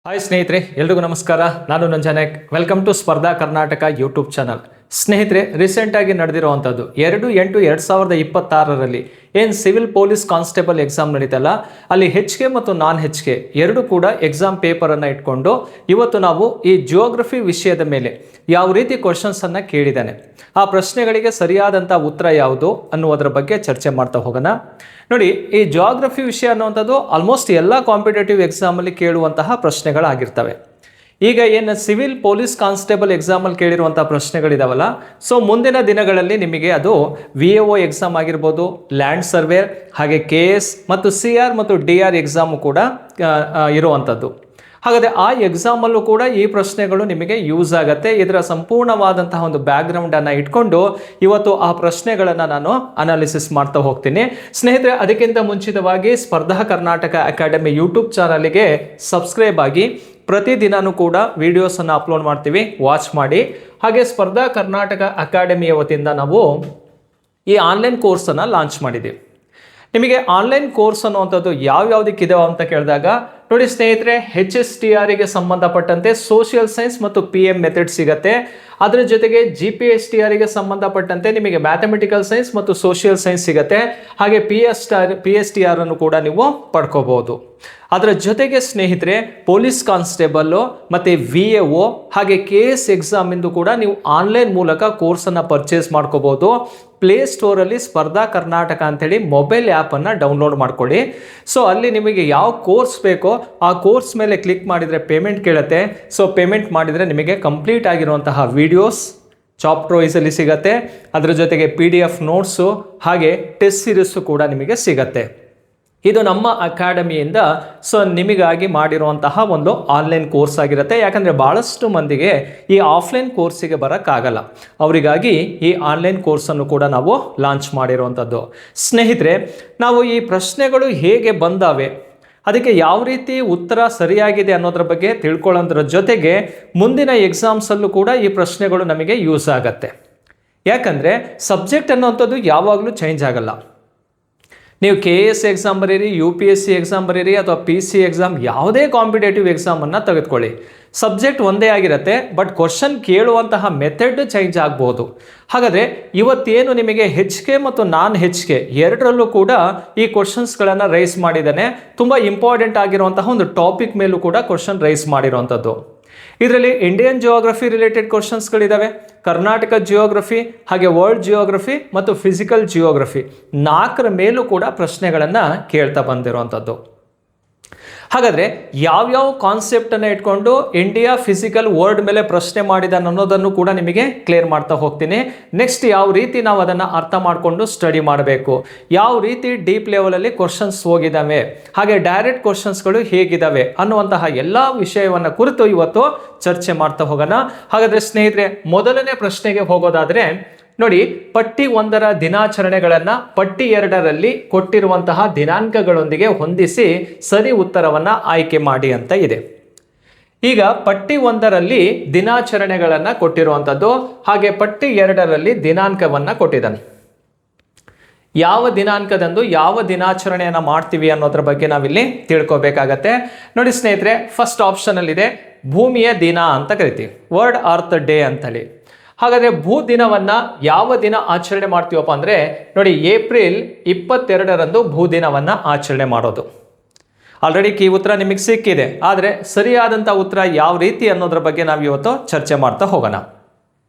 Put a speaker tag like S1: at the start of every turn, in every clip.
S1: Hi ಸ್ನೇಹಿತರೆ, ಎಲ್ರಿಗೂ ನಮಸ್ಕಾರ. ನಾನು ನಂಜನಾಯಕ್. ವೆಲ್ಕಮ್ ಟು ಸ್ಪರ್ಧಾ ಕರ್ನಾಟಕ ಯೂಟ್ಯೂಬ್ ಚಾನಲ್. ಸ್ನೇಹಿತರೆ, ರೀಸೆಂಟಾಗಿ ನಡೆದಿರುವಂಥದ್ದು 2/8/2026ರಲ್ಲಿ ಏನು ಸಿವಿಲ್ ಪೊಲೀಸ್ ಕಾನ್ಸ್ಟೇಬಲ್ ಎಕ್ಸಾಮ್ ನಡೀತಲ್ಲ, ಅಲ್ಲಿ HK ಮತ್ತು ನಾನ್ HK ಎರಡು ಕೂಡ ಎಕ್ಸಾಮ್ ಪೇಪರನ್ನು ಇಟ್ಕೊಂಡು ಇವತ್ತು ನಾವು ಈ ಜಿಯೋಗ್ರಫಿ ವಿಷಯದ ಮೇಲೆ ಯಾವ ರೀತಿ ಕ್ವಶನ್ಸನ್ನು ಕೇಳಿದ್ದಾನೆ, ಆ ಪ್ರಶ್ನೆಗಳಿಗೆ ಸರಿಯಾದಂಥ ಉತ್ತರ ಯಾವುದು ಅನ್ನುವುದರ ಬಗ್ಗೆ ಚರ್ಚೆ ಮಾಡ್ತಾ ಹೋಗೋಣ. ನೋಡಿ, ಈ ಜಿಯೋಗ್ರಫಿ ವಿಷಯ ಅನ್ನುವಂಥದ್ದು ಆಲ್ಮೋಸ್ಟ್ ಎಲ್ಲ ಕಾಂಪಿಟೇಟಿವ್ ಎಕ್ಸಾಮಲ್ಲಿ ಕೇಳುವಂತಹ ಪ್ರಶ್ನೆಗಳಾಗಿರ್ತವೆ. ಈಗ ಏನು ಸಿವಿಲ್ ಪೊಲೀಸ್ ಕಾನ್ಸ್ಟೇಬಲ್ ಎಕ್ಸಾಮಲ್ಲಿ ಕೇಳಿರುವಂಥ ಪ್ರಶ್ನೆಗಳಿದಾವಲ್ಲ, ಸೊ ಮುಂದಿನ ದಿನಗಳಲ್ಲಿ ನಿಮಗೆ ಅದು VAO ಎಕ್ಸಾಮ್ ಆಗಿರ್ಬೋದು, ಲ್ಯಾಂಡ್ ಸರ್ವೇರ್, ಹಾಗೆ KS ಮತ್ತು CR ಮತ್ತು DR ಎಕ್ಸಾಮು ಕೂಡ ಇರುವಂಥದ್ದು. ಹಾಗಾದರೆ ಆ ಎಕ್ಸಾಮಲ್ಲೂ ಕೂಡ ಈ ಪ್ರಶ್ನೆಗಳು ನಿಮಗೆ ಯೂಸ್ ಆಗುತ್ತೆ. ಇದರ ಸಂಪೂರ್ಣವಾದಂತಹ ಒಂದು ಬ್ಯಾಕ್ಗ್ರೌಂಡನ್ನು ಇಟ್ಕೊಂಡು ಇವತ್ತು ಆ ಪ್ರಶ್ನೆಗಳನ್ನು ನಾನು ಅನಾಲಿಸಿಸ್ ಮಾಡ್ತಾ ಹೋಗ್ತೀನಿ. ಸ್ನೇಹಿತರೆ, ಅದಕ್ಕಿಂತ ಮುಂಚಿತವಾಗಿ ಸ್ಪರ್ಧಾ ಕರ್ನಾಟಕ ಅಕಾಡೆಮಿ ಯೂಟ್ಯೂಬ್ ಚಾನಲ್ಗೆ ಸಬ್ಸ್ಕ್ರೈಬ್ ಆಗಿ ಪ್ರತಿದಿನವೂ ಕೂಡ ವಿಡಿಯೋಸನ್ನು ಅಪ್ಲೋಡ್ ಮಾಡ್ತೀವಿ, ವಾಚ್ ಮಾಡಿ. ಹಾಗೆ ಸ್ಪರ್ಧಾ ಕರ್ನಾಟಕ ಅಕಾಡೆಮಿಯ ವತಿಯಿಂದ ನಾವು ಈ ಆನ್ಲೈನ್ ಕೋರ್ಸನ್ನು ಲಾಂಚ್ ಮಾಡಿದ್ದೀವಿ. ನಿಮಗೆ ಆನ್ಲೈನ್ ಕೋರ್ಸ್ ಅನ್ನುವಂಥದ್ದು ಯಾವ್ಯಾವುದಕ್ಕಿದಾವೆ ಅಂತ ಕೇಳಿದಾಗ, ನೋಡಿ ಸ್ನೇಹಿತರೆ, HSTRಗೆ ಸಂಬಂಧಪಟ್ಟಂತೆ ಸೋಷಿಯಲ್ ಸೈನ್ಸ್ ಮತ್ತು PM ಮೆಥಡ್ ಸಿಗುತ್ತೆ. ಅದರ ಜೊತೆಗೆ GPSTRಗೆ ಸಂಬಂಧಪಟ್ಟಂತೆ ನಿಮಗೆ ಮ್ಯಾಥಮೆಟಿಕಲ್ ಸೈನ್ಸ್ ಮತ್ತು ಸೋಷಿಯಲ್ ಸೈನ್ಸ್ ಸಿಗುತ್ತೆ. ಹಾಗೆ PSTR ಅನ್ನು ಕೂಡ ನೀವು ಪಡ್ಕೋಬಹುದು. ಅದರ ಜೊತೆಗೆ ಸ್ನೇಹಿತರೆ, ಪೊಲೀಸ್ ಕಾನ್ಸ್ಟೇಬಲ್ಲು ಮತ್ತು VAO ಹಾಗೆ KS ಎಕ್ಸಾಮ್ ಇಂದು ಕೂಡ ನೀವು ಆನ್ಲೈನ್ ಮೂಲಕ ಕೋರ್ಸನ್ನು ಪರ್ಚೇಸ್ ಮಾಡ್ಕೋಬಹುದು. ಪ್ಲೇಸ್ಟೋರಲ್ಲಿ ಸ್ಪರ್ಧಾ ಕರ್ನಾಟಕ ಅಂಥೇಳಿ ಮೊಬೈಲ್ ಆ್ಯಪನ್ನು ಡೌನ್ಲೋಡ್ ಮಾಡ್ಕೊಳ್ಳಿ. ಸೊ ಅಲ್ಲಿ ನಿಮಗೆ ಯಾವ ಕೋರ್ಸ್ ಬೇಕೋ ಆ ಕೋರ್ಸ್ ಮೇಲೆ ಕ್ಲಿಕ್ ಮಾಡಿದರೆ ಪೇಮೆಂಟ್ ಕೇಳುತ್ತೆ. ಸೊ ಪೇಮೆಂಟ್ ಮಾಡಿದರೆ ನಿಮಗೆ ಕಂಪ್ಲೀಟ್ ಆಗಿರುವಂತಹ ವಿಡಿಯೋಸ್ ಚಾಪ್ಟರ್ ವೈಸಲ್ಲಿ ಸಿಗುತ್ತೆ. ಅದರ ಜೊತೆಗೆ PDF ನೋಟ್ಸು ಹಾಗೆ ಟೆಸ್ಟ್ ಸೀರೀಸು ಕೂಡ ನಿಮಗೆ ಸಿಗುತ್ತೆ. ಇದು ನಮ್ಮ ಅಕಾಡೆಮಿಯಿಂದ ಸೊ ನಿಮಗಾಗಿ ಮಾಡಿರುವಂತಹ ಒಂದು ಆನ್ಲೈನ್ ಕೋರ್ಸ್ ಆಗಿರುತ್ತೆ. ಯಾಕಂದರೆ ಭಾಳಷ್ಟು ಮಂದಿಗೆ ಈ ಆಫ್ಲೈನ್ ಕೋರ್ಸಿಗೆ ಬರೋಕ್ಕಾಗಲ್ಲ, ಅವರಿಗಾಗಿ ಈ ಆನ್ಲೈನ್ ಕೋರ್ಸನ್ನು ಕೂಡ ನಾವು ಲಾಂಚ್ ಮಾಡಿರುವಂಥದ್ದು. ಸ್ನೇಹಿತರೆ, ನಾವು ಈ ಪ್ರಶ್ನೆಗಳು ಹೇಗೆ ಬಂದಾವೆ, ಅದಕ್ಕೆ ಯಾವ ರೀತಿ ಉತ್ತರ ಸರಿಯಾಗಿದೆ ಅನ್ನೋದ್ರ ಬಗ್ಗೆ ತಿಳ್ಕೊಳ್ಳೋದ್ರ ಜೊತೆಗೆ ಮುಂದಿನ ಎಕ್ಸಾಮ್ಸಲ್ಲೂ ಕೂಡ ಈ ಪ್ರಶ್ನೆಗಳು ನಮಗೆ ಯೂಸ್ ಆಗುತ್ತೆ. ಯಾಕಂದರೆ ಸಬ್ಜೆಕ್ಟ್ ಅನ್ನೋವಂಥದ್ದು ಯಾವಾಗಲೂ ಚೇಂಜ್ ಆಗಲ್ಲ. ನೀವು KS ಎಕ್ಸಾಮ್ ಬರೀರಿ, UPSC ಎಕ್ಸಾಮ್ ಬರೀರಿ ಅಥವಾ PC ಎಕ್ಸಾಮ್, ಯಾವುದೇ ಕಾಂಪಿಟೇಟಿವ್ ಎಕ್ಸಾಮನ್ನು ತೆಗೆದುಕೊಳ್ಳಿ, ಸಬ್ಜೆಕ್ಟ್ ಒಂದೇ ಆಗಿರುತ್ತೆ. ಬಟ್ ಕ್ವಶನ್ ಕೇಳುವಂತಹ ಮೆಥಡ್ ಚೇಂಜ್ ಆಗ್ಬೋದು. ಹಾಗಾದರೆ ಇವತ್ತೇನು ನಿಮಗೆ HK ಮತ್ತು ನಾನ್ HK ಎರಡರಲ್ಲೂ ಕೂಡ ಈ ಕ್ವಶನ್ಸ್ಗಳನ್ನು ರೈಸ್ ಮಾಡಿದ್ದಾನೆ. ತುಂಬ ಇಂಪಾರ್ಟೆಂಟ್ ಆಗಿರುವಂತಹ ಒಂದು ಟಾಪಿಕ್ ಮೇಲೂ ಕೂಡ ಕ್ವಶನ್ ರೈಸ್ ಮಾಡಿರುವಂಥದ್ದು. ಇದರಲ್ಲಿ ಇಂಡಿಯನ್ ಜಿಯೋಗ್ರಫಿ ರಿಲೇಟೆಡ್ ಕ್ವಶನ್ಸ್ಗಳಿದ್ದಾವೆ, ಕರ್ನಾಟಕ ಜಿಯೋಗ್ರಫಿ, ಹಾಗೆ ವರ್ಲ್ಡ್ ಜಿಯೋಗ್ರಫಿ ಮತ್ತು ಫಿಸಿಕಲ್ ಜಿಯೋಗ್ರಫಿ, 4ರ ಮೇಲೂ ಕೂಡ ಪ್ರಶ್ನೆಗಳನ್ನು ಕೇಳ್ತಾ ಬಂದಿರುವಂಥದ್ದು. ಹಾಗಾದರೆ ಯಾವ್ಯಾವ ಕಾನ್ಸೆಪ್ಟನ್ನು ಇಟ್ಕೊಂಡು ಇಂಡಿಯಾ ಫಿಸಿಕಲ್ ವರ್ಲ್ಡ್ ಮೇಲೆ ಪ್ರಶ್ನೆ ಮಾಡಿದ ಅನ್ನೋದನ್ನು ಕೂಡ ನಿಮಗೆ ಕ್ಲಿಯರ್ ಮಾಡ್ತಾ ಹೋಗ್ತೀನಿ. ನೆಕ್ಸ್ಟ್ ಯಾವ ರೀತಿ ನಾವು ಅದನ್ನು ಅರ್ಥ ಮಾಡಿಕೊಂಡು ಸ್ಟಡಿ ಮಾಡಬೇಕು, ಯಾವ ರೀತಿ ಡೀಪ್ ಲೆವೆಲಲ್ಲಿ ಕ್ವಶನ್ಸ್ ಹೋಗಿದ್ದಾವೆ, ಹಾಗೆ ಡೈರೆಕ್ಟ್ ಕ್ವಶನ್ಸ್ಗಳು ಹೇಗಿದ್ದಾವೆ ಅನ್ನುವಂತಹ ಎಲ್ಲ ವಿಷಯವನ್ನು ಕುರಿತು ಇವತ್ತು ಚರ್ಚೆ ಮಾಡ್ತಾ ಹೋಗೋಣ. ಹಾಗಾದರೆ ಸ್ನೇಹಿತರೆ, ಮೊದಲನೇ ಪ್ರಶ್ನೆಗೆ ಹೋಗೋದಾದರೆ ನೋಡಿ, ಪಟ್ಟಿ 1ರ ದಿನಾಚರಣೆಗಳನ್ನು ಪಟ್ಟಿ 2ರಲ್ಲಿ ಕೊಟ್ಟಿರುವಂತಹ ದಿನಾಂಕಗಳೊಂದಿಗೆ ಹೊಂದಿಸಿ ಸರಿ ಉತ್ತರವನ್ನು ಆಯ್ಕೆ ಮಾಡಿ ಅಂತ ಇದೆ. ಈಗ ಪಟ್ಟಿ 1ರಲ್ಲಿ ದಿನಾಚರಣೆಗಳನ್ನು ಕೊಟ್ಟಿರುವಂಥದ್ದು, ಹಾಗೆ ಪಟ್ಟಿ 2ರಲ್ಲಿ ದಿನಾಂಕವನ್ನು ಕೊಟ್ಟಿದ್ದಾನೆ. ಯಾವ ದಿನಾಂಕದಂದು ಯಾವ ದಿನಾಚರಣೆಯನ್ನು ಮಾಡ್ತೀವಿ ಅನ್ನೋದ್ರ ಬಗ್ಗೆ ನಾವಿಲ್ಲಿ ತಿಳ್ಕೊಬೇಕಾಗತ್ತೆ. ನೋಡಿ ಸ್ನೇಹಿತರೆ, ಫಸ್ಟ್ ಆಪ್ಷನಲ್ಲಿದೆ ಭೂಮಿಯ ದಿನ ಅಂತ ಕರಿತೀವಿ, ವರ್ಲ್ಡ್ ಅರ್ತ್ ಡೇ ಅಂತೇಳಿ. ಹಾಗಾದರೆ ಭೂ ದಿನವನ್ನು ಯಾವ ದಿನ ಆಚರಣೆ ಮಾಡ್ತೀವಪ್ಪ ಅಂದರೆ ನೋಡಿ, ಏಪ್ರಿಲ್ 22ರಂದು ಭೂ ದಿನವನ್ನು ಆಚರಣೆ ಮಾಡೋದು. ಆಲ್ರೆಡಿ ಈ ಉತ್ತರ ನಿಮಗೆ ಸಿಕ್ಕಿದೆ, ಆದರೆ ಸರಿಯಾದಂಥ ಉತ್ತರ ಯಾವ ರೀತಿ ಅನ್ನೋದ್ರ ಬಗ್ಗೆ ನಾವು ಇವತ್ತು ಚರ್ಚೆ ಮಾಡ್ತಾ ಹೋಗೋಣ.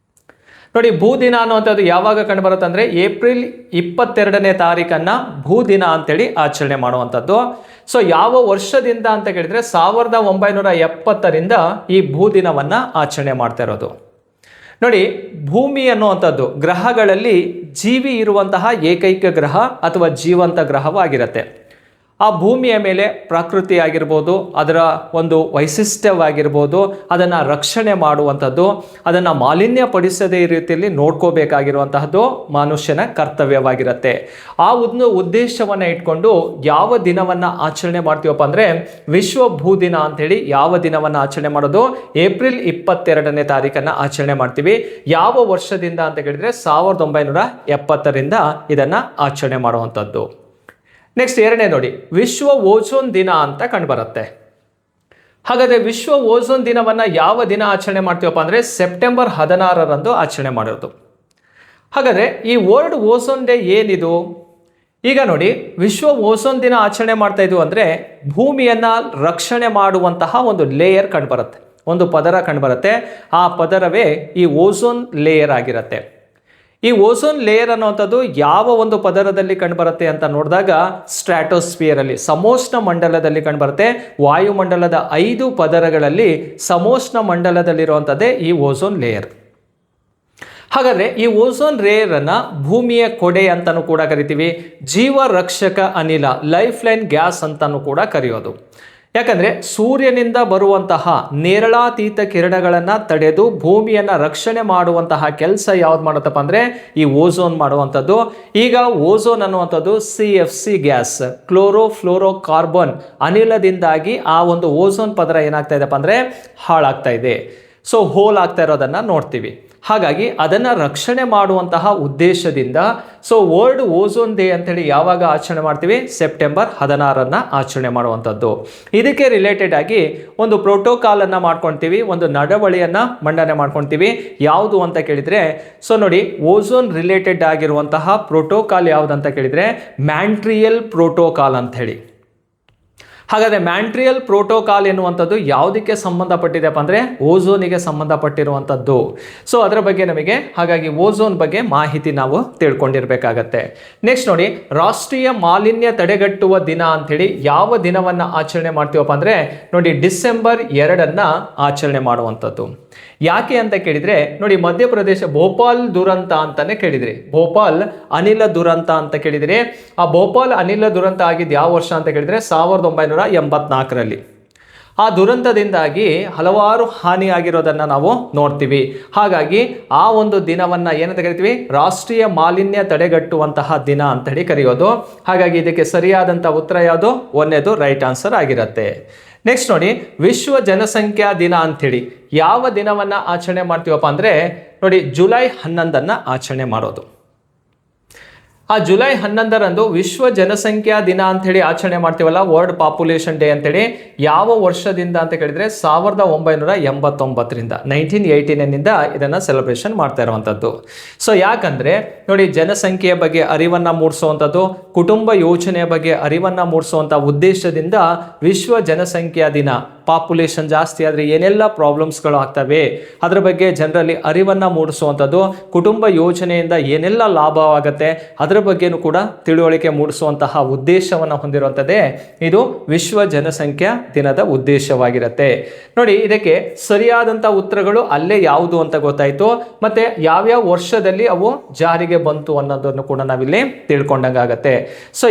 S1: ನೋಡಿ, ಭೂ ದಿನ ಅನ್ನುವಂಥದ್ದು ಯಾವಾಗ ಕಂಡುಬರುತ್ತೆ ಅಂದರೆ ಏಪ್ರಿಲ್ 22ನೇ ತಾರೀಕನ್ನು ಭೂ ದಿನ ಅಂತೇಳಿ ಆಚರಣೆ ಮಾಡುವಂಥದ್ದು. ಸೊ ಯಾವ ವರ್ಷದಿಂದ ಅಂತ ಕೇಳಿದರೆ 1970ರಿಂದ ಈ ಭೂ ದಿನವನ್ನು ಆಚರಣೆ ಮಾಡ್ತಾ ಇರೋದು. ನೋಡಿ, ಭೂಮಿ ಅನ್ನುವಂಥದ್ದು ಗ್ರಹಗಳಲ್ಲಿ ಜೀವಿ ಇರುವಂತಹ ಏಕೈಕ ಗ್ರಹ ಅಥವಾ ಜೀವಂತ ಗ್ರಹವಾಗಿರುತ್ತೆ. ಆ ಭೂಮಿಯ ಮೇಲೆ ಪ್ರಕೃತಿ ಆಗಿರ್ಬೋದು, ಅದರ ಒಂದು ವೈಶಿಷ್ಟ್ಯವಾಗಿರ್ಬೋದು, ಅದನ್ನು ರಕ್ಷಣೆ ಮಾಡುವಂಥದ್ದು, ಅದನ್ನು ಮಾಲಿನ್ಯಪಡಿಸದೇ ರೀತಿಯಲ್ಲಿ ನೋಡ್ಕೋಬೇಕಾಗಿರುವಂತಹದ್ದು ಮನುಷ್ಯನ ಕರ್ತವ್ಯವಾಗಿರುತ್ತೆ. ಆ ಒಂದು ಉದ್ದೇಶವನ್ನು ಇಟ್ಕೊಂಡು ಯಾವ ದಿನವನ್ನು ಆಚರಣೆ ಮಾಡ್ತೀವಪ್ಪ ಅಂದರೆ ವಿಶ್ವ ಭೂ ದಿನ ಅಂಥೇಳಿ ಯಾವ ದಿನವನ್ನು ಆಚರಣೆ ಮಾಡೋದು, ಏಪ್ರಿಲ್ 22ನೇ ತಾರೀಕನ್ನು ಆಚರಣೆ ಮಾಡ್ತೀವಿ. ಯಾವ ವರ್ಷದಿಂದ ಅಂತ ಕೇಳಿದರೆ 1970ರಿಂದ ಇದನ್ನು ಆಚರಣೆ ಮಾಡುವಂಥದ್ದು. ನೆಕ್ಸ್ಟ್ ಎರಡನೇ ನೋಡಿ, ವಿಶ್ವ ಓಝೋನ್ ದಿನ ಅಂತ ಕಂಡುಬರುತ್ತೆ. ಹಾಗಾದರೆ ವಿಶ್ವ ಓಝೋನ್ ದಿನವನ್ನು ಯಾವ ದಿನ ಆಚರಣೆ ಮಾಡ್ತೀವಪ್ಪ ಅಂದರೆ ಸೆಪ್ಟೆಂಬರ್ 16ರಂದು ಆಚರಣೆ ಮಾಡೋದು. ಹಾಗಾದರೆ ಈ ವರ್ಲ್ಡ್ ಓಝೋನ್ ಡೇ ಏನಿದು? ಈಗ ನೋಡಿ, ವಿಶ್ವ ಓಝೋನ್ ದಿನ ಆಚರಣೆ ಮಾಡ್ತಾ ಇದ್ವು ಅಂದರೆ ಭೂಮಿಯನ್ನು ರಕ್ಷಣೆ ಮಾಡುವಂತಹ ಒಂದು ಲೇಯರ್ ಕಂಡುಬರುತ್ತೆ, ಒಂದು ಪದರ ಕಂಡುಬರುತ್ತೆ. ಆ ಪದರವೇ ಈ ಓಝೋನ್ ಲೇಯರ್ ಆಗಿರುತ್ತೆ. ಈ ಓಝೋನ್ ಲೇಯರ್ ಅನ್ನುವಂಥದ್ದು ಯಾವ ಒಂದು ಪದರದಲ್ಲಿ ಕಂಡುಬರುತ್ತೆ ಅಂತ ನೋಡಿದಾಗ ಸ್ಟ್ರಾಟೋಸ್ಫಿಯರಲ್ಲಿ, ಸಮೋಷ್ಣ ಮಂಡಲದಲ್ಲಿ ಕಂಡುಬರುತ್ತೆ. ವಾಯುಮಂಡಲದ 5 ಪದರಗಳಲ್ಲಿ ಸಮೋಷ್ಣ ಮಂಡಲದಲ್ಲಿರುವಂಥದ್ದೇ ಈ ಓಝೋನ್ ಲೇಯರ್. ಹಾಗಾದರೆ ಈ ಓಝೋನ್ ಲೇಯರನ್ನು ಭೂಮಿಯ ಕೊಡೆ ಅಂತಲೂ ಕೂಡ ಕರಿತೀವಿ, ಜೀವ ರಕ್ಷಕ ಅನಿಲ ಲೈಫ್ ಲೈನ್ ಗ್ಯಾಸ್ ಅಂತಲೂ ಕೂಡ ಕರೆಯೋದು. ಯಾಕಂದರೆ ಸೂರ್ಯನಿಂದ ಬರುವಂತಹ ನೇರಳಾತೀತ ಕಿರಣಗಳನ್ನು ತಡೆದು ಭೂಮಿಯನ್ನು ರಕ್ಷಣೆ ಮಾಡುವಂತಹ ಕೆಲಸ ಯಾವ್ದು ಮಾಡುತ್ತಪ್ಪ ಅಂದರೆ ಈ ಓಝೋನ್ ಮಾಡುವಂಥದ್ದು. ಈಗ ಓಝೋನ್ ಅನ್ನುವಂಥದ್ದು CFC ಗ್ಯಾಸ್, ಕ್ಲೋರೋಫ್ಲೋರೋಕಾರ್ಬನ್ ಅನಿಲದಿಂದಾಗಿ ಆ ಒಂದು ಓಝೋನ್ ಪದರ ಏನಾಗ್ತಾ ಇದೆಪ್ಪ ಅಂದರೆ ಹಾಳಾಗ್ತಾ ಇದೆ. ಸೊ ಹೋಲ್ ಆಗ್ತಾ ಇರೋದನ್ನು ನೋಡ್ತೀವಿ. ಹಾಗಾಗಿ ಅದನ್ನು ರಕ್ಷಣೆ ಮಾಡುವಂತಹ ಉದ್ದೇಶದಿಂದ ವರ್ಲ್ಡ್ ಓಝೋನ್ ಡೇ ಅಂತೇಳಿ ಯಾವಾಗ ಆಚರಣೆ ಮಾಡ್ತೀವಿ? ಸೆಪ್ಟೆಂಬರ್ 16 ಆಚರಣೆ ಮಾಡುವಂಥದ್ದು. ಇದಕ್ಕೆ ರಿಲೇಟೆಡ್ ಆಗಿ ಒಂದು ಪ್ರೋಟೋಕಾಲನ್ನು ಮಾಡ್ಕೊಳ್ತೀವಿ, ಒಂದು ನಡವಳಿಯನ್ನು ಮಂಡನೆ ಮಾಡ್ಕೊಳ್ತೀವಿ. ಯಾವುದು ಅಂತ ಕೇಳಿದರೆ, ನೋಡಿ, ಓಝೋನ್ ರಿಲೇಟೆಡ್ ಆಗಿರುವಂತಹ ಪ್ರೋಟೋಕಾಲ್ ಯಾವುದು ಅಂತ ಕೇಳಿದರೆ ಮ್ಯಾಂಟ್ರಿಯಲ್ ಪ್ರೋಟೋಕಾಲ್ ಅಂತ ಹೇಳಿ. ಹಾಗಾದರೆ ಮ್ಯಾಂಟ್ರಿಯಲ್ ಪ್ರೋಟೋಕಾಲ್ ಎನ್ನುವಂಥದ್ದು ಯಾವುದಕ್ಕೆ ಸಂಬಂಧಪಟ್ಟಿದೆಪ್ಪ ಅಂದರೆ ಓಝೋನಿಗೆ ಸಂಬಂಧಪಟ್ಟಿರುವಂಥದ್ದು. ಅದರ ಬಗ್ಗೆ ನಮಗೆ ಹಾಗಾಗಿ ಓಝೋನ್ ಬಗ್ಗೆ ಮಾಹಿತಿ ನಾವು ತಿಳ್ಕೊಂಡಿರಬೇಕಾಗತ್ತೆ. ನೆಕ್ಸ್ಟ್ ನೋಡಿ, ರಾಷ್ಟ್ರೀಯ ಮಾಲಿನ್ಯ ತಡೆಗಟ್ಟುವ ದಿನ ಅಂಥೇಳಿ ಯಾವ ದಿನವನ್ನು ಆಚರಣೆ ಮಾಡ್ತೀವಪ್ಪ ಅಂದರೆ ನೋಡಿ ಡಿಸೆಂಬರ್ 2 ಆಚರಣೆ ಮಾಡುವಂಥದ್ದು. ಯಾಕೆ ಅಂತ ಕೇಳಿದರೆ ನೋಡಿ, ಮಧ್ಯಪ್ರದೇಶ ಭೋಪಾಲ್ ದುರಂತ ಅಂತಾನೆ ಕೇಳಿದ್ರಿ, ಭೋಪಾಲ್ ಅನಿಲ ದುರಂತ ಅಂತ ಕೇಳಿದರೆ ಆ ಭೋಪಾಲ್ ಅನಿಲ ದುರಂತ ಆಗಿದ್ದು ಯಾವ ವರ್ಷ ಅಂತ ಕೇಳಿದರೆ 1984ರಲ್ಲಿ. ಆ ದುರಂತದಿಂದಾಗಿ ಹಲವಾರು ಹಾನಿ ಆಗಿರೋದನ್ನು ನಾವು ನೋಡ್ತೀವಿ. ಹಾಗಾಗಿ ಆ ಒಂದು ದಿನವನ್ನು ಏನಂತ ಕರಿತೀವಿ? ರಾಷ್ಟ್ರೀಯ ಮಾಲಿನ್ಯ ತಡೆಗಟ್ಟುವಂತಹ ದಿನ ಅಂತ ಹೇಳಿ ಕರೆಯೋದು. ಹಾಗಾಗಿ ಇದಕ್ಕೆ ಸರಿಯಾದಂಥ ಉತ್ತರ ಯಾವುದು? 1ನೇದು ರೈಟ್ ಆನ್ಸರ್ ಆಗಿರುತ್ತೆ. ನೆಕ್ಸ್ಟ್ ನೋಡಿ, ವಿಶ್ವ ಜನಸಂಖ್ಯಾ ದಿನ ಅಂಥೇಳಿ ಯಾವ ದಿನವನ್ನು ಆಚರಣೆ ಮಾಡ್ತೀವಪ್ಪ ಅಂದರೆ ನೋಡಿ ಜುಲೈ 11 ಆಚರಣೆ ಮಾಡೋದು. ಆ ಜುಲೈ 11ರಂದು ವಿಶ್ವ ಜನಸಂಖ್ಯಾ ದಿನ ಅಂಥೇಳಿ ಆಚರಣೆ ಮಾಡ್ತೀವಲ್ಲ, ವರ್ಲ್ಡ್ ಪಾಪ್ಯುಲೇಷನ್ ಡೇ ಅಂತೇಳಿ ಯಾವ ವರ್ಷದಿಂದ ಅಂತ ಕೇಳಿದರೆ 1989ರಿಂದ 1989ನಿಂದ ಇದನ್ನು ಸೆಲೆಬ್ರೇಷನ್ ಮಾಡ್ತಾ ಇರುವಂಥದ್ದು. ಯಾಕಂದರೆ ನೋಡಿ, ಜನಸಂಖ್ಯೆಯ ಬಗ್ಗೆ ಅರಿವನ್ನು ಮೂಡಿಸುವಂಥದ್ದು, ಕುಟುಂಬ ಯೋಜನೆಯ ಬಗ್ಗೆ ಅರಿವನ್ನು ಮೂಡಿಸುವಂಥ ಉದ್ದೇಶದಿಂದ ವಿಶ್ವ ಜನಸಂಖ್ಯಾ ದಿನ, ಪಾಪ್ಯುಲೇಷನ್ ಜಾಸ್ತಿ ಆದರೆ ಏನೆಲ್ಲ ಪ್ರಾಬ್ಲಮ್ಸ್ಗಳು ಆಗ್ತವೆ ಅದರ ಬಗ್ಗೆ ಜನರಲ್ಲಿ ಅರಿವನ್ನು ಮೂಡಿಸುವಂಥದ್ದು, ಕುಟುಂಬ ಯೋಜನೆಯಿಂದ ಏನೆಲ್ಲ ಲಾಭವಾಗುತ್ತೆ ಅದರ ಬಗ್ಗೆನೂ ಕೂಡ ತಿಳುವಳಿಕೆ ಮೂಡಿಸುವಂತಹ ಉದ್ದೇಶವನ್ನು ಹೊಂದಿರುವಂಥದ್ದೇ ಇದು ವಿಶ್ವ ಜನಸಂಖ್ಯಾ ದಿನದ ಉದ್ದೇಶವಾಗಿರುತ್ತೆ. ನೋಡಿ, ಇದಕ್ಕೆ ಸರಿಯಾದಂಥ ಉತ್ತರಗಳು ಅಲ್ಲೇ ಯಾವುದು ಅಂತ ಗೊತ್ತಾಯಿತು, ಮತ್ತು ಯಾವ್ಯಾವ ವರ್ಷದಲ್ಲಿ ಅವು ಜಾರಿಗೆ ಬಂತು ಅನ್ನೋದನ್ನು ಕೂಡ ನಾವಿಲ್ಲಿ ತಿಳ್ಕೊಂಡಂಗಾಗತ್ತೆ.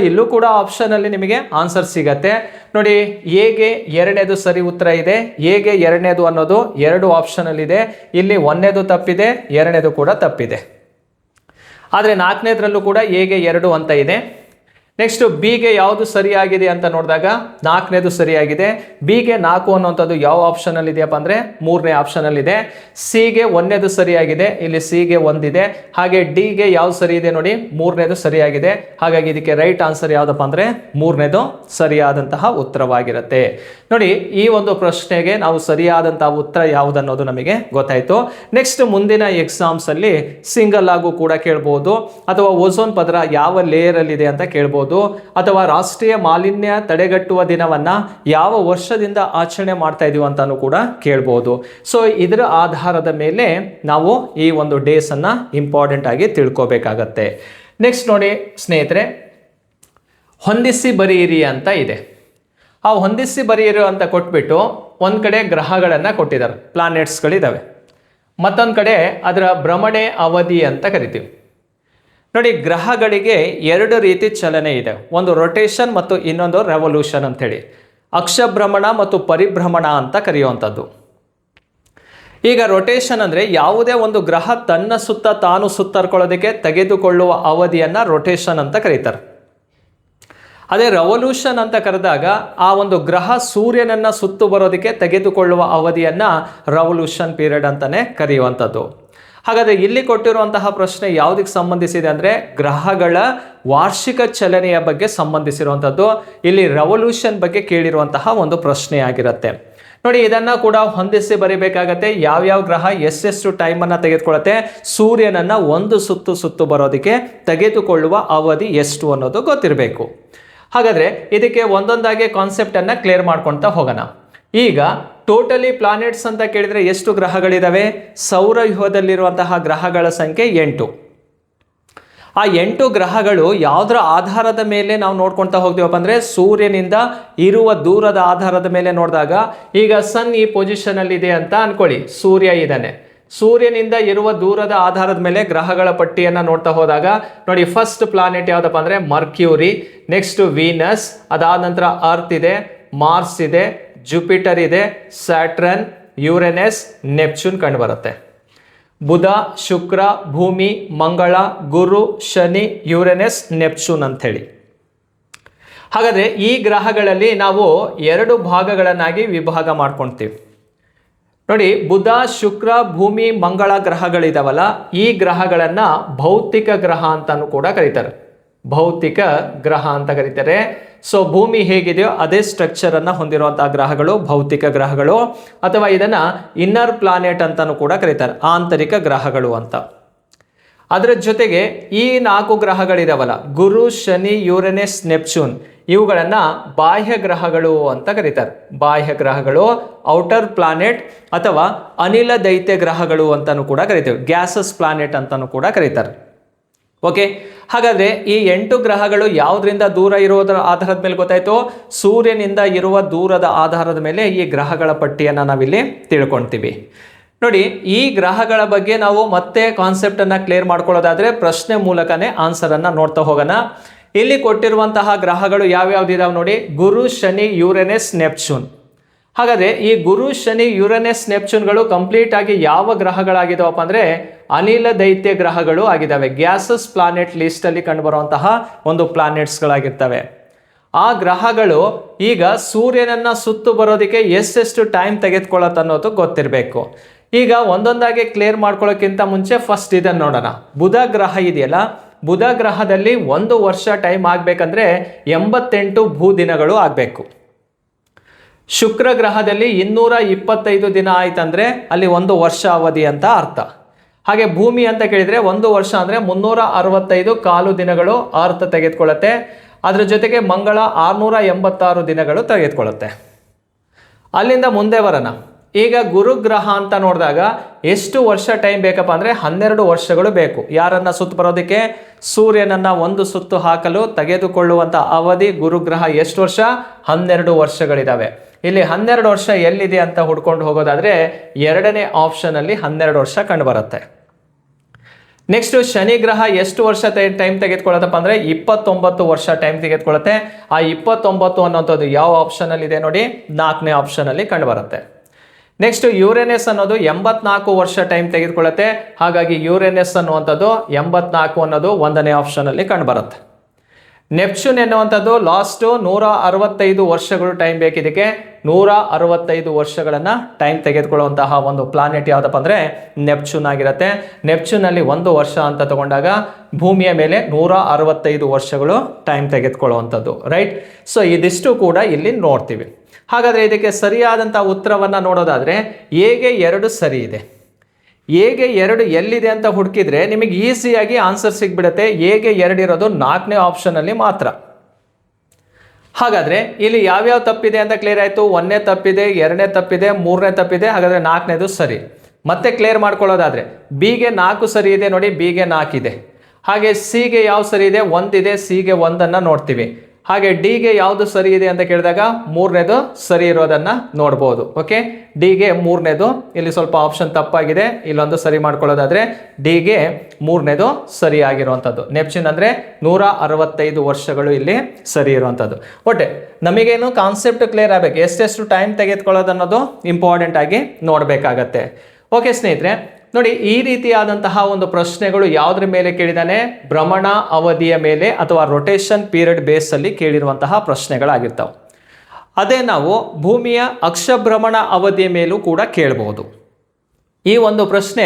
S1: ಇಲ್ಲೂ ಕೂಡ ಆಪ್ಷನಲ್ಲಿ ನಿಮಗೆ ಆನ್ಸರ್ ಸಿಗತ್ತೆ. ನೋಡಿ, ಹೇಗೆ 2ನೇದು ಸರಿ ಉತ್ತರ ಇದೆ, ಹೇಗೆ 2ನೇದು ಅನ್ನೋದು 2 ಆಪ್ಷನಲ್ಲಿ ಇದೆ. ಇಲ್ಲಿ 1ನೇದು ತಪ್ಪಿದೆ, 2ನೇದು ಕೂಡ ತಪ್ಪಿದೆ. ಆದರೆ 4ನೇದ್ರಲ್ಲೂ ಕೂಡ ಹೇಗೆ 2 ಅಂತ ಇದೆ. ನೆಕ್ಸ್ಟ್ ಬಿಗೆ ಯಾವುದು ಸರಿಯಾಗಿದೆ ಅಂತ ನೋಡಿದಾಗ 4ನೇದು ಸರಿಯಾಗಿದೆ. ಬಿಗೆ 4 ಅನ್ನುವಂಥದ್ದು ಯಾವ ಆಪ್ಷನಲ್ಲಿ ಇದೆಯಪ್ಪ ಅಂದರೆ 3ನೇ ಆಪ್ಷನಲ್ಲಿದೆ. ಸಿಗೆ 1ನೇದು ಸರಿಯಾಗಿದೆ, ಇಲ್ಲಿ ಸಿಗೆ 1 ಇದೆ. ಹಾಗೆ ಡಿಗೆ ಯಾವ್ದು ಸರಿ ಇದೆ ನೋಡಿ, 3ನೇದು ಸರಿಯಾಗಿದೆ. ಹಾಗಾಗಿ ಇದಕ್ಕೆ ರೈಟ್ ಆನ್ಸರ್ ಯಾವುದಪ್ಪ ಅಂದರೆ 3ನೇದು ಸರಿಯಾದಂತಹ ಉತ್ತರವಾಗಿರುತ್ತೆ. ನೋಡಿ, ಈ ಒಂದು ಪ್ರಶ್ನೆಗೆ ನಾವು ಸರಿಯಾದಂತಹ ಉತ್ತರ ಯಾವುದನ್ನೋದು ನಮಗೆ ಗೊತ್ತಾಯಿತು. ನೆಕ್ಸ್ಟ್ ಮುಂದಿನ ಎಕ್ಸಾಮ್ಸಲ್ಲಿ ಸಿಂಗಲ್ ಆಗು ಕೂಡ ಕೇಳ್ಬೋದು, ಅಥವಾ ಓಝೋನ್ ಪದರ ಯಾವ ಲೇಯರಲ್ಲಿದೆ ಅಂತ ಕೇಳ್ಬೋದು, ಅಥವಾ ರಾಷ್ಟ್ರೀಯ ಮಾಲಿನ್ಯ ತಡೆಗಟ್ಟುವ ದಿನವನ್ನು ಯಾವ ವರ್ಷದಿಂದ ಆಚರಣೆ ಮಾಡ್ತಾ ಇದೀವಿ ಅಂತಾನೂ ಕೂಡ ಕೇಳ್ಬೋದು. ಇದರ ಆಧಾರದ ಮೇಲೆ ನಾವು ಈ ಒಂದು ಡೇಸನ್ನು ಇಂಪಾರ್ಟೆಂಟ್ ಆಗಿ ತಿಳ್ಕೋಬೇಕಾಗತ್ತೆ. ನೆಕ್ಸ್ಟ್ ನೋಡಿ ಸ್ನೇಹಿತರೆ, ಹೊಂದಿಸಿ ಬರೆಯಿರಿ ಅಂತ ಇದೆ. ಆ ಹೊಂದಿಸಿ ಬರೆಯಿರಿ ಅಂತ ಕೊಟ್ಬಿಟ್ಟು ಒಂದು ಕಡೆ ಗ್ರಹಗಳನ್ನು ಕೊಟ್ಟಿದ್ದಾರೆ, ಪ್ಲಾನೆಟ್ಸ್ಗಳಿದ್ದಾವೆ. ಮತ್ತೊಂದು ಕಡೆ ಅದರ ಭ್ರಮಣೆ ಅವಧಿ ಅಂತ ಕರಿತೀವಿ. ನೋಡಿ, ಗ್ರಹಗಳಿಗೆ 2 ರೀತಿ ಚಲನೆ ಇದೆ, ಒಂದು ರೊಟೇಷನ್ ಮತ್ತು ಇನ್ನೊಂದು ರೆವಲ್ಯೂಷನ್ ಅಂತೇಳಿ. ಅಕ್ಷಭ್ರಮಣ ಮತ್ತು ಪರಿಭ್ರಮಣ ಅಂತ ಕರೆಯುವಂಥದ್ದು. ಈಗ ರೊಟೇಷನ್ ಅಂದರೆ ಯಾವುದೇ ಒಂದು ಗ್ರಹ ತನ್ನ ಸುತ್ತ ತಾನು ಸುತ್ತರ್ಕೊಳ್ಳೋದಕ್ಕೆ ತೆಗೆದುಕೊಳ್ಳುವ ಅವಧಿಯನ್ನು ರೊಟೇಷನ್ ಅಂತ ಕರೀತಾರೆ. ಅದೇ ರೆವಲ್ಯೂಷನ್ ಅಂತ ಕರೆದಾಗ ಆ ಒಂದು ಗ್ರಹ ಸೂರ್ಯನನ್ನು ಸುತ್ತು ಬರೋದಕ್ಕೆ ತೆಗೆದುಕೊಳ್ಳುವ ಅವಧಿಯನ್ನು ರೆವಲ್ಯೂಷನ್ ಪೀರಿಯಡ್ ಅಂತಲೇ ಕರೆಯುವಂಥದ್ದು. ಹಾಗಾದರೆ ಇಲ್ಲಿ ಕೊಟ್ಟಿರುವಂತಹ ಪ್ರಶ್ನೆ ಯಾವುದಕ್ಕೆ ಸಂಬಂಧಿಸಿದೆ ಅಂದರೆ ಗ್ರಹಗಳ ವಾರ್ಷಿಕ ಚಲನೆಯ ಬಗ್ಗೆ ಸಂಬಂಧಿಸಿರುವಂಥದ್ದು. ಇಲ್ಲಿ ರೆವಲ್ಯೂಷನ್ ಬಗ್ಗೆ ಕೇಳಿರುವಂತಹ ಒಂದು ಪ್ರಶ್ನೆ ಆಗಿರುತ್ತೆ. ನೋಡಿ, ಇದನ್ನ ಕೂಡ ಹೊಂದಿಸಿ ಬರಿಬೇಕಾಗತ್ತೆ. ಯಾವ್ಯಾವ ಗ್ರಹ ಎಷ್ಟೆಷ್ಟು ಟೈಮನ್ನು ತೆಗೆದುಕೊಳ್ಳುತ್ತೆ, ಸೂರ್ಯನನ್ನ ಒಂದು ಸುತ್ತು ಬರೋದಕ್ಕೆ ತೆಗೆದುಕೊಳ್ಳುವ ಅವಧಿ ಎಷ್ಟು ಅನ್ನೋದು ಗೊತ್ತಿರಬೇಕು. ಹಾಗಾದ್ರೆ ಇದಕ್ಕೆ ಒಂದೊಂದಾಗಿ ಕಾನ್ಸೆಪ್ಟನ್ನು ಕ್ಲಿಯರ್ ಮಾಡ್ಕೊಳ್ತಾ ಹೋಗೋಣ. ಈಗ ಟೋಟಲಿ ಪ್ಲಾನೆಟ್ಸ್ ಅಂತ ಕೇಳಿದರೆ ಎಷ್ಟು ಗ್ರಹಗಳಿದಾವೆ? ಸೌರವ್ಯೂಹದಲ್ಲಿರುವಂತಹ ಗ್ರಹಗಳ ಸಂಖ್ಯೆ 8. ಆ 8 ಗ್ರಹಗಳು ಯಾವುದರ ಆಧಾರದ ಮೇಲೆ ನಾವು ನೋಡ್ಕೊಳ್ತಾ ಹೋಗ್ತೀವಪ್ಪ ಅಂದರೆ ಸೂರ್ಯನಿಂದ ಇರುವ ದೂರದ ಆಧಾರದ ಮೇಲೆ ನೋಡಿದಾಗ, ಈಗ ಸನ್ ಈ ಪೊಸಿಷನಲ್ಲಿ ಇದೆ ಅಂತ ಅನ್ಕೊಳ್ಳಿ, ಸೂರ್ಯ ಇದ್ದಾನೆ. ಸೂರ್ಯನಿಂದ ಇರುವ ದೂರದ ಆಧಾರದ ಮೇಲೆ ಗ್ರಹಗಳ ಪಟ್ಟಿಯನ್ನು ನೋಡ್ತಾ ಹೋದಾಗ ನೋಡಿ, ಫಸ್ಟ್ ಪ್ಲಾನೆಟ್ ಯಾವುದಪ್ಪ ಅಂದರೆ ಮರ್ಕ್ಯೂರಿ, ನೆಕ್ಸ್ಟ್ ವೀನಸ್, ಅದಾದ ನಂತರ ಅರ್ತ್ ಇದೆ, ಮಾರ್ಸ್ ಇದೆ, ಜುಪಿಟರ್ ಇದೆ, ಸ್ಯಾಟ್ರನ್, ಯುರೇನಸ್, ನೆಪ್ಚೂನ್ ಕಂಡು ಬರುತ್ತೆ. ಬುಧ, ಶುಕ್ರ, ಭೂಮಿ, ಮಂಗಳ, ಗುರು, ಶನಿ, ಯುರೇನಸ್, ನೆಪ್ಚೂನ್ ಅಂತ ಹೇಳಿ. ಹಾಗಾದ್ರೆ ಈ ಗ್ರಹಗಳಲ್ಲಿ ನಾವು 2 ಭಾಗಗಳನ್ನಾಗಿ ವಿಭಾಗ ಮಾಡ್ಕೊಳ್ತೀವಿ. ನೋಡಿ, ಬುಧ, ಶುಕ್ರ, ಭೂಮಿ, ಮಂಗಳ ಗ್ರಹಗಳಿದಾವಲ್ಲ, ಈ ಗ್ರಹಗಳನ್ನ ಭೌತಿಕ ಗ್ರಹ ಅಂತಾನು ಕೂಡ ಕರೀತಾರೆ. ಭೌತಿಕ ಗ್ರಹ ಅಂತ ಕರೀತಾರೆ. ಸೊ ಭೂಮಿ ಹೇಗಿದೆಯೋ ಅದೇ ಸ್ಟ್ರಕ್ಚರ್ ಅನ್ನ ಹೊಂದಿರುವಂತಹ ಗ್ರಹಗಳು ಭೌತಿಕ ಗ್ರಹಗಳು, ಅಥವಾ ಇದನ್ನ ಇನ್ನರ್ ಪ್ಲಾನೆಟ್ ಅಂತಾನು ಕೂಡ ಕರೀತಾರೆ, ಆಂತರಿಕ ಗ್ರಹಗಳು ಅಂತ. ಅದರ ಜೊತೆಗೆ ಈ 4 ಗ್ರಹಗಳಿದಾವಲ್ಲ, ಗುರು, ಶನಿ, ಯುರೇನಸ್, ನೆಪ್ಚೂನ್, ಇವುಗಳನ್ನ ಬಾಹ್ಯ ಗ್ರಹಗಳು ಅಂತ ಕರೀತಾರೆ. ಬಾಹ್ಯ ಗ್ರಹಗಳು, ಔಟರ್ ಪ್ಲಾನೆಟ್ ಅಥವಾ ಅನಿಲ ದೈತ್ಯ ಗ್ರಹಗಳು ಅಂತಾನು ಕೂಡ ಕರೀತೇವೆ. ಗ್ಯಾಸಸ್ ಪ್ಲಾನೆಟ್ ಅಂತಾನು ಕೂಡ ಕರೀತಾರೆ. ಓಕೆ, ಹಾಗಾದ್ರೆ ಈ 8 ಗ್ರಹಗಳು ಯಾವುದರಿಂದ ದೂರ ಇರೋದರ ಆಧಾರದ ಮೇಲೆ ಗೊತ್ತಾಯ್ತು? ಸೂರ್ಯನಿಂದ ಇರುವ ದೂರದ ಆಧಾರದ ಮೇಲೆ ಈ ಗ್ರಹಗಳ ಪಟ್ಟಿಯನ್ನು ನಾವಿಲ್ಲಿ ತಿಳ್ಕೊಳ್ತೀವಿ. ನೋಡಿ, ಈ ಗ್ರಹಗಳ ಬಗ್ಗೆ ನಾವು ಮತ್ತೆ ಕಾನ್ಸೆಪ್ಟ್ ಅನ್ನ ಕ್ಲಿಯರ್ ಮಾಡ್ಕೊಳ್ಳೋದಾದ್ರೆ ಪ್ರಶ್ನೆ ಮೂಲಕನೇ ಆನ್ಸರ್ ಅನ್ನ ನೋಡ್ತಾ ಹೋಗೋಣ. ಇಲ್ಲಿ ಕೊಟ್ಟಿರುವಂತಹ ಗ್ರಹಗಳು ಯಾವ್ಯಾವ್ದಿದಾವೆ ನೋಡಿ, ಗುರು, ಶನಿ, ಯುರೇನಸ್, ನೆಪ್ಚೂನ್. ಹಾಗಾದ್ರೆ ಈ ಗುರು, ಶನಿ, ಯುರೇನಸ್, ನೆಪ್ಚೂನ್ಗಳು ಕಂಪ್ಲೀಟ್ ಆಗಿ ಯಾವ ಗ್ರಹಗಳಾಗಿದಾವಪ್ಪ ಅಂದ್ರೆ ಅನಿಲ ದೈತ್ಯ ಗ್ರಹಗಳು ಆಗಿದ್ದಾವೆ. ಗ್ಯಾಸಸ್ ಪ್ಲಾನೆಟ್ ಲಿಸ್ಟ್ ಅಲ್ಲಿ ಕಂಡುಬರುವಂತಹ ಒಂದು ಪ್ಲಾನೆಟ್ಸ್ಗಳಾಗಿರ್ತವೆ. ಆ ಗ್ರಹಗಳು ಈಗ ಸೂರ್ಯನನ್ನ ಸುತ್ತು ಬರೋದಕ್ಕೆ ಎಷ್ಟೆಷ್ಟು ಟೈಮ್ ತೆಗೆದುಕೊಳ್ಳುತ್ತೆ ಅನ್ನೋದು ಗೊತ್ತಿರಬೇಕು. ಈಗ ಒಂದೊಂದಾಗಿ ಕ್ಲಿಯರ್ ಮಾಡ್ಕೊಳ್ಳೋಕ್ಕಿಂತ ಮುಂಚೆ ಫಸ್ಟ್ ಇದನ್ನು ನೋಡೋಣ. ಬುಧ ಗ್ರಹ ಇದೆಯಲ್ಲ, ಬುಧ ಗ್ರಹದಲ್ಲಿ 1 ವರ್ಷ ಟೈಮ್ ಆಗ್ಬೇಕಂದ್ರೆ 88 ಭೂದಿನಗಳು ಆಗಬೇಕು. ಶುಕ್ರ ಗ್ರಹದಲ್ಲಿ 225 ದಿನ ಆಯ್ತಂದ್ರೆ ಅಲ್ಲಿ 1 ವರ್ಷ ಅವಧಿ ಅಂತ ಅರ್ಥ. ಹಾಗೆ ಭೂಮಿ ಅಂತ ಕೇಳಿದ್ರೆ 1 ವರ್ಷ ಅಂದ್ರೆ 365 ಕಾಲು ದಿನಗಳು ಅರ್ಥ ತೆಗೆದುಕೊಳ್ಳುತ್ತೆ. ಅದ್ರ ಜೊತೆಗೆ ಮಂಗಳ 686 ದಿನಗಳು ತೆಗೆದುಕೊಳ್ಳುತ್ತೆ. ಅಲ್ಲಿಂದ ಮುಂದೆ ಬರೋಣ. ಈಗ ಗುರುಗ್ರಹ ಅಂತ ನೋಡಿದಾಗ ಎಷ್ಟು ವರ್ಷ ಟೈಮ್ ಬೇಕಪ್ಪ ಅಂದ್ರೆ 12 ವರ್ಷಗಳು ಬೇಕು. ಯಾರನ್ನ ಸುತ್ತು ಬರೋದಕ್ಕೆ? ಸೂರ್ಯನನ್ನ ಒಂದು ಸುತ್ತು ಹಾಕಲು ತೆಗೆದುಕೊಳ್ಳುವಂತ ಅವಧಿ ಗುರುಗ್ರಹ ಎಷ್ಟು ವರ್ಷ? 12 ವರ್ಷಗಳಿದಾವೆ. ಇಲ್ಲಿ 12 ವರ್ಷ ಎಲ್ಲಿದೆ ಅಂತ ಹುಡ್ಕೊಂಡು ಹೋಗೋದಾದ್ರೆ 2ನೇ ಆಪ್ಷನ್ ಅಲ್ಲಿ 12 ವರ್ಷ ಕಂಡು ಬರುತ್ತೆ. ನೆಕ್ಸ್ಟ್ ಶನಿ ಗ್ರಹ ಎಷ್ಟು ವರ್ಷ ಟೈಮ್ ತೆಗೆದುಕೊಳ್ಳುತ್ತಪ್ಪ ಅಂದ್ರೆ 29 ವರ್ಷ ಟೈಮ್ ತೆಗೆದುಕೊಳ್ಳುತ್ತೆ. ಆ 29 ಅನ್ನೋಂಥದ್ದು ಯಾವ ಆಪ್ಷನ್ ಅಲ್ಲಿ ಇದೆ ನೋಡಿ, 4ನೇ ಆಪ್ಷನ್ ಅಲ್ಲಿ ಕಂಡು ಬರುತ್ತೆ. ನೆಕ್ಸ್ಟ್ ಯುರೇನಸ್ ಅನ್ನೋದು 84 ವರ್ಷ ಟೈಮ್ ತೆಗೆದುಕೊಳ್ಳುತ್ತೆ. ಹಾಗಾಗಿ ಯುರೇನಸ್ ಅನ್ನುವಂಥದ್ದು 84 ಅನ್ನೋದು 1ನೇ ಆಪ್ಷನ್ ಅಲ್ಲಿ ಕಂಡು ಬರುತ್ತೆ. ನೆಪ್ಚೂನ್ ಎನ್ನುವಂಥದ್ದು ಲಾಸ್ಟ್ 165 ವರ್ಷಗಳು ಟೈಮ್ ಬೇಕಿದಕ್ಕೆ. 165 ವರ್ಷಗಳನ್ನ ಟೈಮ್ ತೆಗೆದುಕೊಳ್ಳುವಂತಹ ಒಂದು ಪ್ಲಾನೆಟ್ ಯಾವುದಪ್ಪ ಅಂದ್ರೆ ನೆಪ್ಚೂನ್ ಆಗಿರುತ್ತೆ. ನೆಪ್ಚೂನ್ ಅಲ್ಲಿ 1 ವರ್ಷ ಅಂತ ತಗೊಂಡಾಗ ಭೂಮಿಯ ಮೇಲೆ 165 ವರ್ಷಗಳು ಟೈಮ್ ತೆಗೆದುಕೊಳ್ಳುವಂಥದ್ದು, ರೈಟ್. ಸೊ ಇದಿಷ್ಟು ಕೂಡ ಇಲ್ಲಿ ನೋಡ್ತೀವಿ. ಹಾಗಾದ್ರೆ ಇದಕ್ಕೆ ಸರಿಯಾದಂತಹ ಉತ್ತರವನ್ನ ನೋಡೋದಾದ್ರೆ ಎಗೆ 2 ಸರಿ ಇದೆ. ಎಗೆ 2 ಎಲ್ಲಿದೆ ಅಂತ ಹುಡುಕಿದ್ರೆ ನಿಮಗೆ ಈಸಿಯಾಗಿ ಆನ್ಸರ್ ಸಿಗ್ಬಿಡುತ್ತೆ. ಎಗೆ 2 ಇರೋದು 4ನೇ ಆಪ್ಷನ್ ಅಲ್ಲಿ ಮಾತ್ರ. ಹಾಗಾದ್ರೆ ಇಲ್ಲಿ ಯಾವ್ಯಾವ ತಪ್ಪಿದೆ ಅಂತ ಕ್ಲಿಯರ್ ಆಯ್ತು. 1ನೇ ತಪ್ಪಿದೆ, 2ನೇ ತಪ್ಪಿದೆ, 3ನೇ ತಪ್ಪಿದೆ. ಹಾಗಾದ್ರೆ 4ನೇದು ಸರಿ. ಮತ್ತೆ ಕ್ಲಿಯರ್ ಮಾಡ್ಕೊಳ್ಳೋದಾದ್ರೆ ಬಿಗೆ 4 ಸರಿ ಇದೆ ನೋಡಿ, ಬಿಗೆ 4 ಇದೆ. ಹಾಗೆ ಸಿಗೆ ಯಾವ ಸರಿ ಇದೆ? 1 ಇದೆ, ಸಿಗೆ 1 ನೋಡ್ತೀವಿ. ಹಾಗೆ ಡಿಗೆ ಯಾವುದು ಸರಿ ಇದೆ ಅಂತ ಕೇಳಿದಾಗ 3ನೇದು ಸರಿ ಇರೋದನ್ನ ನೋಡ್ಬೋದು. ಓಕೆ, ಡಿಗೆ 3ನೇದು ಇಲ್ಲಿ ಸ್ವಲ್ಪ ಆಪ್ಷನ್ ತಪ್ಪಾಗಿದೆ, ಇಲ್ಲೊಂದು ಸರಿ ಮಾಡ್ಕೊಳ್ಳೋದಾದ್ರೆ ಡಿಗೆ 3ನೇದು ಸರಿ ಆಗಿರುವಂಥದ್ದು. ನೆಪ್ಚೂನ್ ಅಂದ್ರೆ 165 ವರ್ಷಗಳು ಇಲ್ಲಿ ಸರಿ ಇರುವಂಥದ್ದು. ಒಟ್ಟೆ ನಮಗೇನು ಕಾನ್ಸೆಪ್ಟ್ ಕ್ಲಿಯರ್ ಆಗಬೇಕು, ಎಷ್ಟೆಷ್ಟು ಟೈಮ್ ತೆಗೆದುಕೊಳ್ಳೋದು ಅನ್ನೋದು ಇಂಪಾರ್ಟೆಂಟ್ ಆಗಿ ನೋಡಬೇಕಾಗತ್ತೆ. ಓಕೆ ಸ್ನೇಹಿತರೆ, ನೋಡಿ ಈ ರೀತಿಯಾದಂತಹ ಒಂದು ಪ್ರಶ್ನೆಗಳು ಯಾವುದ್ರ ಮೇಲೆ ಕೇಳಿದಾನೆ? ಭ್ರಮಣ ಅವಧಿಯ ಮೇಲೆ ಅಥವಾ ರೊಟೇಷನ್ ಪೀರಿಯಡ್ ಬೇಸ್ ಅಲ್ಲಿ ಕೇಳಿರುವಂತಹ ಪ್ರಶ್ನೆಗಳಾಗಿರ್ತಾವೆ. ಅದೇ ನಾವು ಭೂಮಿಯ ಅಕ್ಷಭ್ರಮಣ ಅವಧಿಯ ಮೇಲೂ ಕೂಡ ಕೇಳಬಹುದು. ಈ ಒಂದು ಪ್ರಶ್ನೆ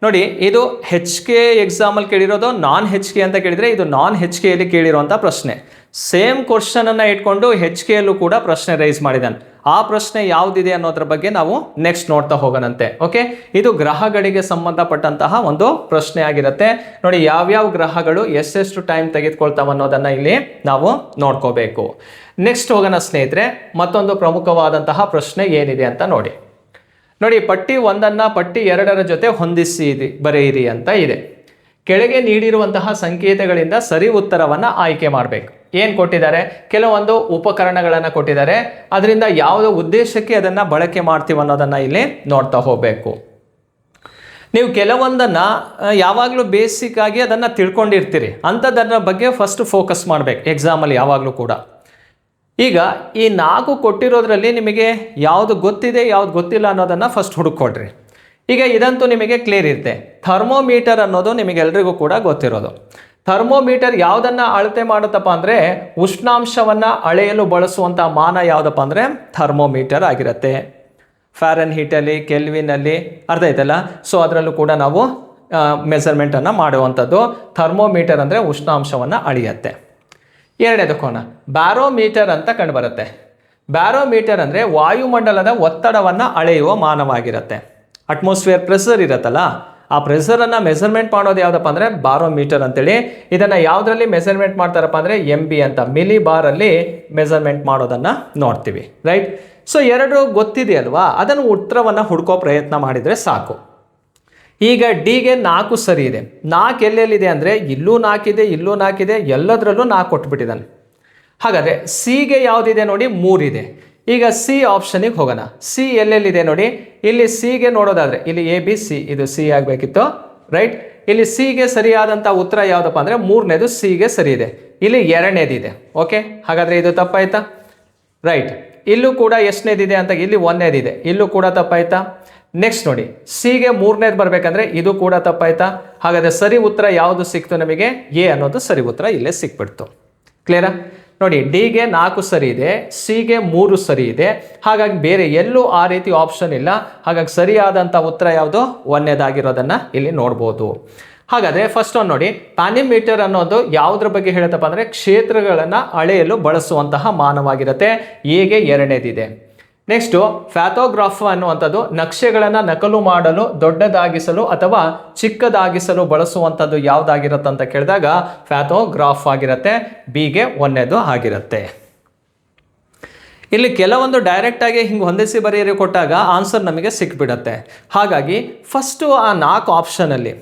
S1: ನೋಡಿ, ಇದು HK ಎಕ್ಸಾಮಲ್ಲಿ ಕೇಳಿರೋದು, ನಾನ್ HK ಅಂತ ಕೇಳಿದ್ರೆ ಇದು ನಾನ್ HKಯಲ್ಲಿ ಕೇಳಿರುವಂಥ ಪ್ರಶ್ನೆ. ಸೇಮ್ ಕ್ವಶನ್ ಅನ್ನ ಇಟ್ಕೊಂಡು HKಯಲ್ಲೂ ಕೂಡ ಪ್ರಶ್ನೆ ರೈಸ್ ಮಾಡಿದ್ದಾನೆ. ಆ ಪ್ರಶ್ನೆ ಯಾವುದಿದೆ ಅನ್ನೋದ್ರ ಬಗ್ಗೆ ನಾವು ನೆಕ್ಸ್ಟ್ ನೋಡ್ತಾ ಹೋಗೋಣಂತೆ. ಓಕೆ, ಇದು ಗ್ರಹಗಳಿಗೆ ಸಂಬಂಧಪಟ್ಟಂತಹ ಒಂದು ಪ್ರಶ್ನೆ ಆಗಿರುತ್ತೆ. ನೋಡಿ, ಯಾವ್ಯಾವ ಗ್ರಹಗಳು ಎಷ್ಟೆಷ್ಟು ಟೈಮ್ ತೆಗೆದುಕೊಳ್ತಾವ ಅನ್ನೋದನ್ನ ಇಲ್ಲಿ ನಾವು ನೋಡ್ಕೋಬೇಕು. ನೆಕ್ಸ್ಟ್ ಹೋಗೋಣ ಸ್ನೇಹಿತರೆ. ಮತ್ತೊಂದು ಪ್ರಮುಖವಾದಂತಹ ಪ್ರಶ್ನೆ ಏನಿದೆ ಅಂತ ನೋಡಿ. ಪಟ್ಟಿ 1 ಪಟ್ಟಿ 2 ಜೊತೆ ಹೊಂದಿಸಿ ಬರೆಯಿರಿ ಅಂತ ಇದೆ. ಕೆಳಗೆ ನೀಡಿರುವಂತಹ ಸಂಕೇತಗಳಿಂದ ಸರಿ ಉತ್ತರವನ್ನು ಆಯ್ಕೆ ಮಾಡಬೇಕು. ಏನು ಕೊಟ್ಟಿದ್ದಾರೆ? ಕೆಲವೊಂದು ಉಪಕರಣಗಳನ್ನು ಕೊಟ್ಟಿದ್ದಾರೆ. ಅದರಿಂದ ಯಾವುದೋ ಉದ್ದೇಶಕ್ಕೆ ಅದನ್ನು ಬಳಕೆ ಮಾಡ್ತೀವಿ ಅನ್ನೋದನ್ನು ಇಲ್ಲಿ ನೋಡ್ತಾ ಹೋಗಬೇಕು. ನೀವು ಕೆಲವೊಂದನ್ನು ಯಾವಾಗಲೂ ಬೇಸಿಕ್ ಆಗಿ ಅದನ್ನು ತಿಳ್ಕೊಂಡಿರ್ತೀರಿ, ಅಂಥದ್ದರ ಬಗ್ಗೆ ಫಸ್ಟ್ ಫೋಕಸ್ ಮಾಡಬೇಕು ಎಕ್ಸಾಮಲ್ಲಿ ಯಾವಾಗಲೂ ಕೂಡ. ಈಗ ಈ 4 ಕೊಟ್ಟಿರೋದ್ರಲ್ಲಿ ನಿಮಗೆ ಯಾವುದು ಗೊತ್ತಿದೆ ಯಾವುದು ಗೊತ್ತಿಲ್ಲ ಅನ್ನೋದನ್ನು ಫಸ್ಟ್ ಹುಡುಕೊಡ್ರಿ. ಈಗ ಇದಂತೂ ನಿಮಗೆ ಕ್ಲಿಯರ್ ಇರುತ್ತೆ. ಥರ್ಮೋಮೀಟರ್ ಅನ್ನೋದು ನಿಮಗೆಲ್ರಿಗೂ ಕೂಡ ಗೊತ್ತಿರೋದು. ಥರ್ಮೋಮೀಟರ್ ಯಾವುದನ್ನು ಅಳತೆ ಮಾಡುತ್ತಪ್ಪ ಅಂದರೆ ಉಷ್ಣಾಂಶವನ್ನು ಅಳೆಯಲು ಬಳಸುವಂಥ ಮಾನ ಯಾವುದಪ್ಪ ಅಂದರೆ ಥರ್ಮೋಮೀಟರ್ ಆಗಿರುತ್ತೆ. ಫ್ಯಾರನ್ ಹೀಟಲ್ಲಿ, ಕೆಲ್ವಿನಲ್ಲಿ, ಅರ್ಥ ಆಯ್ತಲ್ಲ. ಸೊ ಅದರಲ್ಲೂ ಕೂಡ ನಾವು ಮೆಸರ್ಮೆಂಟನ್ನು ಮಾಡುವಂಥದ್ದು. ಥರ್ಮೋಮೀಟರ್ ಅಂದರೆ ಉಷ್ಣಾಂಶವನ್ನು ಅಳೆಯುತ್ತೆ. ಎರಡನೇದಕ್ಕೋಣ ಬ್ಯಾರೋಮೀಟರ್ ಅಂತ ಕಂಡುಬರುತ್ತೆ. ಬ್ಯಾರೋಮೀಟರ್ ಅಂದರೆ ವಾಯುಮಂಡಲದ ಒತ್ತಡವನ್ನು ಅಳೆಯುವ ಮಾನವಾಗಿರುತ್ತೆ. ಅಟ್ಮಾಸ್ಫಿಯರ್ ಪ್ರೆಷರ್ ಇರುತ್ತಲ್ಲ, ಆ ಪ್ರೆಷರನ್ನು ಮೆಸರ್ಮೆಂಟ್ ಮಾಡೋದು ಯಾವುದಪ್ಪ ಅಂದರೆ ಬಾರೋಮೀಟರ್ ಅಂತೇಳಿ. ಇದನ್ನು ಯಾವುದರಲ್ಲಿ ಮೆಸರ್ಮೆಂಟ್ ಮಾಡ್ತಾರಪ್ಪ ಅಂದರೆ MB ಅಂತ, ಮಿಲಿ ಬಾರಲ್ಲಿ ಮೆಸರ್ಮೆಂಟ್ ಮಾಡೋದನ್ನು ನೋಡ್ತೀವಿ. ರೈಟ್. ಸೊ 2 ಗೊತ್ತಿದೆಯಲ್ವಾ, ಅದನ್ನು ಉತ್ತರವನ್ನು ಹುಡ್ಕೋ ಪ್ರಯತ್ನ ಮಾಡಿದರೆ ಸಾಕು. ಈಗ ಡಿಗೆ 4 ಸರಿ ಇದೆ. 4 ಎಲ್ಲೆಲ್ಲಿದೆ ಅಂದರೆ ಇಲ್ಲೂ 4 ಇದೆ, ಇಲ್ಲೂ 4 ಇದೆ, ಎಲ್ಲದರಲ್ಲೂ 4 ಕೊಟ್ಬಿಟ್ಟಿದ್ದಾನೆ. ಹಾಗಾದರೆ ಸಿಗೆ ಯಾವುದಿದೆ ನೋಡಿ, 3 ಇದೆ. ಈಗ ಸಿ ಆಪ್ಷನಿಗೆ ಹೋಗೋಣ. ಸಿ ಎಲ್ಲೆಲ್ಲಿದೆ ನೋಡಿ, ಇಲ್ಲಿ ಸಿಗೆ ನೋಡೋದಾದರೆ ಇಲ್ಲಿ ABC, ಇದು ಸಿ ಆಗಬೇಕಿತ್ತು. ರೈಟ್. ಇಲ್ಲಿ ಸಿಗೆ ಸರಿಯಾದಂಥ ಉತ್ತರ ಯಾವುದಪ್ಪ ಅಂದರೆ 3ನೇದು ಸಿಗೆ ಸರಿ ಇದೆ. ಇಲ್ಲಿ 2ನೇದಿದೆ. ಓಕೆ, ಹಾಗಾದರೆ ಇದು ತಪ್ಪಾಯ್ತಾ? ರೈಟ್. ಇಲ್ಲೂ ಕೂಡ ಎಷ್ಟನೇದಿದೆ ಅಂತ, ಇಲ್ಲಿ 1ನೇದಿದೆ, ಇಲ್ಲೂ ಕೂಡ ತಪ್ಪಾಯ್ತಾ? ನೆಕ್ಸ್ಟ್ ನೋಡಿ, ಸಿಗೆ 3ನೇದು ಬರಬೇಕಂದ್ರೆ ಇದು ಕೂಡ ತಪ್ಪಾಯ್ತಾ? ಹಾಗಾದರೆ ಸರಿ ಉತ್ತರ ಯಾವುದು ಸಿಕ್ತು ನಮಗೆ? ಎ ಅನ್ನೋದು ಸರಿ ಉತ್ತರ ಇಲ್ಲೇ ಸಿಕ್ಬಿಡ್ತು. ಕ್ಲಿಯರಾ? ನೋಡಿ, ಡಿಗೆ 4 ಸರಿ ಇದೆ, ಸಿಗೆ 3 ಸರಿ ಇದೆ. ಹಾಗಾಗಿ ಬೇರೆ ಎಲ್ಲೂ ಆ ರೀತಿ ಆಪ್ಷನ್ ಇಲ್ಲ. ಹಾಗಾಗಿ ಸರಿಯಾದಂಥ ಉತ್ತರ ಯಾವುದು? 1ನೇದಾಗಿರೋದನ್ನು ಇಲ್ಲಿ ನೋಡ್ಬೋದು. ಹಾಗಾದರೆ ಫಸ್ಟ್ ಒಂದು ನೋಡಿ, ಪ್ಯಾನಿಮೀಟರ್ ಅನ್ನೋದು ಯಾವುದ್ರ ಬಗ್ಗೆ ಹೇಳುತ್ತಪ್ಪ ಅಂದರೆ ಕ್ಷೇತ್ರಗಳನ್ನು ಅಳೆಯಲು ಬಳಸುವಂತಹ ಮಾನವಾಗಿರುತ್ತೆ. ಎಗೆ 2ನೇದಿದೆ. ನೆಕ್ಸ್ಟು ಫ್ಯಾಥೋಗ್ರಾಫ್ ಅನ್ನುವಂಥದ್ದು ನಕ್ಷೆಗಳನ್ನು ನಕಲು ಮಾಡಲು, ದೊಡ್ಡದಾಗಿಸಲು ಅಥವಾ ಚಿಕ್ಕದಾಗಿಸಲು ಬಳಸುವಂಥದ್ದು ಯಾವುದಾಗಿರುತ್ತೆ ಅಂತ ಕೇಳಿದಾಗ ಫ್ಯಾಥೋಗ್ರಾಫ್ ಆಗಿರುತ್ತೆ. ಬಿಗೆ 1ನೇದು ಆಗಿರುತ್ತೆ. ಇಲ್ಲಿ ಕೆಲವೊಂದು ಡೈರೆಕ್ಟಾಗಿ ಹಿಂಗೆ ಹೊಂದಿಸಿ ಬರೆಯಲು ಕೊಟ್ಟಾಗ ಆನ್ಸರ್ ನಮಗೆ ಸಿಕ್ಬಿಡತ್ತೆ. ಹಾಗಾಗಿ ಫಸ್ಟು ಆ 4 ಆಪ್ಷನಲ್ಲಿ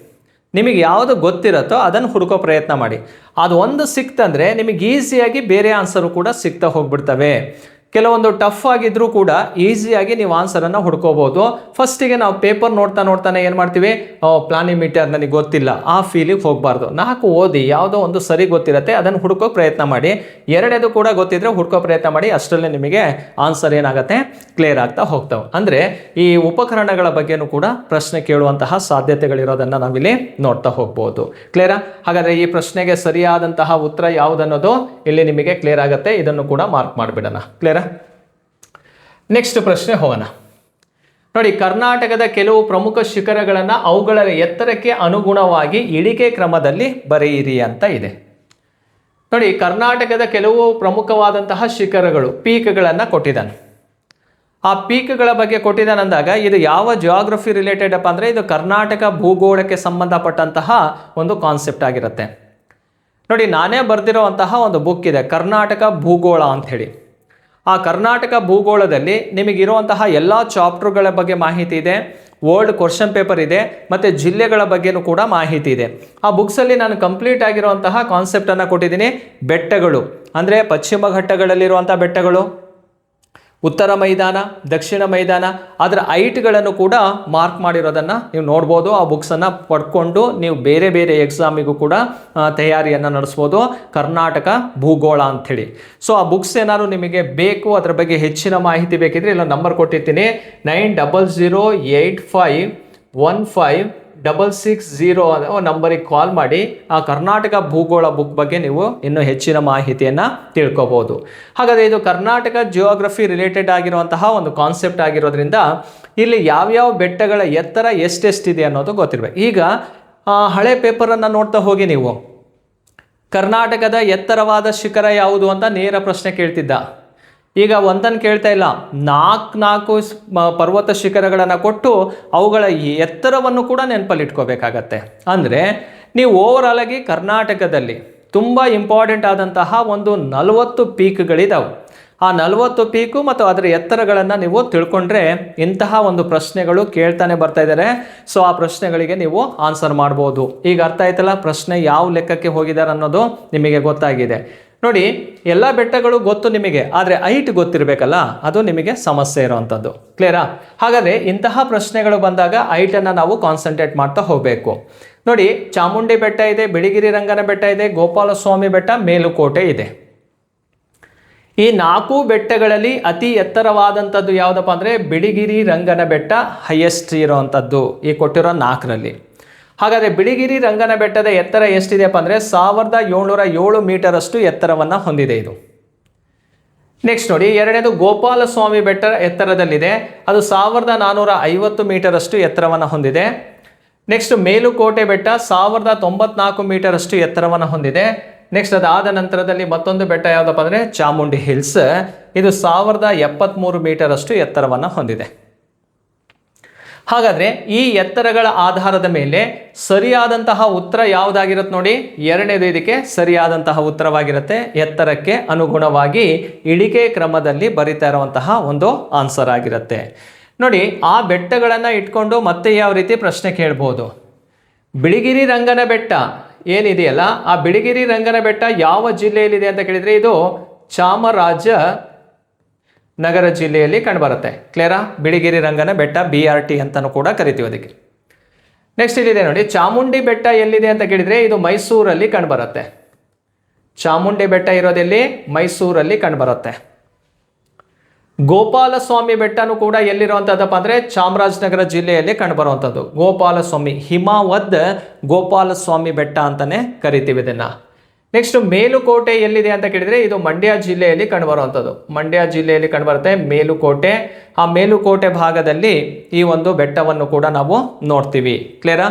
S1: ನಿಮಗೆ ಯಾವುದು ಗೊತ್ತಿರುತ್ತೋ ಅದನ್ನು ಹುಡುಕೋ ಪ್ರಯತ್ನ ಮಾಡಿ. ಅದು ಒಂದು ಸಿಕ್ತಂದರೆ ನಿಮಗೆ ಈಸಿಯಾಗಿ ಬೇರೆ ಆನ್ಸರು ಕೂಡ ಸಿಗ್ತಾ ಹೋಗ್ಬಿಡ್ತವೆ. ಕೆಲವೊಂದು ಟಫ್ ಆಗಿದ್ರೂ ಕೂಡ ಈಸಿಯಾಗಿ ನೀವು ಆನ್ಸರನ್ನು ಹುಡ್ಕೋಬೋದು. ಫಸ್ಟಿಗೆ ನಾವು ಪೇಪರ್ ನೋಡ್ತಾನೆ ಏನು ಮಾಡ್ತೀವಿ, ಪ್ಲಾನಿಮೀಟರ್ ನನಗೆ ಗೊತ್ತಿಲ್ಲ, ಆ ಫೀಲಿಗೆ ಹೋಗಬಾರ್ದು. 4 ಓದಿ ಯಾವುದೋ ಒಂದು ಸರಿ ಗೊತ್ತಿರುತ್ತೆ ಅದನ್ನು ಹುಡ್ಕೋ ಪ್ರಯತ್ನ ಮಾಡಿ. 2ನೇದು ಕೂಡ ಗೊತ್ತಿದ್ರೆ ಹುಡ್ಕೋ ಪ್ರಯತ್ನ ಮಾಡಿ. ಅಷ್ಟರಲ್ಲೇ ನಿಮಗೆ ಆನ್ಸರ್ ಏನಾಗುತ್ತೆ, ಕ್ಲಿಯರ್ ಆಗ್ತಾ ಹೋಗ್ತವೆ. ಅಂದರೆ ಈ ಉಪಕರಣಗಳ ಬಗ್ಗೆನೂ ಕೂಡ ಪ್ರಶ್ನೆ ಕೇಳುವಂತಹ ಸಾಧ್ಯತೆಗಳಿರೋದನ್ನು ನಾವಿಲ್ಲಿ ನೋಡ್ತಾ ಹೋಗ್ಬೋದು. ಕ್ಲಿಯರಾ? ಹಾಗಾದರೆ ಈ ಪ್ರಶ್ನೆಗೆ ಸರಿಯಾದಂತಹ ಉತ್ತರ ಯಾವುದನ್ನೋದು ಇಲ್ಲಿ ನಿಮಗೆ ಕ್ಲಿಯರ್ ಆಗುತ್ತೆ. ಇದನ್ನು ಕೂಡ ಮಾರ್ಕ್ ಮಾಡಿಬಿಡೋಣ. ಕ್ಲಿಯರಾ? ನೆಕ್ಸ್ಟ್ ಪ್ರಶ್ನೆ ಹೋಗೋಣ. ನೋಡಿ, ಕರ್ನಾಟಕದ ಕೆಲವು ಪ್ರಮುಖ ಶಿಖರಗಳನ್ನು ಅವುಗಳ ಎತ್ತರಕ್ಕೆ ಅನುಗುಣವಾಗಿ ಇಳಿಕೆ ಕ್ರಮದಲ್ಲಿ ಬರೆಯಿರಿ ಅಂತ ಇದೆ. ನೋಡಿ, ಕರ್ನಾಟಕದ ಕೆಲವು ಪ್ರಮುಖವಾದಂತಹ ಶಿಖರಗಳು, ಪೀಕ್ಗಳನ್ನು ಕೊಟ್ಟಿದ್ದಾನೆ. ಆ ಪೀಕ್ಗಳ ಬಗ್ಗೆ ಕೊಟ್ಟಿದ್ದಾನಂದಾಗ ಇದು ಯಾವ ಜಿಯೋಗ್ರಫಿ ರಿಲೇಟೆಡ್ ಅಪ್ಪ ಅಂದರೆ ಇದು ಕರ್ನಾಟಕ ಭೂಗೋಳಕ್ಕೆ ಸಂಬಂಧಪಟ್ಟಂತಹ ಒಂದು ಕಾನ್ಸೆಪ್ಟ್ ಆಗಿರುತ್ತೆ. ನೋಡಿ, ನಾನೇ ಬರೆದಿರುವಂತಹ ಒಂದು ಬುಕ್ ಇದೆ, ಕರ್ನಾಟಕ ಭೂಗೋಳ ಅಂಥೇಳಿ. ಆ ಕರ್ನಾಟಕ ಭೂಗೋಳದಲ್ಲಿ ನಿಮಗಿರುವಂತಹ ಎಲ್ಲ ಚಾಪ್ಟರ್ಗಳ ಬಗ್ಗೆ ಮಾಹಿತಿ ಇದೆ, ಓಲ್ಡ್ ಕ್ವಶನ್ ಪೇಪರ್ ಇದೆ, ಮತ್ತು ಜಿಲ್ಲೆಗಳ ಬಗ್ಗೆನೂ ಕೂಡ ಮಾಹಿತಿ ಇದೆ. ಆ ಬುಕ್ಸಲ್ಲಿ ನಾನು ಕಂಪ್ಲೀಟ್ ಆಗಿರುವಂತಹ ಕಾನ್ಸೆಪ್ಟನ್ನು ಕೊಟ್ಟಿದ್ದೀನಿ. ಬೆಟ್ಟಗಳು ಅಂದರೆ ಪಶ್ಚಿಮ ಘಟ್ಟಗಳಲ್ಲಿರುವಂಥ ಬೆಟ್ಟಗಳು, ಉತ್ತರ ಮೈದಾನ, ದಕ್ಷಿಣ ಮೈದಾನ, ಅದರ ಹೈಟ್ಗಳನ್ನು ಕೂಡ ಮಾರ್ಕ್ ಮಾಡಿರೋದನ್ನು ನೀವು ನೋಡ್ಬೋದು. ಆ ಬುಕ್ಸನ್ನು ಪಡ್ಕೊಂಡು ನೀವು ಬೇರೆ ಬೇರೆ ಎಕ್ಸಾಮಿಗೂ ಕೂಡ ತಯಾರಿಯನ್ನು ನಡೆಸ್ಬೋದು. ಕರ್ನಾಟಕ ಭೂಗೋಳ ಅಂಥೇಳಿ. ಸೊ ಆ ಬುಕ್ಸ್ ಏನಾದ್ರು ನಿಮಗೆ ಬೇಕು, ಅದರ ಬಗ್ಗೆ ಹೆಚ್ಚಿನ ಮಾಹಿತಿ ಬೇಕಿದ್ರೆ ಇಲ್ಲ ನಂಬರ್ ಕೊಟ್ಟಿರ್ತೀನಿ, 9008515660 ನಂಬರಿಗೆ ಕಾಲ್ ಮಾಡಿ ಆ ಕರ್ನಾಟಕ ಭೂಗೋಳ ಬುಕ್ ಬಗ್ಗೆ ನೀವು ಇನ್ನೂ ಹೆಚ್ಚಿನ ಮಾಹಿತಿಯನ್ನು ತಿಳ್ಕೊಬೋದು. ಹಾಗಾದರೆ ಇದು ಕರ್ನಾಟಕ ಜಿಯೋಗ್ರಫಿ ರಿಲೇಟೆಡ್ ಆಗಿರುವಂತಹ ಒಂದು ಕಾನ್ಸೆಪ್ಟ್ ಆಗಿರೋದ್ರಿಂದ ಇಲ್ಲಿ ಯಾವ್ಯಾವ ಬೆಟ್ಟಗಳ ಎತ್ತರ ಎಷ್ಟೆಷ್ಟಿದೆ ಅನ್ನೋದು ಗೊತ್ತಿರಬೇಕು. ಈಗ ಹಳೆ ಪೇಪರನ್ನು ನೋಡ್ತಾ ಹೋಗಿ ನೀವು ಕರ್ನಾಟಕದ ಎತ್ತರವಾದ ಶಿಖರ ಯಾವುದು ಅಂತ ನೇರ ಪ್ರಶ್ನೆ ಕೇಳ್ತಿದ್ದ. ಈಗ ಒಂದನ್ನು ಕೇಳ್ತಾ ಇಲ್ಲ, ನಾಲ್ಕು ಪರ್ವತ ಶಿಖರಗಳನ್ನು ಕೊಟ್ಟು ಅವುಗಳ ಎತ್ತರವನ್ನು ಕೂಡ ನೆನಪಲ್ಲಿ ಇಟ್ಕೋಬೇಕಾಗತ್ತೆ. ಅಂದರೆ ನೀವು ಓವರಾಲ್ ಆಗಿ ಕರ್ನಾಟಕದಲ್ಲಿ ತುಂಬ ಇಂಪಾರ್ಟೆಂಟ್ ಆದಂತಹ ಒಂದು 40 ಪೀಕ್ಗಳಿದಾವೆ. ಆ 40 ಪೀಕು ಮತ್ತು ಅದರ ಎತ್ತರಗಳನ್ನು ನೀವು ತಿಳ್ಕೊಂಡ್ರೆ ಇಂತಹ ಒಂದು ಪ್ರಶ್ನೆಗಳು ಕೇಳ್ತಾನೆ ಬರ್ತಾ ಇದ್ದಾರೆ. ಸೊ ಆ ಪ್ರಶ್ನೆಗಳಿಗೆ ನೀವು ಆನ್ಸರ್ ಮಾಡ್ಬೋದು. ಈಗ ಅರ್ಥ ಆಯ್ತಲ್ಲ ಪ್ರಶ್ನೆ ಯಾವ ಲೆಕ್ಕಕ್ಕೆ ಹೋಗಿದ್ದಾರೆ ಅನ್ನೋದು ನಿಮಗೆ ಗೊತ್ತಾಗಿದೆ. ನೋಡಿ, ಎಲ್ಲ ಬೆಟ್ಟಗಳು ಗೊತ್ತು ನಿಮಗೆ, ಆದರೆ ಹೈಟ್ ಗೊತ್ತಿರಬೇಕಲ್ಲ, ಅದು ನಿಮಗೆ ಸಮಸ್ಯೆ ಇರೋವಂಥದ್ದು. ಕ್ಲಿಯರಾ? ಹಾಗಾದರೆ ಇಂತಹ ಪ್ರಶ್ನೆಗಳು ಬಂದಾಗ ಹೈಟನ್ನು ನಾವು ಕಾನ್ಸಂಟ್ರೇಟ್ ಮಾಡ್ತಾ ಹೋಗಬೇಕು. ನೋಡಿ, ಚಾಮುಂಡಿ ಬೆಟ್ಟ ಇದೆ, ಬಿಳಿಗಿರಿ ರಂಗನ ಬೆಟ್ಟ ಇದೆ, ಗೋಪಾಲಸ್ವಾಮಿ ಬೆಟ್ಟ, ಮೇಲುಕೋಟೆ ಇದೆ. ಈ 4 ಬೆಟ್ಟಗಳಲ್ಲಿ ಅತಿ ಎತ್ತರವಾದಂಥದ್ದು ಯಾವುದಪ್ಪ ಅಂದರೆ ಬಿಳಿಗಿರಿ ರಂಗನ ಬೆಟ್ಟ ಹೈಯೆಸ್ಟ್ ಇರೋವಂಥದ್ದು ಈ ಕೊಟ್ಟಿರೋ 4ರಲ್ಲಿ. ಹಾಗಾದರೆ ಬಿಳಿಗಿರಿ ರಂಗನ ಬೆಟ್ಟದ ಎತ್ತರ ಎಷ್ಟಿದೆಯಪ್ಪ ಅಂದರೆ 1707 ಮೀಟರ್ ಅಷ್ಟು ಎತ್ತರವನ್ನು ಹೊಂದಿದೆ ಇದು. ನೆಕ್ಸ್ಟ್ ನೋಡಿ, ಎರಡನೇದು ಗೋಪಾಲಸ್ವಾಮಿ ಬೆಟ್ಟ ಎತ್ತರದಲ್ಲಿದೆ, ಅದು 1450 ಮೀಟರ್ ಅಷ್ಟು ಎತ್ತರವನ್ನು ಹೊಂದಿದೆ. ನೆಕ್ಸ್ಟ್ ಮೇಲುಕೋಟೆ ಬೆಟ್ಟ 1094 ಮೀಟರ್ ಅಷ್ಟು ಎತ್ತರವನ್ನು ಹೊಂದಿದೆ. ನೆಕ್ಸ್ಟ್ ಅದಾದ ನಂತರದಲ್ಲಿ ಮತ್ತೊಂದು ಬೆಟ್ಟ ಯಾವುದಪ್ಪ ಅಂದರೆ ಚಾಮುಂಡಿ ಹಿಲ್ಸ್, ಇದು 1073 ಮೀಟರ್ ಅಷ್ಟು ಎತ್ತರವನ್ನು ಹೊಂದಿದೆ. ಹಾಗಾದರೆ ಈ ಎತ್ತರಗಳ ಆಧಾರದ ಮೇಲೆ ಸರಿಯಾದಂತಹ ಉತ್ತರ ಯಾವುದಾಗಿರುತ್ತೆ ನೋಡಿ, ಎರಡನೇದು ಇದಕ್ಕೆ ಸರಿಯಾದಂತಹ ಉತ್ತರವಾಗಿರುತ್ತೆ. ಎತ್ತರಕ್ಕೆ ಅನುಗುಣವಾಗಿ ಇಳಿಕೆ ಕ್ರಮದಲ್ಲಿ ಬರಿತಾ ಇರುವಂತಹ ಒಂದು ಆನ್ಸರ್ ಆಗಿರುತ್ತೆ. ನೋಡಿ, ಆ ಬೆಟ್ಟಗಳನ್ನು ಇಟ್ಕೊಂಡು ಮತ್ತೆ ಯಾವ ರೀತಿ ಪ್ರಶ್ನೆ ಕೇಳ್ಬೋದು. ಬಿಳಿಗಿರಿ ರಂಗನ ಬೆಟ್ಟ ಏನಿದೆಯಲ್ಲ, ಆ ಬಿಳಿಗಿರಿ ರಂಗನ ಬೆಟ್ಟ ಯಾವ ಜಿಲ್ಲೆಯಲ್ಲಿದೆ ಅಂತ ಕೇಳಿದರೆ ಇದು ಚಾಮರಾಜನಗರ ಜಿಲ್ಲೆಯಲ್ಲಿ ಕಂಡುಬರುತ್ತೆ. ಕ್ಲಿಯರಾ? ಬಿಳಿಗಿರಿ ರಂಗನ ಬೆಟ್ಟ BRT ಅಂತಲೂ ಕೂಡ ಕರಿತೀವಿ ಅದಕ್ಕೆ. ನೆಕ್ಸ್ಟ್ ಇಲ್ಲಿದೆ ನೋಡಿ, ಚಾಮುಂಡಿ ಬೆಟ್ಟ ಎಲ್ಲಿದೆ ಅಂತ ಕೇಳಿದರೆ ಇದು ಮೈಸೂರಲ್ಲಿ ಕಂಡುಬರುತ್ತೆ. ಚಾಮುಂಡಿ ಬೆಟ್ಟ ಇರೋದೆಲ್ಲಿ? ಮೈಸೂರಲ್ಲಿ ಕಂಡುಬರುತ್ತೆ. ಗೋಪಾಲಸ್ವಾಮಿ ಬೆಟ್ಟನೂ ಕೂಡ ಎಲ್ಲಿರುವಂಥದ್ದಪ್ಪ ಅಂದರೆ ಚಾಮರಾಜನಗರ ಜಿಲ್ಲೆಯಲ್ಲಿ ಕಂಡುಬರುವಂಥದ್ದು. ಗೋಪಾಲಸ್ವಾಮಿ, ಹಿಮಾವದ್ ಗೋಪಾಲಸ್ವಾಮಿ ಬೆಟ್ಟ ಅಂತಲೇ ಕರಿತೀವಿ ಇದನ್ನು. ನೆಕ್ಸ್ಟ್ ಮೇಲುಕೋಟೆ ಎಲ್ಲಿದೆ ಅಂತ ಕೇಳಿದರೆ ಇದು ಮಂಡ್ಯ ಜಿಲ್ಲೆಯಲ್ಲಿ ಕಂಡುಬರುವಂಥದ್ದು. ಮಂಡ್ಯ ಜಿಲ್ಲೆಯಲ್ಲಿ ಕಂಡುಬರುತ್ತೆ ಮೇಲುಕೋಟೆ. ಆ ಮೇಲುಕೋಟೆ ಭಾಗದಲ್ಲಿ ಈ ಒಂದು ಬೆಟ್ಟವನ್ನು ಕೂಡ ನಾವು ನೋಡ್ತೀವಿ. ಕ್ಲಿಯರಾ?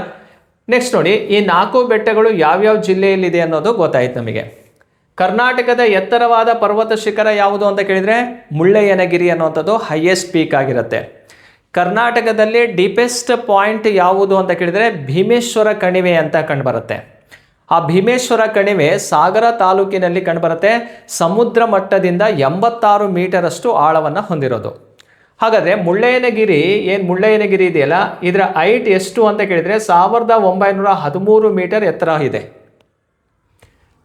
S1: ನೆಕ್ಸ್ಟ್ ನೋಡಿ, ಈ 4 ಬೆಟ್ಟಗಳು ಯಾವ್ಯಾವ ಜಿಲ್ಲೆಯಲ್ಲಿದೆ ಅನ್ನೋದು ಗೊತ್ತಾಯ್ತು ನಮಗೆ. ಕರ್ನಾಟಕದ ಎತ್ತರವಾದ ಪರ್ವತ ಶಿಖರ ಯಾವುದು ಅಂತ ಕೇಳಿದರೆ ಮುಳ್ಳಯ್ಯನಗಿರಿ ಅನ್ನುವಂಥದ್ದು ಹೈಯೆಸ್ಟ್ ಪೀಕ್ ಆಗಿರುತ್ತೆ. ಕರ್ನಾಟಕದಲ್ಲಿ ಡೀಪೆಸ್ಟ್ ಪಾಯಿಂಟ್ ಯಾವುದು ಅಂತ ಕೇಳಿದರೆ ಭೀಮೇಶ್ವರ ಕಣಿವೆ ಅಂತ ಕಂಡುಬರುತ್ತೆ. ಆ ಭೀಮೇಶ್ವರ ಕಣಿವೆ ಸಾಗರ ತಾಲೂಕಿನಲ್ಲಿ ಕಂಡುಬರುತ್ತೆ. ಸಮುದ್ರ ಮಟ್ಟದಿಂದ 86 ಮೀಟರ್ ಅಷ್ಟು ಆಳವನ್ನು ಹೊಂದಿರೋದು. ಹಾಗಾದರೆ ಮುಳ್ಳಯ್ಯನಗಿರಿ ಇದೆಯಲ್ಲ, ಇದರ ಹೈಟ್ ಎಷ್ಟು ಅಂತ ಕೇಳಿದರೆ 1913 ಮೀಟರ್ ಎತ್ತರ ಇದೆ.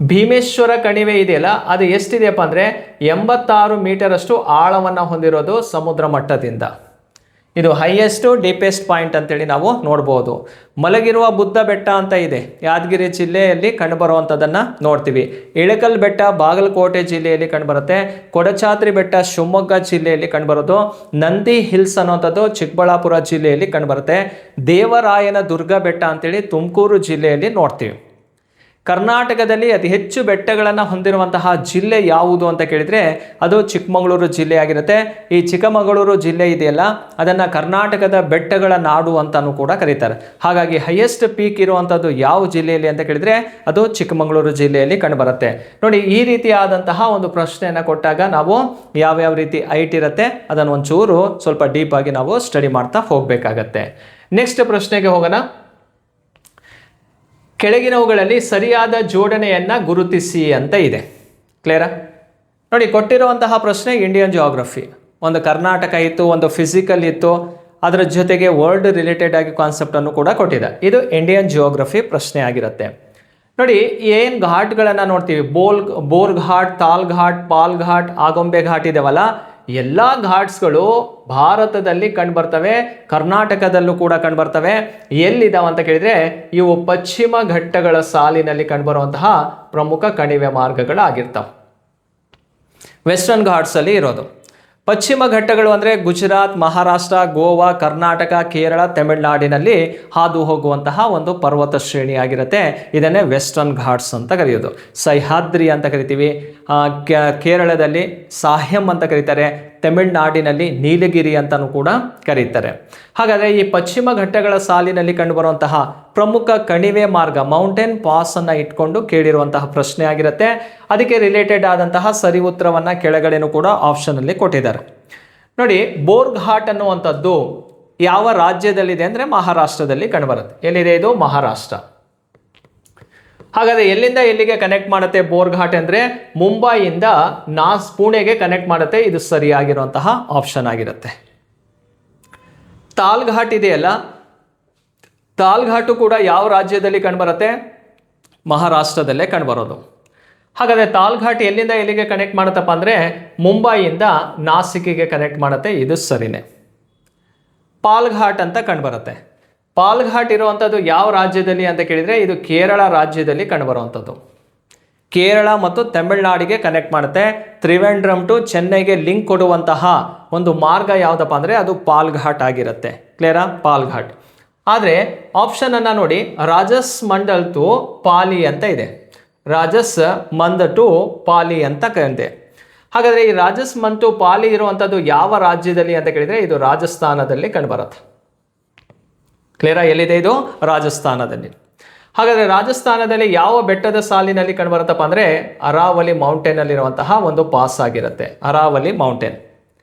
S1: ಭೀಮೇಶ್ವರ ಕಣಿವೆ ಇದೆಯಲ್ಲ, ಅದು ಎಷ್ಟಿದೆಯಪ್ಪ ಅಂದರೆ 86 ಮೀಟರ್ ಅಷ್ಟು ಆಳವನ್ನು ಹೊಂದಿರೋದು ಸಮುದ್ರ ಮಟ್ಟದಿಂದ. ಇದು ಹೈಯೆಸ್ಟು ಡೀಪೆಸ್ಟ್ ಪಾಯಿಂಟ್ ಅಂತೇಳಿ ನಾವು ನೋಡ್ಬೋದು. ಮಲಗಿರುವ ಬುದ್ಧ ಬೆಟ್ಟ ಅಂತ ಇದೆ, ಯಾದಗಿರಿ ಜಿಲ್ಲೆಯಲ್ಲಿ ಕಂಡುಬರುವಂಥದ್ದನ್ನು ನೋಡ್ತೀವಿ. ಇಳಕಲ್ ಬೆಟ್ಟ ಬಾಗಲಕೋಟೆ ಜಿಲ್ಲೆಯಲ್ಲಿ ಕಂಡುಬರುತ್ತೆ. ಕೊಡಚಾದ್ರಿ ಬೆಟ್ಟ ಶಿವಮೊಗ್ಗ ಜಿಲ್ಲೆಯಲ್ಲಿ ಕಂಡುಬರೋದು. ನಂದಿ ಹಿಲ್ಸ್ ಅನ್ನುವಂಥದ್ದು ಚಿಕ್ಕಬಳ್ಳಾಪುರ ಜಿಲ್ಲೆಯಲ್ಲಿ ಕಂಡುಬರುತ್ತೆ. ದೇವರಾಯನ ದುರ್ಗ ಬೆಟ್ಟ ಅಂತೇಳಿ ತುಮಕೂರು ಜಿಲ್ಲೆಯಲ್ಲಿ ನೋಡ್ತೀವಿ. ಕರ್ನಾಟಕದಲ್ಲಿ ಅತಿ ಹೆಚ್ಚು ಬೆಟ್ಟಗಳನ್ನು ಹೊಂದಿರುವಂತಹ ಜಿಲ್ಲೆ ಯಾವುದು ಅಂತ ಕೇಳಿದರೆ ಅದು ಚಿಕ್ಕಮಗಳೂರು ಜಿಲ್ಲೆ ಆಗಿರುತ್ತೆ. ಈ ಚಿಕ್ಕಮಗಳೂರು ಜಿಲ್ಲೆ ಇದೆಯಲ್ಲ, ಅದನ್ನು ಕರ್ನಾಟಕದ ಬೆಟ್ಟಗಳ ನಾಡು ಅಂತಲೂ ಕೂಡ ಕರೀತಾರೆ. ಹಾಗಾಗಿ ಹೈಯೆಸ್ಟ್ ಪೀಕ್ ಇರುವಂಥದ್ದು ಯಾವ ಜಿಲ್ಲೆಯಲ್ಲಿ ಅಂತ ಕೇಳಿದರೆ ಅದು ಚಿಕ್ಕಮಗಳೂರು ಜಿಲ್ಲೆಯಲ್ಲಿ ಕಂಡುಬರುತ್ತೆ. ನೋಡಿ, ಈ ರೀತಿಯಾದಂತಹ ಒಂದು ಪ್ರಶ್ನೆಯನ್ನು ಕೊಟ್ಟಾಗ ನಾವು ಯಾವ್ಯಾವ ರೀತಿ ಹೈಟ್ ಇರುತ್ತೆ ಅದನ್ನು ಒಂಚೂರು ಸ್ವಲ್ಪ ಡೀಪಾಗಿ ನಾವು ಸ್ಟಡಿ ಮಾಡ್ತಾ ಹೋಗಬೇಕಾಗತ್ತೆ. ನೆಕ್ಸ್ಟ್ ಪ್ರಶ್ನೆಗೆ ಹೋಗೋಣ. ಕೆಳಗಿನವುಗಳಲ್ಲಿ ಸರಿಯಾದ ಜೋಡಣೆಯನ್ನು ಗುರುತಿಸಿ ಅಂತ ಇದೆ. ಕ್ಲಿಯರಾ? ನೋಡಿ, ಕೊಟ್ಟಿರುವಂತಹ ಪ್ರಶ್ನೆ ಇಂಡಿಯನ್ ಜಿಯೋಗ್ರಫಿ. ಒಂದು ಕರ್ನಾಟಕ ಇತ್ತು, ಒಂದು ಫಿಸಿಕಲ್ ಇತ್ತು, ಅದರ ಜೊತೆಗೆ ವರ್ಲ್ಡ್ ರಿಲೇಟೆಡ್ ಆಗಿ ಕಾನ್ಸೆಪ್ಟನ್ನು ಕೂಡ ಕೊಟ್ಟಿದೆ. ಇದು ಇಂಡಿಯನ್ ಜಿಯೋಗ್ರಫಿ ಪ್ರಶ್ನೆ ಆಗಿರುತ್ತೆ. ನೋಡಿ, ಏನು ಘಾಟ್ಗಳನ್ನು ನೋಡ್ತೀವಿ, ಬೋರ್ ಘಾಟ್, ತಾಲ್ ಘಾಟ್, ಪಾಲ್ ಘಾಟ್, ಆಗೊಂಬೆ ಘಾಟ್ ಇದಾವಲ್ಲ, ಎಲ್ಲ ಘಾಟ್ಸ್ಗಳು ಭಾರತದಲ್ಲಿ ಕಂಡುಬರ್ತವೆ, ಕರ್ನಾಟಕದಲ್ಲೂ ಕೂಡ ಕಂಡುಬರ್ತವೆ. ಎಲ್ಲಿದ್ದಾವೆ ಅಂತ ಕೇಳಿದರೆ ಇವು ಪಶ್ಚಿಮ ಘಟ್ಟಗಳ ಸಾಲಿನಲ್ಲಿ ಕಂಡುಬರುವಂತಹ ಪ್ರಮುಖ ಕಣಿವೆ ಮಾರ್ಗಗಳಾಗಿರ್ತವೆ. ವೆಸ್ಟರ್ನ್ ಘಾಟ್ಸಲ್ಲಿ ಇರೋದು. ಪಶ್ಚಿಮ ಘಟ್ಟಗಳು ಅಂದರೆ ಗುಜರಾತ್, ಮಹಾರಾಷ್ಟ್ರ, ಗೋವಾ, ಕರ್ನಾಟಕ, ಕೇರಳ, ತಮಿಳುನಾಡಿನಲ್ಲಿ ಹಾದು ಹೋಗುವಂತಹ ಒಂದು ಪರ್ವತ ಶ್ರೇಣಿ ಆಗಿರುತ್ತೆ. ಇದನ್ನೇ ವೆಸ್ಟರ್ನ್ ಘಾಟ್ಸ್ ಅಂತ ಕರೆಯೋದು. ಸಹ್ಯಾದ್ರಿ ಅಂತ ಕರಿತೀವಿ. ಕೇರಳದಲ್ಲಿ ಸಾಹ್ಯಂ ಅಂತ ಕರೀತಾರೆ. ತಮಿಳುನಾಡಿನಲ್ಲಿ ನೀಲಗಿರಿ ಅಂತಲೂ ಕೂಡ ಕರೀತಾರೆ. ಹಾಗಾದರೆ ಈ ಪಶ್ಚಿಮ ಘಟ್ಟಗಳ ಸಾಲಿನಲ್ಲಿ ಕಂಡುಬರುವಂತಹ ಪ್ರಮುಖ ಕಣಿವೆ ಮಾರ್ಗ ಮೌಂಟೇನ್ ಪಾಸ್ ಅನ್ನು ಇಟ್ಕೊಂಡು ಕೇಳಿರುವಂತಹ ಪ್ರಶ್ನೆ ಆಗಿರುತ್ತೆ. ಅದಕ್ಕೆ ರಿಲೇಟೆಡ್ ಆದಂತಹ ಸರಿ ಉತ್ತರವನ್ನು ಕೆಳಗಡೆನೂ ಕೂಡ ಆಪ್ಷನಲ್ಲಿ ಕೊಟ್ಟಿದ್ದಾರೆ. ನೋಡಿ, ಬೋರ್ಘಾಟ್ ಅನ್ನುವಂಥದ್ದು ಯಾವ ರಾಜ್ಯದಲ್ಲಿದೆ ಅಂದರೆ ಮಹಾರಾಷ್ಟ್ರದಲ್ಲಿ ಕಂಡುಬರುತ್ತೆ. ಎಲ್ಲಿದೆ ಇದು? ಮಹಾರಾಷ್ಟ್ರ. ಹಾಗಾದರೆ ಎಲ್ಲಿಂದ ಎಲ್ಲಿಗೆ ಕನೆಕ್ಟ್ ಮಾಡುತ್ತೆ ಬೋರ್ಘಾಟ್ ಅಂದರೆ? ಮುಂಬೈಯಿಂದ ಪುಣೆಗೆ ಕನೆಕ್ಟ್ ಮಾಡುತ್ತೆ. ಇದು ಸರಿಯಾಗಿರುವಂತಹ ಆಪ್ಷನ್ ಆಗಿರುತ್ತೆ. ತಾಲ್ಘಾಟ್ ಇದೆಯಲ್ಲ, ತಾಲ್ಘಾಟು ಕೂಡ ಯಾವ ರಾಜ್ಯದಲ್ಲಿ ಕಂಡುಬರುತ್ತೆ? ಮಹಾರಾಷ್ಟ್ರದಲ್ಲೇ ಕಂಡುಬರೋದು. ಹಾಗಾದರೆ ತಾಲ್ಘಾಟ್ ಎಲ್ಲಿಂದ ಎಲ್ಲಿಗೆ ಕನೆಕ್ಟ್ ಮಾಡುತ್ತಪ್ಪ ಅಂದರೆ ಮುಂಬೈಯಿಂದ ನಾಸಿಕ್ಗೆ ಕನೆಕ್ಟ್ ಮಾಡುತ್ತೆ. ಇದು ಸರಿನೇ. ಪಾಲ್ಘಾಟ್ ಅಂತ ಕಂಡುಬರುತ್ತೆ. ಪಾಲ್ಘಾಟ್ ಇರುವಂಥದ್ದು ಯಾವ ರಾಜ್ಯದಲ್ಲಿ ಅಂತ ಕೇಳಿದರೆ ಇದು ಕೇರಳ ರಾಜ್ಯದಲ್ಲಿ ಕಂಡುಬರುವಂಥದ್ದು. ಕೇರಳ ಮತ್ತು ತಮಿಳುನಾಡಿಗೆ ಕನೆಕ್ಟ್ ಮಾಡುತ್ತೆ. ತ್ರಿವೆಂಡ್ರಮ್ ಟು ಚೆನ್ನೈಗೆ ಲಿಂಕ್ ಕೊಡುವಂತಹ ಒಂದು ಮಾರ್ಗ ಯಾವುದಪ್ಪ ಅಂದರೆ ಅದು ಪಾಲ್ಘಾಟ್ ಆಗಿರುತ್ತೆ. ಕ್ಲಿಯರಾ? ಪಾಲ್ಘಾಟ್. ಆದರೆ ಆಪ್ಷನನ್ನು ನೋಡಿ, ರಾಜಸ್ ಮಂಡಲ್ ಟು ಪಾಲಿ ಅಂತ ಇದೆ. ರಾಜಸ್ ಮಂದ್ ಟು ಪಾಲಿ ಅಂತ ಕರೆದೆ. ಹಾಗಾದರೆ ಈ ರಾಜಸ್ ಮಂದ್ ಟು ಪಾಲಿ ಇರುವಂಥದ್ದು ಯಾವ ರಾಜ್ಯದಲ್ಲಿ ಅಂತ ಕೇಳಿದರೆ ಇದು ರಾಜಸ್ಥಾನದಲ್ಲಿ ಕಂಡುಬರುತ್ತೆ. ಕ್ಲಿಯರಾ? ಎಲ್ಲಿದೆ ಇದು? ರಾಜಸ್ಥಾನದಲ್ಲಿ. ಹಾಗಾದರೆ ರಾಜಸ್ಥಾನದಲ್ಲಿ ಯಾವ ಬೆಟ್ಟದ ಸಾಲಿನಲ್ಲಿ ಕಂಡುಬರುತ್ತಪ್ಪ ಅಂದರೆ ಅರಾವಲಿ ಮೌಂಟೇನಲ್ಲಿರುವಂತಹ ಒಂದು ಪಾಸ್ ಆಗಿರುತ್ತೆ. ಅರಾವಲಿ ಮೌಂಟೇನ್.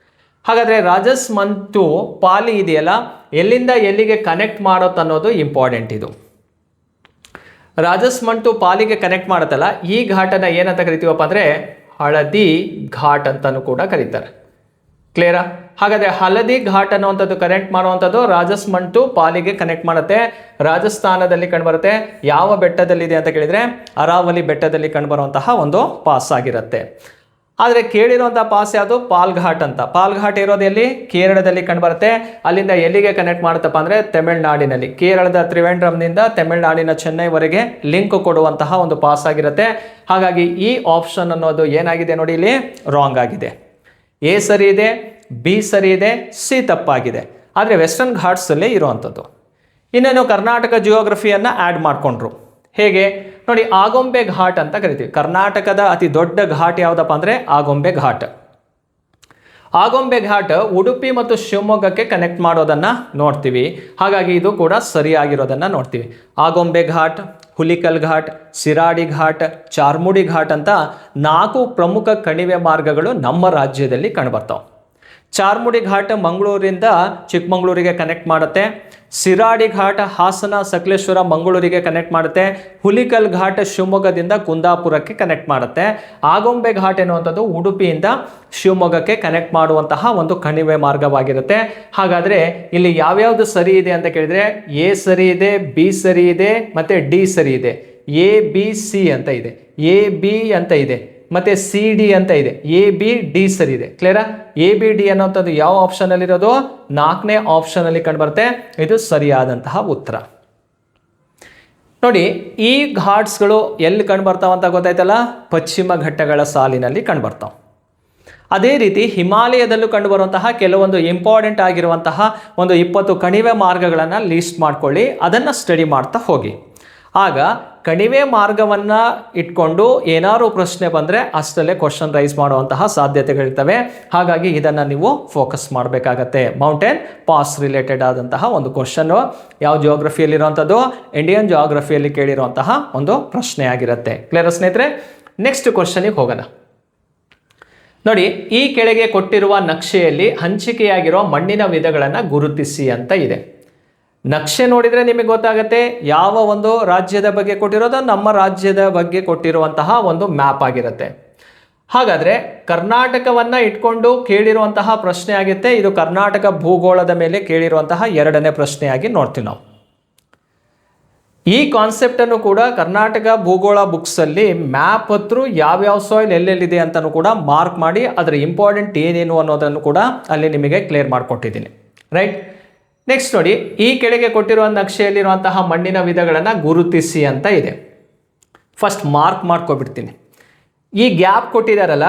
S1: ಹಾಗಾದರೆ ರಾಜಸ್ ಮಂದ್ ಟು ಪಾಲಿ ಇದೆಯಲ್ಲ, ಎಲ್ಲಿಂದ ಎಲ್ಲಿಗೆ ಕನೆಕ್ಟ್ ಮಾಡೋದು ಅನ್ನೋದು ಇಂಪಾರ್ಟೆಂಟ್. ಇದು ರಾಜಸ್ ಮಂಡ್ ಟು ಪಾಲಿಗೆ ಕನೆಕ್ಟ್ ಮಾಡುತ್ತಲ್ಲ, ಈ ಘಾಟನ್ನು ಏನಂತ ಕರಿತೀವಪ್ಪ ಅಂದರೆ ಹಳದಿ ಘಾಟ್ ಅಂತಲೂ ಕೂಡ ಕರೀತಾರೆ. ಕ್ಲಿಯರಾ? ಹಾಗಾದರೆ ಹಳದಿ ಘಾಟ್ ಅನ್ನುವಂಥದ್ದು ಕನೆಕ್ಟ್ ಮಾಡುವಂಥದ್ದು ರಾಜಸ್ ಮಂಡ್ ಟು ಪಾಲಿಗೆ ಕನೆಕ್ಟ್ ಮಾಡುತ್ತೆ. ರಾಜಸ್ಥಾನದಲ್ಲಿ ಕಂಡುಬರುತ್ತೆ. ಯಾವ ಬೆಟ್ಟದಲ್ಲಿದೆ ಅಂತ ಕೇಳಿದರೆ ಅರಾವಲಿ ಬೆಟ್ಟದಲ್ಲಿ ಕಂಡುಬರುವಂತಹ ಒಂದು ಪಾಸ್ ಆಗಿರುತ್ತೆ. ಆದರೆ ಕೇಳಿರುವಂಥ ಪಾಸ್ ಯಾವುದು? ಪಾಲ್ಘಾಟ್ ಅಂತ. ಪಾಲ್ಘಾಟ್ ಇರೋದು ಎಲ್ಲಿ? ಕೇರಳದಲ್ಲಿ ಕಂಡುಬರುತ್ತೆ. ಅಲ್ಲಿಂದ ಎಲ್ಲಿಗೆ ಕನೆಕ್ಟ್ ಮಾಡುತ್ತಪ್ಪ ಅಂದರೆ ತಮಿಳುನಾಡಿನಲ್ಲಿ. ಕೇರಳದ ತ್ರಿವೆಂಡ್ರಮ್ನಿಂದ ತಮಿಳುನಾಡಿನ ಚೆನ್ನೈವರೆಗೆ ಲಿಂಕ್ ಕೊಡುವಂತಹ ಒಂದು ಪಾಸ್ ಆಗಿರುತ್ತೆ. ಹಾಗಾಗಿ ಈ ಆಪ್ಷನ್ ಅನ್ನೋದು ಏನಾಗಿದೆ ನೋಡಿ, ಇಲ್ಲಿ ರಾಂಗ್ ಆಗಿದೆ. ಎ ಸರಿ ಇದೆ, ಬಿ ಸರಿ ಇದೆ, ಸಿ ತಪ್ಪಾಗಿದೆ. ಆದರೆ ವೆಸ್ಟರ್ನ್ ಘಾಟ್ಸಲ್ಲೇ ಇರುವಂಥದ್ದು. ಇನ್ನೇನು ಕರ್ನಾಟಕ ಜಿಯೋಗ್ರಫಿಯನ್ನು ಆ್ಯಡ್ ಮಾಡಿಕೊಂಡ್ರು. ಹೇಗೆ ನೋಡಿ, ಆಗೊಂಬೆ ಘಾಟ್ ಅಂತ ಕರಿತೀವಿ. ಕರ್ನಾಟಕದ ಅತಿ ದೊಡ್ಡ ಘಾಟ್ ಯಾವುದಪ್ಪ ಅಂದರೆ ಆಗೊಂಬೆ ಘಾಟ್. ಆಗೊಂಬೆ ಘಾಟ್ ಉಡುಪಿ ಮತ್ತು ಶಿವಮೊಗ್ಗಕ್ಕೆ ಕನೆಕ್ಟ್ ಮಾಡೋದನ್ನು ನೋಡ್ತೀವಿ. ಹಾಗಾಗಿ ಇದು ಕೂಡ ಸರಿಯಾಗಿರೋದನ್ನು ನೋಡ್ತೀವಿ. ಆಗೊಂಬೆ ಘಾಟ್, ಹುಲಿಕಲ್ ಘಾಟ್, ಸಿರಾಡಿ ಘಾಟ್, ಚಾರ್ಮುಡಿ ಘಾಟ್ ಅಂತ 4 ಪ್ರಮುಖ ಕಣಿವೆ ಮಾರ್ಗಗಳು ನಮ್ಮ ರಾಜ್ಯದಲ್ಲಿ ಕಂಡುಬರ್ತಾವೆ. ಚಾರ್ಮುಡಿ ಘಾಟ್ ಮಂಗಳೂರಿಂದ ಚಿಕ್ಕಮಗಳೂರಿಗೆ ಕನೆಕ್ಟ್ ಮಾಡುತ್ತೆ. ಸಿರಾಡಿ ಘಾಟ್ ಹಾಸನ, ಸಕಲೇಶ್ವರ, ಮಂಗಳೂರಿಗೆ ಕನೆಕ್ಟ್ ಮಾಡುತ್ತೆ. ಹುಲಿಕಲ್ ಘಾಟ್ ಶಿವಮೊಗ್ಗದಿಂದ ಕುಂದಾಪುರಕ್ಕೆ ಕನೆಕ್ಟ್ ಮಾಡುತ್ತೆ. ಆಗೊಂಬೆ ಘಾಟ್ ಎನ್ನುವಂಥದ್ದು ಉಡುಪಿಯಿಂದ ಶಿವಮೊಗ್ಗಕ್ಕೆ ಕನೆಕ್ಟ್ ಮಾಡುವಂತಹ ಒಂದು ಕಣಿವೆ ಮಾರ್ಗವಾಗಿರುತ್ತೆ. ಹಾಗಾದರೆ ಇಲ್ಲಿ ಯಾವ್ಯಾವುದು ಸರಿ ಇದೆ ಅಂತ ಕೇಳಿದರೆ ಎ ಸರಿ ಇದೆ, ಬಿ ಸರಿ ಇದೆ, ಮತ್ತು ಡಿ ಸರಿ ಇದೆ. ಎ ಬಿ ಸಿ ಅಂತ ಇದೆ, ಎ ಬಿ ಅಂತ ಇದೆ, ಮತ್ತು ಸಿ ಡಿ ಅಂತ ಇದೆ. ಎ ಬಿ ಡಿ ಸರಿ ಇದೆ. ಕ್ಲಿಯರಾ? ಎ ಬಿ ಡಿ ಅನ್ನೋಂಥದ್ದು ಯಾವ ಆಪ್ಷನಲ್ಲಿರೋದು? 4ನೇ ಆಪ್ಷನಲ್ಲಿ ಕಂಡುಬರುತ್ತೆ. ಇದು ಸರಿಯಾದಂತಹ ಉತ್ತರ. ನೋಡಿ, ಈ ಘಾಟ್ಸ್ಗಳು ಎಲ್ಲಿ ಕಂಡುಬರ್ತಾವಂತ ಗೊತ್ತಾಯ್ತಲ್ಲ? ಪಶ್ಚಿಮ ಘಟ್ಟಗಳ ಸಾಲಿನಲ್ಲಿ ಕಂಡುಬರ್ತಾವೆ. ಅದೇ ರೀತಿ ಹಿಮಾಲಯದಲ್ಲೂ ಕಂಡುಬರುವಂತಹ ಕೆಲವೊಂದು ಇಂಪಾರ್ಟೆಂಟ್ ಆಗಿರುವಂತಹ ಒಂದು 20 ಕಣಿವೆ ಮಾರ್ಗಗಳನ್ನು ಲೀಸ್ಟ್ ಮಾಡ್ಕೊಳ್ಳಿ. ಅದನ್ನು ಸ್ಟಡಿ ಮಾಡ್ತಾ ಹೋಗಿ. ಆಗ ಕಣಿವೆ ಮಾರ್ಗವನ್ನು ಇಟ್ಕೊಂಡು ಏನಾದರೂ ಪ್ರಶ್ನೆ ಬಂದರೆ ಅಷ್ಟರಲ್ಲೇ ಕ್ವಶನ್ ರೈಸ್ ಮಾಡುವಂತಹ ಸಾಧ್ಯತೆಗಳಿರ್ತವೆ. ಹಾಗಾಗಿ ಇದನ್ನು ನೀವು ಫೋಕಸ್ ಮಾಡಬೇಕಾಗತ್ತೆ. ಮೌಂಟೇನ್ ಪಾಸ್ ರಿಲೇಟೆಡ್ ಆದಂತಹ ಒಂದು ಕ್ವಶನ್ನು ಯಾವ ಜಿಯೋಗ್ರಫಿಯಲ್ಲಿರುವಂಥದ್ದು? ಇಂಡಿಯನ್ ಜಿಯೋಗ್ರಫಿಯಲ್ಲಿ ಕೇಳಿರುವಂತಹ ಒಂದು ಪ್ರಶ್ನೆ ಆಗಿರುತ್ತೆ. ಕ್ಲಿಯರ್ ಸ್ನೇಹಿತರೆ? ನೆಕ್ಸ್ಟ್ ಕ್ವಶನಿಗೆ ಹೋಗೋಣ. ನೋಡಿ, ಈ ಕೆಳಗೆ ಕೊಟ್ಟಿರುವ ನಕ್ಷೆಯಲ್ಲಿ ಹಂಚಿಕೆಯಾಗಿರುವ ಮಣ್ಣಿನ ವಿಧಗಳನ್ನು ಗುರುತಿಸಿ ಅಂತ ಇದೆ. ನಕ್ಷೆ ನೋಡಿದರೆ ನಿಮಗೆ ಗೊತ್ತಾಗುತ್ತೆ ಯಾವ ಒಂದು ರಾಜ್ಯದ ಬಗ್ಗೆ ಕೊಟ್ಟಿರೋದು, ನಮ್ಮ ರಾಜ್ಯದ ಬಗ್ಗೆ ಕೊಟ್ಟಿರುವಂತಹ ಒಂದು ಮ್ಯಾಪ್ ಆಗಿರುತ್ತೆ. ಹಾಗಾದರೆ ಕರ್ನಾಟಕವನ್ನು ಇಟ್ಕೊಂಡು ಕೇಳಿರುವಂತಹ ಪ್ರಶ್ನೆ ಆಗುತ್ತೆ. ಇದು ಕರ್ನಾಟಕ ಭೂಗೋಳದ ಮೇಲೆ ಕೇಳಿರುವಂತಹ 2ನೇ ಪ್ರಶ್ನೆಯಾಗಿ ನೋಡ್ತೀವಿ ನಾವು. ಈ ಕಾನ್ಸೆಪ್ಟನ್ನು ಕೂಡ ಕರ್ನಾಟಕ ಭೂಗೋಳ ಬುಕ್ಸಲ್ಲಿ ಮ್ಯಾಪ್ ಹತ್ರ ಯಾವ್ಯಾವ ಸಾಯಿಲ್ ಎಲ್ಲೆಲ್ಲಿದೆ ಅಂತಲೂ ಕೂಡ ಮಾರ್ಕ್ ಮಾಡಿ ಅದರ ಇಂಪಾರ್ಟೆಂಟ್ ಏನೇನು ಅನ್ನೋದನ್ನು ಕೂಡ ಅಲ್ಲಿ ನಿಮಗೆ ಕ್ಲಿಯರ್ ಮಾಡಿಕೊಟ್ಟಿದ್ದೀನಿ. ರೈಟ್? ನೆಕ್ಸ್ಟ್ ನೋಡಿ, ಈ ಕೆಳಗೆ ಕೊಟ್ಟಿರುವ ನಕ್ಷೆಯಲ್ಲಿರುವಂತಹ ಮಣ್ಣಿನ ವಿಧಗಳನ್ನು ಗುರುತಿಸಿ ಅಂತ ಇದೆ. ಫಸ್ಟ್ ಮಾರ್ಕ್ ಮಾಡ್ಕೊಬಿಡ್ತೀನಿ. ಈ ಗ್ಯಾಪ್ ಕೊಟ್ಟಿದ್ದಾರಲ್ಲ,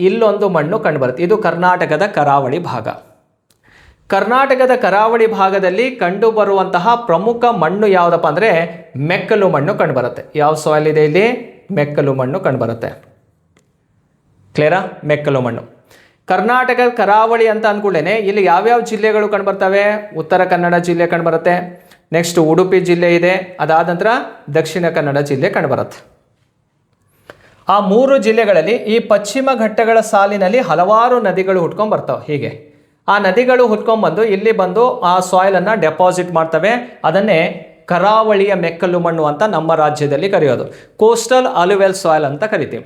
S1: ಇಲ್ಲೊಂದು ಮಣ್ಣು ಕಂಡುಬರುತ್ತೆ. ಇದು ಕರ್ನಾಟಕದ ಕರಾವಳಿ ಭಾಗ. ಕರ್ನಾಟಕದ ಕರಾವಳಿ ಭಾಗದಲ್ಲಿ ಕಂಡುಬರುವಂತಹ ಪ್ರಮುಖ ಮಣ್ಣು ಯಾವುದಪ್ಪ ಅಂದರೆ ಮೆಕ್ಕಲು ಮಣ್ಣು ಕಂಡುಬರುತ್ತೆ. ಯಾವ ಸಾಯಿಲ್ ಇದೆ ಇಲ್ಲಿ? ಮೆಕ್ಕಲು ಮಣ್ಣು ಕಂಡುಬರುತ್ತೆ. ಕ್ಲಿಯರಾ? ಮೆಕ್ಕಲು ಮಣ್ಣು. ಕರ್ನಾಟಕದ ಕರಾವಳಿ ಅಂತ ಅಂದ್ಕೊಳ್ಳೇನೆ ಇಲ್ಲಿ ಯಾವ್ಯಾವ ಜಿಲ್ಲೆಗಳು ಕಂಡುಬರ್ತವೆ? ಉತ್ತರ ಕನ್ನಡ ಜಿಲ್ಲೆ ಕಂಡುಬರುತ್ತೆ, ನೆಕ್ಸ್ಟ್ ಉಡುಪಿ ಜಿಲ್ಲೆ ಇದೆ, ಅದಾದ ನಂತರ ದಕ್ಷಿಣ ಕನ್ನಡ ಜಿಲ್ಲೆ ಕಂಡುಬರುತ್ತೆ. ಆ 3 ಜಿಲ್ಲೆಗಳಲ್ಲಿ ಈ ಪಶ್ಚಿಮ ಘಟ್ಟಗಳ ಸಾಲಿನಲ್ಲಿ ಹಲವಾರು ನದಿಗಳು ಹುಟ್ಕೊಂಡ್ ಬರ್ತಾವೆ. ಹೀಗೆ ಆ ನದಿಗಳು ಹುಟ್ಕೊಂಡ್ಬಂದು ಇಲ್ಲಿ ಬಂದು ಆ ಸಾಯಿಲನ್ನು ಡೆಪಾಸಿಟ್ ಮಾಡ್ತವೆ. ಅದನ್ನೇ ಕರಾವಳಿಯ ಮೆಕ್ಕಲು ಮಣ್ಣು ಅಂತ ನಮ್ಮ ರಾಜ್ಯದಲ್ಲಿ ಕರೆಯೋದು. ಕೋಸ್ಟಲ್ ಅಲುವೆಲ್ ಸಾಯಿಲ್ ಅಂತ ಕರಿತೀವಿ.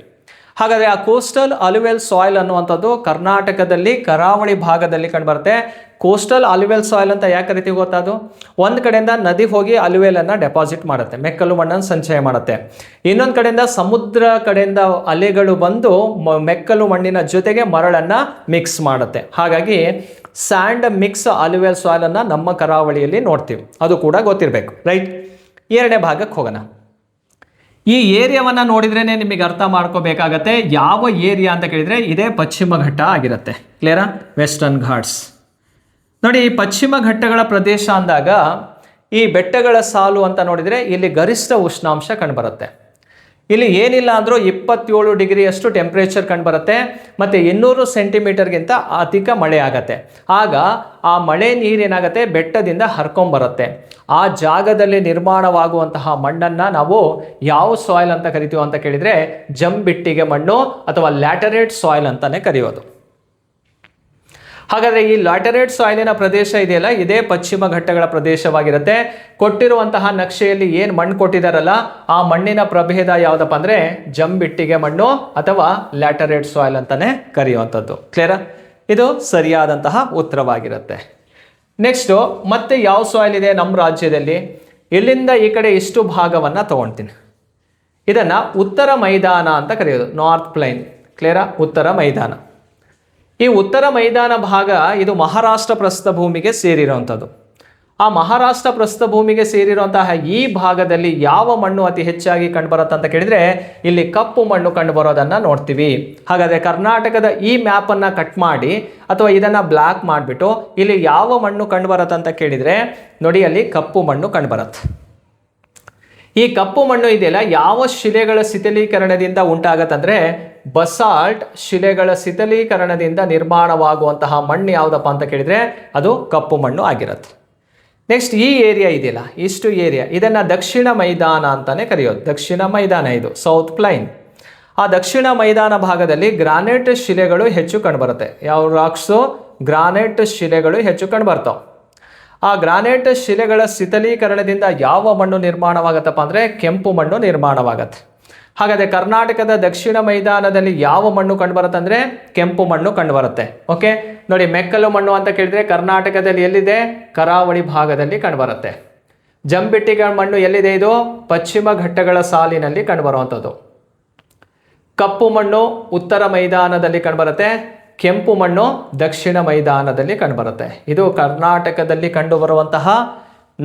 S1: ಹಾಗಾದರೆ ಆ ಕೋಸ್ಟಲ್ ಅಲುವೆಲ್ ಸಾಯಿಲ್ ಅನ್ನುವಂಥದ್ದು ಕರ್ನಾಟಕದಲ್ಲಿ ಕರಾವಳಿ ಭಾಗದಲ್ಲಿ ಕಂಡುಬರುತ್ತೆ. ಕೋಸ್ಟಲ್ ಅಲುವೆಲ್ ಸಾಯಿಲ್ ಅಂತ ಯಾಕೆ ಕರಿತೀವಿ ಗೊತ್ತಾ? ಅದು ಒಂದು ಕಡೆಯಿಂದ ನದಿ ಹೋಗಿ ಅಲುವೆಲನ್ನು ಡೆಪಾಸಿಟ್ ಮಾಡುತ್ತೆ, ಮೆಕ್ಕಲು ಮಣ್ಣನ್ನು ಸಂಚಯ ಮಾಡುತ್ತೆ. ಇನ್ನೊಂದು ಕಡೆಯಿಂದ ಸಮುದ್ರ ಕಡೆಯಿಂದ ಅಲೆಗಳು ಬಂದು ಮೆಕ್ಕಲು ಮಣ್ಣಿನ ಜೊತೆಗೆ ಮರಳನ್ನು ಮಿಕ್ಸ್ ಮಾಡುತ್ತೆ. ಹಾಗಾಗಿ ಸ್ಯಾಂಡ್ ಮಿಕ್ಸ್ ಅಲುವೆಲ್ ಸಾಯಿಲನ್ನು ನಮ್ಮ ಕರಾವಳಿಯಲ್ಲಿ ನೋಡ್ತೀವಿ. ಅದು ಕೂಡ ಗೊತ್ತಿರಬೇಕು, ರೈಟ್? 2ನೇ ಭಾಗಕ್ಕೆ ಹೋಗೋಣ. ಈ ಏರಿಯಾವನ್ನು ನೋಡಿದ್ರೇ ನಿಮಗೆ ಅರ್ಥ ಮಾಡ್ಕೋಬೇಕಾಗತ್ತೆ. ಯಾವ ಏರಿಯಾ ಅಂತ ಕೇಳಿದರೆ ಇದೇ ಪಶ್ಚಿಮ ಘಟ್ಟ ಆಗಿರುತ್ತೆ. ಕ್ಲಿಯರಾ? ವೆಸ್ಟರ್ನ್ ಘಾಟ್ಸ್. ನೋಡಿ, ಈ ಪಶ್ಚಿಮ ಘಟ್ಟಗಳ ಪ್ರದೇಶ ಅಂದಾಗ ಈ ಬೆಟ್ಟಗಳ ಸಾಲು ಅಂತ ನೋಡಿದರೆ ಇಲ್ಲಿ ಗರಿಷ್ಠ ಉಷ್ಣಾಂಶ ಕಂಡುಬರುತ್ತೆ. ಇಲ್ಲಿ ಏನಿಲ್ಲ ಅಂದರೂ 27 ಡಿಗ್ರಿಯಷ್ಟು ಟೆಂಪ್ರೇಚರ್ ಕಂಡುಬರುತ್ತೆ ಮತ್ತು 200 ಸೆಂಟಿಮೀಟರ್ಗಿಂತ ಅಧಿಕ ಮಳೆ ಆಗತ್ತೆ. ಆಗ ಆ ಮಳೆ ನೀರೇನಾಗುತ್ತೆ, ಬೆಟ್ಟದಿಂದ ಹರ್ಕೊಂಬರುತ್ತೆ. ಆ ಜಾಗದಲ್ಲಿ ನಿರ್ಮಾಣವಾಗುವಂತಹ ಮಣ್ಣನ್ನು ನಾವು ಯಾವ ಸಾಯಿಲ್ ಅಂತ ಕರಿತೀವಿ ಅಂತ ಕೇಳಿದರೆ ಜಂಬಿಟ್ಟಿಗೆ ಮಣ್ಣು ಅಥವಾ ಲ್ಯಾಟರೇಟ್ ಸಾಯಿಲ್ ಅಂತಾನೆ ಕರೆಯೋದು. ಹಾಗಾದರೆ ಈ ಲ್ಯಾಟರೇಟ್ ಸಾಯಿಲಿನ ಪ್ರದೇಶ ಇದೆಯಲ್ಲ, ಇದೇ ಪಶ್ಚಿಮ ಘಟ್ಟಗಳ ಪ್ರದೇಶವಾಗಿರುತ್ತೆ. ಕೊಟ್ಟಿರುವಂತಹ ನಕ್ಷೆಯಲ್ಲಿ ಏನು ಮಣ್ಣು ಕೊಟ್ಟಿದ್ದಾರಲ್ಲ, ಆ ಮಣ್ಣಿನ ಪ್ರಭೇದ ಯಾವುದಪ್ಪ ಅಂದರೆ ಜಂಬಿಟ್ಟಿಗೆ ಮಣ್ಣು ಅಥವಾ ಲ್ಯಾಟರೇಟ್ ಸಾಯಿಲ್ ಅಂತಾನೆ ಕರೆಯುವಂಥದ್ದು. ಕ್ಲಿಯರಾ? ಇದು ಸರಿಯಾದಂತಹ ಉತ್ತರವಾಗಿರುತ್ತೆ. ನೆಕ್ಸ್ಟು ಮತ್ತೆ ಯಾವ ಸಾಯಿಲ್ ಇದೆ ನಮ್ಮ ರಾಜ್ಯದಲ್ಲಿ? ಇಲ್ಲಿಂದ ಈ ಕಡೆ ಇಷ್ಟು ಭಾಗವನ್ನು ತಗೊಳ್ತೀನಿ. ಇದನ್ನು ಉತ್ತರ ಮೈದಾನ ಅಂತ ಕರೆಯೋದು, ನಾರ್ತ್ ಪ್ಲೈನ್. ಕ್ಲಿಯರಾ? ಉತ್ತರ ಮೈದಾನ. ಈ ಉತ್ತರ ಮೈದಾನ ಭಾಗ ಇದು ಮಹಾರಾಷ್ಟ್ರ ಪ್ರಸ್ಥಭೂಮಿಗೆ ಸೇರಿರುವಂಥದ್ದು. ಆ ಮಹಾರಾಷ್ಟ್ರ ಪ್ರಸ್ಥಭೂಮಿಗೆ ಸೇರಿರುವಂತಹ ಈ ಭಾಗದಲ್ಲಿ ಯಾವ ಮಣ್ಣು ಅತಿ ಹೆಚ್ಚಾಗಿ ಕಂಡುಬರುತ್ತೆ ಅಂತ ಕೇಳಿದರೆ ಇಲ್ಲಿ ಕಪ್ಪು ಮಣ್ಣು ಕಂಡುಬರೋದನ್ನು ನೋಡ್ತೀವಿ. ಹಾಗಾದರೆ ಕರ್ನಾಟಕದ ಈ ಮ್ಯಾಪನ್ನು ಕಟ್ ಮಾಡಿ ಅಥವಾ ಇದನ್ನು ಬ್ಲ್ಯಾಕ್ ಮಾಡಿಬಿಟ್ಟು ಇಲ್ಲಿ ಯಾವ ಮಣ್ಣು ಕಂಡುಬರುತ್ತೆ ಅಂತ ಕೇಳಿದರೆ ನೋಡಿ, ಅಲ್ಲಿ ಕಪ್ಪು ಮಣ್ಣು ಕಂಡುಬರುತ್ತೆ. ಈ ಕಪ್ಪು ಮಣ್ಣು ಇದೆಯಲ್ಲ, ಯಾವ ಶಿಲೆಗಳ ಶಿಥಿಲೀಕರಣದಿಂದ ಉಂಟಾಗತ್ತಂದರೆ ಬಸಾಲ್ಟ್ ಶಿಲೆಗಳ ಶಿಥಿಲೀಕರಣದಿಂದ ನಿರ್ಮಾಣವಾಗುವಂತಹ ಮಣ್ಣು ಯಾವುದಪ್ಪ ಅಂತ ಕೇಳಿದರೆ ಅದು ಕಪ್ಪು ಮಣ್ಣು ಆಗಿರುತ್ತೆ. ನೆಕ್ಸ್ಟ್ ಈ ಏರಿಯಾ ಇದೆಯಲ್ಲ, ಇಷ್ಟು ಏರಿಯಾ, ಇದನ್ನು ದಕ್ಷಿಣ ಮೈದಾನ ಅಂತಾನೆ ಕರೆಯೋದು. ದಕ್ಷಿಣ ಮೈದಾನ ಇದು ಸೌತ್ ಪ್ಲೈನ್. ಆ ದಕ್ಷಿಣ ಮೈದಾನ ಭಾಗದಲ್ಲಿ ಗ್ರಾನೈಟ್ ಶಿಲೆಗಳು ಹೆಚ್ಚು ಕಂಡುಬರುತ್ತೆ. ಯಾವ ರಾಕ್ಸು? ಗ್ರಾನೈಟ್ ಶಿಲೆಗಳು ಹೆಚ್ಚು ಕಂಡುಬರ್ತಾವೆ. ಆ ಗ್ರಾನೈಟ್ ಶಿಲೆಗಳ ಶಿಥಿಲೀಕರಣದಿಂದ ಯಾವ ಮಣ್ಣು ನಿರ್ಮಾಣವಾಗತ್ತಪ್ಪ ಅಂದರೆ ಕೆಂಪು ಮಣ್ಣು ನಿರ್ಮಾಣವಾಗತ್ತೆ. ಹಾಗಾದರೆ ಕರ್ನಾಟಕದ ದಕ್ಷಿಣ ಮೈದಾನದಲ್ಲಿ ಯಾವ ಮಣ್ಣು ಕಂಡುಬರುತ್ತೆ ಅಂದರೆ ಕೆಂಪು ಮಣ್ಣು ಕಂಡುಬರುತ್ತೆ. ಓಕೆ, ನೋಡಿ, ಮೆಕ್ಕಲು ಮಣ್ಣು ಅಂತ ಕೇಳಿದರೆ ಕರ್ನಾಟಕದಲ್ಲಿ ಎಲ್ಲಿದೆ? ಕರಾವಳಿ ಭಾಗದಲ್ಲಿ ಕಂಡುಬರುತ್ತೆ. ಜಂಬಿಟ್ಟಿಗೆ ಮಣ್ಣು ಎಲ್ಲಿದೆ? ಇದು ಪಶ್ಚಿಮ ಘಟ್ಟಗಳ ಸಾಲಿನಲ್ಲಿ ಕಂಡುಬರುವಂಥದ್ದು. ಕಪ್ಪು ಮಣ್ಣು ಉತ್ತರ ಮೈದಾನದಲ್ಲಿ ಕಂಡುಬರುತ್ತೆ, ಕೆಂಪು ಮಣ್ಣು ದಕ್ಷಿಣ ಮೈದಾನದಲ್ಲಿ ಕಂಡುಬರುತ್ತೆ. ಇದು ಕರ್ನಾಟಕದಲ್ಲಿ ಕಂಡುಬರುವಂತಹ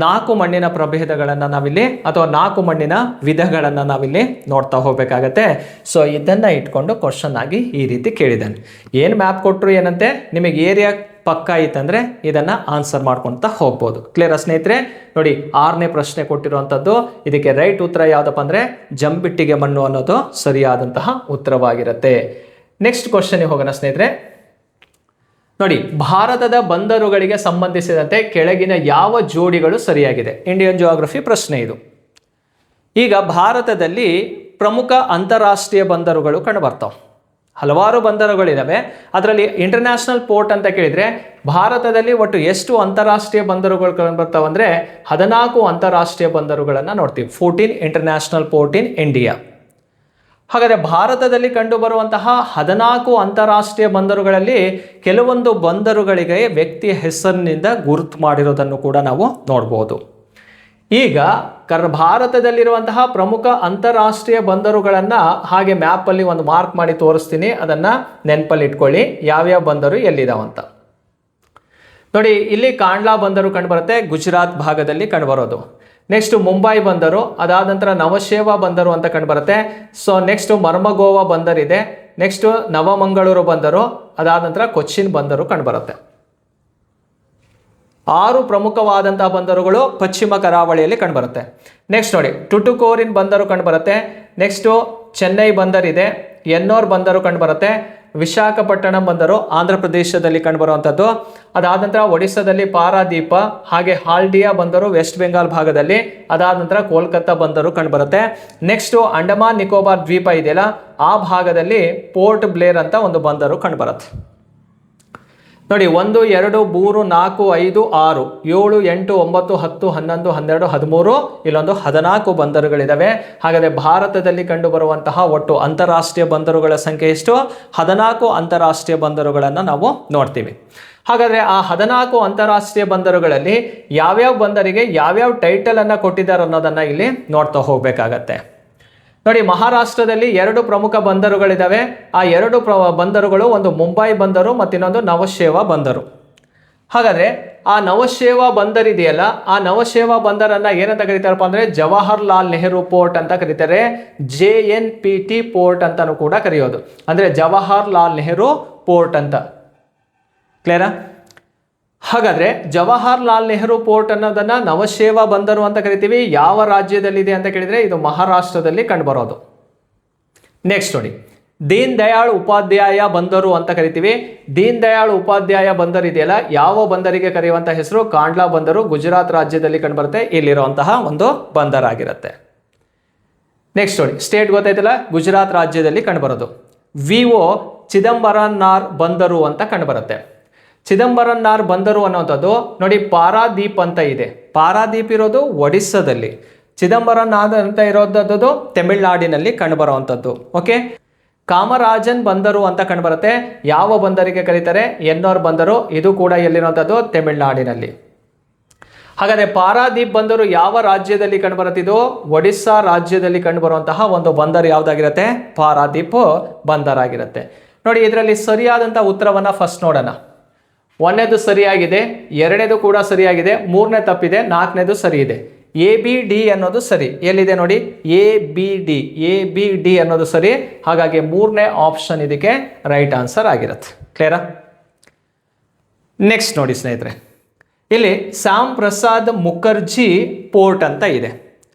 S1: 4 ಮಣ್ಣಿನ ಪ್ರಭೇದಗಳನ್ನು ನಾವಿಲ್ಲಿ ಅಥವಾ 4 ಮಣ್ಣಿನ ವಿಧಗಳನ್ನು ನಾವಿಲ್ಲಿ ನೋಡ್ತಾ ಹೋಗಬೇಕಾಗತ್ತೆ. ಸೊ ಇದನ್ನು ಇಟ್ಕೊಂಡು ಕ್ವಶನ್ ಆಗಿ ಈ ರೀತಿ ಕೇಳಿದ್ದಾನೆ. ಏನು ಮ್ಯಾಪ್ ಕೊಟ್ಟರು ಏನಂತೆ, ನಿಮಗೆ ಏರಿಯಾ ಪಕ್ಕ ಇತ್ತಂದರೆ ಇದನ್ನು ಆನ್ಸರ್ ಮಾಡ್ಕೊಳ್ತಾ ಹೋಗ್ಬೋದು. ಕ್ಲಿಯರ್ ಸ್ನೇಹಿತರೆ? ನೋಡಿ, 6ನೇ ಪ್ರಶ್ನೆ ಕೊಟ್ಟಿರುವಂಥದ್ದು. ಇದಕ್ಕೆ ರೈಟ್ ಉತ್ತರ ಯಾವುದಪ್ಪ ಅಂದರೆ ಜಂಬಿಟ್ಟಿಗೆ ಮಣ್ಣು ಅನ್ನೋದು ಸರಿಯಾದಂತಹ ಉತ್ತರವಾಗಿರುತ್ತೆ. ನೆಕ್ಸ್ಟ್ ಕ್ವಶನ್ಗೆ ಹೋಗೋಣ ಸ್ನೇಹಿತರೆ. ನೋಡಿ, ಭಾರತದ ಬಂದರುಗಳಿಗೆ ಸಂಬಂಧಿಸಿದಂತೆ ಕೆಳಗಿನ ಯಾವ ಜೋಡಿಗಳು ಸರಿಯಾಗಿದೆ? ಇಂಡಿಯನ್ ಜಿಯೋಗ್ರಫಿ ಪ್ರಶ್ನೆ ಇದು. ಈಗ ಭಾರತದಲ್ಲಿ ಪ್ರಮುಖ ಅಂತಾರಾಷ್ಟ್ರೀಯ ಬಂದರುಗಳು ಕಂಡುಬರ್ತಾವೆ. ಹಲವಾರು ಬಂದರುಗಳಿದ್ದಾವೆ. ಅದರಲ್ಲಿ ಇಂಟರ್ನ್ಯಾಷನಲ್ ಪೋರ್ಟ್ ಅಂತ ಕೇಳಿದರೆ ಭಾರತದಲ್ಲಿ ಒಟ್ಟು ಎಷ್ಟು ಅಂತಾರಾಷ್ಟ್ರೀಯ ಬಂದರುಗಳು ಕಂಡುಬರ್ತಾವೆ ಅಂದರೆ 14 ಅಂತಾರಾಷ್ಟ್ರೀಯ ಬಂದರುಗಳನ್ನು ನೋಡ್ತೀವಿ. 14 ಇಂಟರ್ನ್ಯಾಷನಲ್ ಪೋರ್ಟ್ ಇನ್ ಇಂಡಿಯಾ. ಹಾಗಾದರೆ ಭಾರತದಲ್ಲಿ ಕಂಡುಬರುವಂತಹ 14 ಅಂತಾರಾಷ್ಟ್ರೀಯ ಬಂದರುಗಳಲ್ಲಿ ಕೆಲವೊಂದು ಬಂದರುಗಳಿಗೆ ವ್ಯಕ್ತಿಯ ಹೆಸರಿನಿಂದ ಗುರುತು ಮಾಡಿರೋದನ್ನು ಕೂಡ ನಾವು ನೋಡ್ಬೋದು. ಈಗ ಭಾರತದಲ್ಲಿರುವಂತಹ ಪ್ರಮುಖ ಅಂತಾರಾಷ್ಟ್ರೀಯ ಬಂದರುಗಳನ್ನು ಹಾಗೆ ಮ್ಯಾಪಲ್ಲಿ ಒಂದು ಮಾರ್ಕ್ ಮಾಡಿ ತೋರಿಸ್ತೀನಿ. ಅದನ್ನು ನೆನಪಲ್ಲಿ ಇಟ್ಕೊಳ್ಳಿ, ಯಾವ್ಯಾವ ಬಂದರು ಎಲ್ಲಿದಾವಂತ. ನೋಡಿ, ಇಲ್ಲಿ ಕಾಂಡ್ಲಾ ಬಂದರು ಕಂಡುಬರುತ್ತೆ, ಗುಜರಾತ್ ಭಾಗದಲ್ಲಿ ಕಂಡುಬರೋದು. ನೆಕ್ಸ್ಟ್ ಮುಂಬೈ ಬಂದರು, ಅದಾದ ನಂತರ ನವಶೇವಾ ಬಂದರು ಅಂತ ಕಂಡುಬರುತ್ತೆ. ಸೊ ನೆಕ್ಸ್ಟ್ ಮರ್ಮಗೋವಾ ಬಂದರಿದೆ. ನೆಕ್ಸ್ಟ್ ನವಮಂಗಳೂರು ಬಂದರು, ಅದಾದ ನಂತರ ಕೊಚ್ಚಿನ್ ಬಂದರು ಕಂಡುಬರುತ್ತೆ. 6 ಪ್ರಮುಖವಾದಂತಹ ಬಂದರುಗಳು ಪಶ್ಚಿಮ ಕರಾವಳಿಯಲ್ಲಿ ಕಂಡುಬರುತ್ತೆ. ನೆಕ್ಸ್ಟ್ ನೋಡಿ, ಟುಟುಕೋರಿನ್ ಬಂದರು ಕಂಡುಬರುತ್ತೆ. ನೆಕ್ಸ್ಟು ಚೆನ್ನೈ ಬಂದರಿದೆ, ಎನ್ನೋರ್ ಬಂದರು ಕಂಡುಬರುತ್ತೆ, ವಿಶಾಖಪಟ್ಟಣಂ ಬಂದರು ಆಂಧ್ರ ಪ್ರದೇಶದಲ್ಲಿ ಕಂಡುಬರುವಂಥದ್ದು. ಅದಾದ ನಂತರ ಒಡಿಸ್ಸಾದಲ್ಲಿ ಪಾರಾದೀಪ, ಹಾಗೆ ಹಾಲ್ಡಿಯಾ ಬಂದರು ವೆಸ್ಟ್ ಬೆಂಗಾಲ್ ಭಾಗದಲ್ಲಿ. ಅದಾದ ನಂತರ ಕೋಲ್ಕತ್ತಾ ಬಂದರು ಕಂಡುಬರುತ್ತೆ. ನೆಕ್ಸ್ಟ್ ಅಂಡಮಾನ್ ನಿಕೋಬಾರ್ ದ್ವೀಪ ಇದೆಯಲ್ಲ ಆ ಭಾಗದಲ್ಲಿ ಪೋರ್ಟ್ ಬ್ಲೇರ್ ಅಂತ ಒಂದು ಬಂದರು ಕಂಡುಬರುತ್ತೆ. ನೋಡಿ 1 2 3 4 5 6 7 8 9 10 11 12 13 ಇಲ್ಲೊಂದು 14 ಬಂದರುಗಳಿದಾವೆ. ಹಾಗಾದರೆ ಭಾರತದಲ್ಲಿ ಕಂಡುಬರುವಂತಹ ಒಟ್ಟು ಅಂತಾರಾಷ್ಟ್ರೀಯ ಬಂದರುಗಳ ಸಂಖ್ಯೆ ಎಷ್ಟು? 14 ಅಂತಾರಾಷ್ಟ್ರೀಯ ಬಂದರುಗಳನ್ನು ನಾವು ನೋಡ್ತೀವಿ. ಹಾಗಾದರೆ ಆ 14 ಅಂತಾರಾಷ್ಟ್ರೀಯ ಬಂದರುಗಳಲ್ಲಿ ಯಾವ್ಯಾವ ಬಂದರಿಗೆ ಯಾವ್ಯಾವ ಟೈಟಲ್ ಅನ್ನು ಕೊಟ್ಟಿದ್ದಾರೆ ಅನ್ನೋದನ್ನ ಇಲ್ಲಿ ನೋಡ್ತಾ ಹೋಗ್ಬೇಕಾಗತ್ತೆ. ನೋಡಿ, ಮಹಾರಾಷ್ಟ್ರದಲ್ಲಿ 2 ಪ್ರಮುಖ ಬಂದರುಗಳಿದ್ದಾವೆ. ಆ 2 ಬಂದರುಗಳು ಒಂದು ಮುಂಬೈ ಬಂದರು ಮತ್ತು ಇನ್ನೊಂದು ನವಶೇವಾ ಬಂದರು. ಹಾಗಾದರೆ ಆ ನವಶೇವಾ ಬಂದರಿದೆಯಲ್ಲ, ಆ ನವಶೇವಾ ಬಂದರನ್ನು ಏನಂತ ಕರೀತಾರಪ್ಪ ಅಂದರೆ ಜವಾಹರ್ಲಾಲ್ ನೆಹರು ಪೋರ್ಟ್ ಅಂತ ಕರೀತಾರೆ. JNPT ಪೋರ್ಟ್ ಅಂತಲೂ ಕೂಡ ಕರೆಯೋದು, ಅಂದರೆ ಜವಾಹರ್ಲಾಲ್ ನೆಹರು ಪೋರ್ಟ್ ಅಂತ. ಕ್ಲಿಯರಾ? ಹಾಗಾದರೆ ಜವಾಹರ್ಲಾಲ್ ನೆಹರು ಪೋರ್ಟ್ ಅನ್ನೋದನ್ನು ನವಶೇವಾ ಬಂದರು ಅಂತ ಕರಿತೀವಿ. ಯಾವ ರಾಜ್ಯದಲ್ಲಿದೆ ಅಂತ ಕೇಳಿದರೆ ಇದು ಮಹಾರಾಷ್ಟ್ರದಲ್ಲಿ ಕಂಡುಬರೋದು. ನೆಕ್ಸ್ಟ್ ನೋಡಿ, ದೀನ್ ದಯಾಳ್ ಉಪಾಧ್ಯಾಯ ಬಂದರು ಅಂತ ಕರಿತೀವಿ. ದೀನ್ ದಯಾಳ್ ಉಪಾಧ್ಯಾಯ ಬಂದರು ಇದೆಯಲ್ಲ, ಯಾವ ಬಂದರಿಗೆ ಕರೆಯುವಂಥ ಹೆಸರು? ಕಾಂಡ್ಲಾ ಬಂದರು, ಗುಜರಾತ್ ರಾಜ್ಯದಲ್ಲಿ ಕಂಡುಬರುತ್ತೆ. ಇಲ್ಲಿರುವಂತಹ ಒಂದು ಬಂದರಾಗಿರುತ್ತೆ. ನೆಕ್ಸ್ಟ್ ನೋಡಿ, ಸ್ಟೇಟ್ ಗೊತ್ತಾಯ್ತಲ್ಲ, ಗುಜರಾತ್ ರಾಜ್ಯದಲ್ಲಿ ಕಂಡುಬರೋದು. VO ಚಿದಂಬರನಾರ್ ಬಂದರು ಅಂತ ಕಂಡುಬರುತ್ತೆ. ಚಿದಂಬರನಾರ್ ಬಂದರು ಅನ್ನುವಂಥದ್ದು ನೋಡಿ, ಪಾರಾದೀಪ್ ಅಂತ ಇದೆ. ಪಾರಾದೀಪ್ ಇರೋದು ಒಡಿಸ್ಸಾದಲ್ಲಿ, ಚಿದಂಬರನಾರ್ ಅಂತ ಇರೋದು ತಮಿಳುನಾಡಿನಲ್ಲಿ ಕಂಡುಬರುವಂಥದ್ದು. ಓಕೆ, ಕಾಮರಾಜನ್ ಬಂದರು ಅಂತ ಕಂಡುಬರುತ್ತೆ. ಯಾವ ಬಂದರಿಗೆ ಕರೀತಾರೆ? ಎನ್ನೋರ್ ಬಂದರು. ಇದು ಕೂಡ ಎಲ್ಲಿರುವಂಥದ್ದು? ತಮಿಳುನಾಡಿನಲ್ಲಿ. ಹಾಗಾದರೆ ಪಾರಾದೀಪ್ ಬಂದರು ಯಾವ ರಾಜ್ಯದಲ್ಲಿ ಕಂಡುಬರುತ್ತಿದ್ದು? ಒಡಿಸ್ಸಾ ರಾಜ್ಯದಲ್ಲಿ ಕಂಡುಬರುವಂತಹ ಒಂದು ಬಂದರು ಯಾವುದಾಗಿರುತ್ತೆ? ಪಾರಾದೀಪ್ ಬಂದರಾಗಿರುತ್ತೆ. ನೋಡಿ, ಇದರಲ್ಲಿ ಸರಿಯಾದಂಥ ಉತ್ತರವನ್ನು ಫಸ್ಟ್ ನೋಡೋಣ. 1ನೇದು ಸರಿಯಾಗಿದೆ, 2ನೇದು ಕೂಡ ಸರಿಯಾಗಿದೆ, 3ನೇ ತಪ್ಪಿದೆ, 4ನೇದು ಸರಿ ಇದೆ. ABD ಅನ್ನೋದು ಸರಿ. ಎಲ್ಲಿದೆ ನೋಡಿ, ABD ಅನ್ನೋದು ಸರಿ. ಹಾಗಾಗಿ 3ನೇ ಆಪ್ಷನ್ ಇದಕ್ಕೆ ರೈಟ್ ಆನ್ಸರ್ ಆಗಿರುತ್ತೆ. ಕ್ಲಿಯರಾ? ನೆಕ್ಸ್ಟ್ ನೋಡಿ ಸ್ನೇಹಿತರೆ, ಇಲ್ಲಿ ಶ್ಯಾಮ್ ಪ್ರಸಾದ್ ಮುಖರ್ಜಿ ಪೋರ್ಟ್ ಅಂತ ಇದೆ.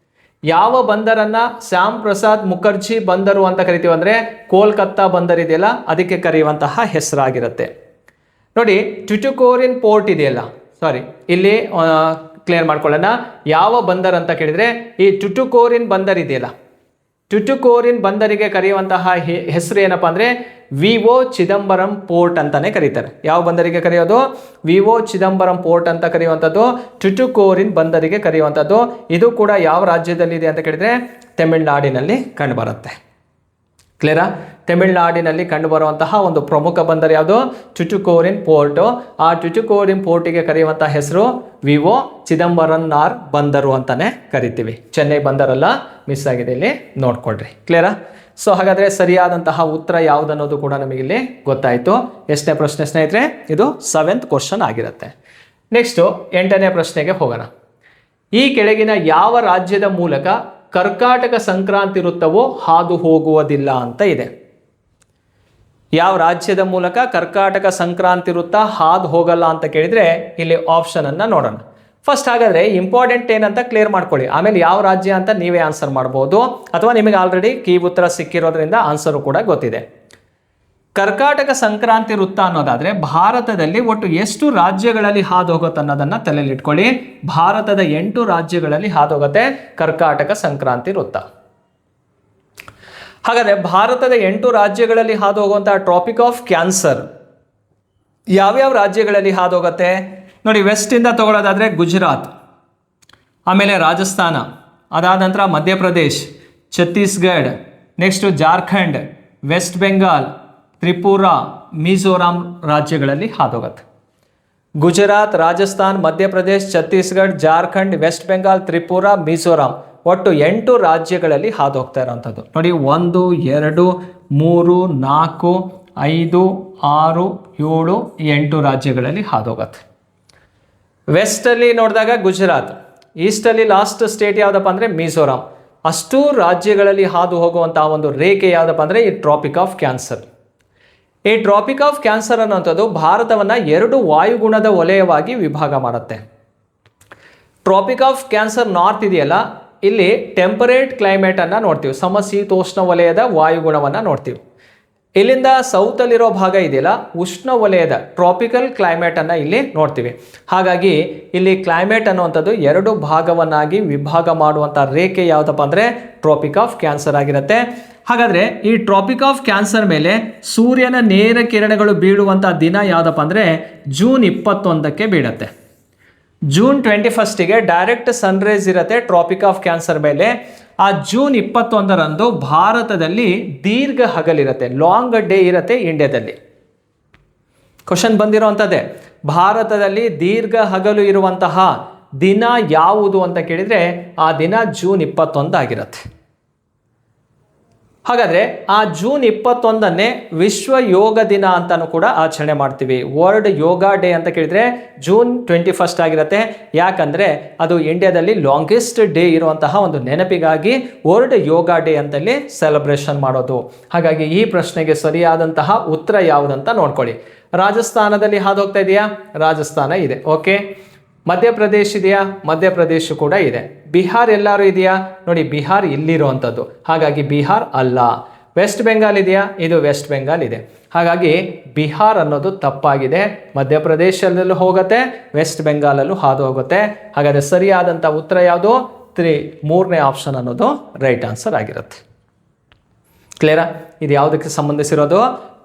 S1: ಯಾವ ಬಂದರನ್ನು ಶ್ಯಾಮ್ ಪ್ರಸಾದ್ ಮುಖರ್ಜಿ ಬಂದರು ಅಂತ ಕರಿತೀವಿ ಅಂದರೆ ಕೋಲ್ಕತ್ತಾ ಬಂದರಿದೆಯಲ್ಲ ಅದಕ್ಕೆ ಕರೆಯುವಂತಹ ಹೆಸರಾಗಿರುತ್ತೆ. ನೋಡಿ, ಟ್ಯುಟುಕೋರಿನ್ ಪೋರ್ಟ್ ಇದೆಯಲ್ಲ, ಸಾರಿ ಇಲ್ಲಿ ಕ್ಲಿಯರ್ ಮಾಡ್ಕೊಳ್ಳೋಣ. ಯಾವ ಬಂದರ್ ಅಂತ ಕೇಳಿದರೆ ಈ ಟ್ಯುಟುಕೋರಿನ್ ಬಂದರ್ ಇದೆಯಲ್ಲ, ಟ್ಯುಟುಕೋರಿನ್ ಬಂದರಿಗೆ ಕರೆಯುವಂತಹ ಹೆಸರು ಏನಪ್ಪ ಅಂದರೆ VO ಚಿದಂಬರಂ ಪೋರ್ಟ್ ಅಂತಾನೆ ಕರೀತಾರೆ. ಯಾವ ಬಂದರಿಗೆ ಕರೆಯೋದು? VO ಚಿದಂಬರಂ ಪೋರ್ಟ್ ಅಂತ ಕರೆಯುವಂಥದ್ದು ಟ್ಯುಟುಕೋರಿನ್ ಬಂದರಿಗೆ ಕರೆಯುವಂಥದ್ದು. ಇದು ಕೂಡ ಯಾವ ರಾಜ್ಯದಲ್ಲಿದೆ ಅಂತ ಕೇಳಿದರೆ ತಮಿಳುನಾಡಿನಲ್ಲಿ ಕಂಡುಬರುತ್ತೆ. ಕ್ಲಿಯರಾ? ತಮಿಳುನಾಡಿನಲ್ಲಿ ಕಂಡುಬರುವಂತಹ ಒಂದು ಪ್ರಮುಖ ಬಂದರು ಯಾವುದು? ಟ್ಯುಟುಕೋರಿನ್ ಪೋರ್ಟು. ಆ ಟ್ಯುಟುಕೋರಿನ್ ಪೋರ್ಟಿಗೆ ಕರೆಯುವಂಥ ಹೆಸರು VO ಚಿದಂಬರನಾರ್ ಬಂದರು ಅಂತಾನೆ ಕರಿತೀವಿ. ಚೆನ್ನೈ ಬಂದರಲ್ಲ, ಮಿಸ್ ಆಗಿದೆ, ಇಲ್ಲಿ ನೋಡ್ಕೊಳ್ರಿ. ಕ್ಲಿಯರಾ? ಸೊ ಹಾಗಾದರೆ ಸರಿಯಾದಂತಹ ಉತ್ತರ ಯಾವುದನ್ನೋದು ಕೂಡ ನಮಗಿಲ್ಲಿ ಗೊತ್ತಾಯಿತು. ಎಷ್ಟನೇ ಪ್ರಶ್ನೆ ಸ್ನೇಹಿತರೆ? ಇದು 7th ಕ್ವಶನ್ ಆಗಿರುತ್ತೆ. ನೆಕ್ಸ್ಟು 8ನೇ ಪ್ರಶ್ನೆಗೆ ಹೋಗೋಣ. ಈ ಕೆಳಗಿನ ಯಾವ ರಾಜ್ಯದ ಮೂಲಕ ಕರ್ಕಾಟಕ ಸಂಕ್ರಾಂತಿ ವೃತ್ತವು ಹಾದು ಹೋಗುವುದಿಲ್ಲ ಅಂತ ಇದೆ. ಯಾವ ರಾಜ್ಯದ ಮೂಲಕ ಕರ್ಕಾಟಕ ಸಂಕ್ರಾಂತಿ ವೃತ್ತ ಹಾದು ಹೋಗಲ್ಲ ಅಂತ ಕೇಳಿದರೆ ಇಲ್ಲಿ ಆಪ್ಷನ್ ಅನ್ನು ನೋಡೋಣ. ಫಸ್ಟ್ ಹಾಗಾದರೆ ಇಂಪಾರ್ಟೆಂಟ್ ಏನಂತ ಕ್ಲಿಯರ್ ಮಾಡ್ಕೊಳ್ಳಿ, ಆಮೇಲೆ ಯಾವ ರಾಜ್ಯ ಅಂತ ನೀವೇ ಆನ್ಸರ್ ಮಾಡ್ಬೋದು, ಅಥವಾ ನಿಮಗೆ ಆಲ್ರೆಡಿ ಕೀ ಉತ್ತರ ಸಿಕ್ಕಿರೋದ್ರಿಂದ ಆನ್ಸರು ಕೂಡ ಗೊತ್ತಿದೆ. ಕರ್ಕಾಟಕ ಸಂಕ್ರಾಂತಿ ವೃತ್ತ ಅನ್ನೋದಾದರೆ ಭಾರತದಲ್ಲಿ ಒಟ್ಟು ಎಷ್ಟು ರಾಜ್ಯಗಳಲ್ಲಿ ಹಾದು ಹೋಗುತ್ತೆ ಅನ್ನೋದನ್ನು ತಲೆಯಲ್ಲಿ ಇಟ್ಕೊಳ್ಳಿ. ಭಾರತದ 8 ರಾಜ್ಯಗಳಲ್ಲಿ ಹಾದು ಹೋಗುತ್ತೆ ಕರ್ಕಾಟಕ ಸಂಕ್ರಾಂತಿ ವೃತ್ತ. ಹಾಗಾದರೆ ಭಾರತದ 8 ರಾಜ್ಯಗಳಲ್ಲಿ ಹಾದು ಹೋಗುವಂತಹ ಟ್ರಾಪಿಕ್ ಆಫ್ ಕ್ಯಾನ್ಸರ್ ಯಾವ್ಯಾವ ರಾಜ್ಯಗಳಲ್ಲಿ ಹಾದು ಹೋಗುತ್ತೆ ನೋಡಿ. ವೆಸ್ಟಿಂದ ತಗೊಳ್ಳೋದಾದರೆ ಗುಜರಾತ್, ಆಮೇಲೆ ರಾಜಸ್ಥಾನ, ಅದಾದ ನಂತರ ಮಧ್ಯಪ್ರದೇಶ್, ಛತ್ತೀಸ್ಗಢ, ನೆಕ್ಸ್ಟು ಜಾರ್ಖಂಡ್, ವೆಸ್ಟ್ ಬೆಂಗಾಲ್, ತ್ರಿಪುರಾ, ಮಿಜೋರಾಂ ರಾಜ್ಯಗಳಲ್ಲಿ ಹಾದೋಗುತ್ತೆ. ಗುಜರಾತ್, ರಾಜಸ್ಥಾನ್, ಮಧ್ಯಪ್ರದೇಶ್, ಛತ್ತೀಸ್ಗಢ, ಜಾರ್ಖಂಡ್, ವೆಸ್ಟ್ ಬೆಂಗಾಲ್, ತ್ರಿಪುರಾ, ಮಿಜೋರಾಂ ಒಟ್ಟು 8 ರಾಜ್ಯಗಳಲ್ಲಿ ಹಾದು ಹೋಗ್ತಾ ಇರೋವಂಥದ್ದು ನೋಡಿ. 1 2 3 4 5 6 7 8 ರಾಜ್ಯಗಳಲ್ಲಿ ಹಾದು ಹೋಗುತ್ತೆ. ವೆಸ್ಟಲ್ಲಿ ನೋಡಿದಾಗ ಗುಜರಾತ್, ಈಸ್ಟಲ್ಲಿ ಲಾಸ್ಟ್ ಸ್ಟೇಟ್ ಯಾವುದಪ್ಪ ಅಂದರೆ ಮಿಜೋರಾಂ. ಅಷ್ಟೂ ರಾಜ್ಯಗಳಲ್ಲಿ ಹಾದು ಹೋಗುವಂತಹ ಒಂದು ರೇಖೆ ಯಾವುದಪ್ಪ ಅಂದರೆ ಈ ಟ್ರಾಪಿಕ್ ಆಫ್ ಕ್ಯಾನ್ಸರ್. ಈ ಟ್ರಾಪಿಕ್ ಆಫ್ ಕ್ಯಾನ್ಸರ್ ಅನ್ನೋಂಥದ್ದು ಭಾರತವನ್ನು 2 ವಾಯುಗುಣದ ವಲಯವಾಗಿ ವಿಭಾಗ ಮಾಡುತ್ತೆ. ಟ್ರಾಪಿಕ್ ಆಫ್ ಕ್ಯಾನ್ಸರ್ ನಾರ್ತ್ ಇದೆಯಲ್ಲ, ಇಲ್ಲಿ ಟೆಂಪರೇಟ್ ಕ್ಲೈಮೇಟನ್ನು ನೋಡ್ತೀವಿ, ಸಮಶೀತೋಷ್ಣ ವಲಯದ ವಾಯುಗುಣವನ್ನು ನೋಡ್ತೀವಿ. ಇಲ್ಲಿಂದ ಸೌತಲ್ಲಿರೋ ಭಾಗ ಇದೆಯಲ್ಲ, ಉಷ್ಣ ವಲಯದ ಟ್ರಾಪಿಕಲ್ ಕ್ಲೈಮೇಟ್ ಅನ್ನ ಇಲ್ಲಿ ನೋಡ್ತೀವಿ. ಹಾಗಾಗಿ ಇಲ್ಲಿ ಕ್ಲೈಮೇಟ್ ಅನ್ನುವಂಥದ್ದು ಎರಡು ಭಾಗವನ್ನಾಗಿ ವಿಭಾಗ ಮಾಡುವಂಥ ರೇಖೆ ಯಾವುದಪ್ಪ ಅಂದರೆ ಟ್ರಾಪಿಕ್ ಆಫ್ ಕ್ಯಾನ್ಸರ್ ಆಗಿರುತ್ತೆ. ಹಾಗಾದರೆ ಈ ಟ್ರಾಪಿಕ್ ಆಫ್ ಕ್ಯಾನ್ಸರ್ ಮೇಲೆ ಸೂರ್ಯನ ನೇರ ಕಿರಣಗಳು ಬೀಳುವಂಥ ದಿನ ಯಾವುದಪ್ಪ ಅಂದರೆ ಜೂನ್ 21ಕ್ಕೆ ಬೀಳುತ್ತೆ. ಜೂನ್ 21ಗೆ ಡೈರೆಕ್ಟ್ ಸನ್ರೈಸ್ ಇರುತ್ತೆ ಟ್ರಾಪಿಕ್ ಆಫ್ ಕ್ಯಾನ್ಸರ್ ಮೇಲೆ. ಆ ಜೂನ್ 21ರಂದು ಭಾರತದಲ್ಲಿ ದೀರ್ಘ ಹಗಲಿರುತ್ತೆ, ಲಾಂಗ್ ಡೇ ಇರುತ್ತೆ ಇಂಡಿಯಾದಲ್ಲಿ. ಕ್ವಶನ್ ಬಂದಿರೋವಂಥದ್ದೇ, ಭಾರತದಲ್ಲಿ ದೀರ್ಘ ಹಗಲು ಇರುವಂತಹ ದಿನ ಯಾವುದು ಅಂತ ಕೇಳಿದರೆ ಆ ದಿನ ಜೂನ್ 21 ಆಗಿರುತ್ತೆ. ಹಾಗಾದರೆ ಆ ಜೂನ್ 21ನ್ನೇ ವಿಶ್ವ ಯೋಗ ದಿನ ಅಂತಲೂ ಕೂಡ ಆಚರಣೆ ಮಾಡ್ತೀವಿ. ವರ್ಲ್ಡ್ ಯೋಗ ಡೇ ಅಂತ ಕೇಳಿದರೆ ಜೂನ್ 21 ಆಗಿರುತ್ತೆ. ಯಾಕಂದರೆ ಅದು ಇಂಡಿಯಾದಲ್ಲಿ ಲಾಂಗೆಸ್ಟ್ ಡೇ ಇರುವಂತಹ ಒಂದು ನೆನಪಿಗಾಗಿ ವರ್ಲ್ಡ್ ಯೋಗ ಡೇ ಅಂತಲ್ಲಿ ಸೆಲೆಬ್ರೇಷನ್ ಮಾಡೋದು. ಹಾಗಾಗಿ ಈ ಪ್ರಶ್ನೆಗೆ ಸರಿಯಾದಂತಹ ಉತ್ತರ ಯಾವುದಂತ ನೋಡ್ಕೊಳ್ಳಿ. ರಾಜಸ್ಥಾನದಲ್ಲಿ ಹಾದು ಹೋಗ್ತಾ ಇದೆಯಾ? ರಾಜಸ್ಥಾನ ಇದೆ. ಓಕೆ. ಮಧ್ಯಪ್ರದೇಶ ಇದೆಯಾ? ಮಧ್ಯಪ್ರದೇಶ ಕೂಡ ಇದೆ. ಬಿಹಾರ್ ಎಲ್ಲರೂ ಇದೆಯಾ? ನೋಡಿ, ಬಿಹಾರ್ ಇಲ್ಲಿರುವಂಥದ್ದು, ಹಾಗಾಗಿ ಬಿಹಾರ್ ಅಲ್ಲ. ವೆಸ್ಟ್ ಬೆಂಗಾಲ್ ಇದೆಯಾ? ಇದು ವೆಸ್ಟ್ ಬೆಂಗಾಲ್ ಇದೆ. ಹಾಗಾಗಿ ಬಿಹಾರ್ ಅನ್ನೋದು ತಪ್ಪಾಗಿದೆ. ಮಧ್ಯಪ್ರದೇಶದಲ್ಲೂ ಹೋಗುತ್ತೆ, ವೆಸ್ಟ್ ಬೆಂಗಾಲಲ್ಲೂ ಹಾದು ಹೋಗುತ್ತೆ. ಹಾಗಾದರೆ ಸರಿಯಾದಂಥ ಉತ್ತರ ಯಾವುದು? 3ನೇ ಆಪ್ಷನ್ ಅನ್ನೋದು ರೈಟ್ ಆನ್ಸರ್ ಆಗಿರುತ್ತೆ. ಕ್ಲಿಯರಾ? ಇದು ಯಾವುದಕ್ಕೆ ಸಂಬಂಧಿಸಿರೋದು?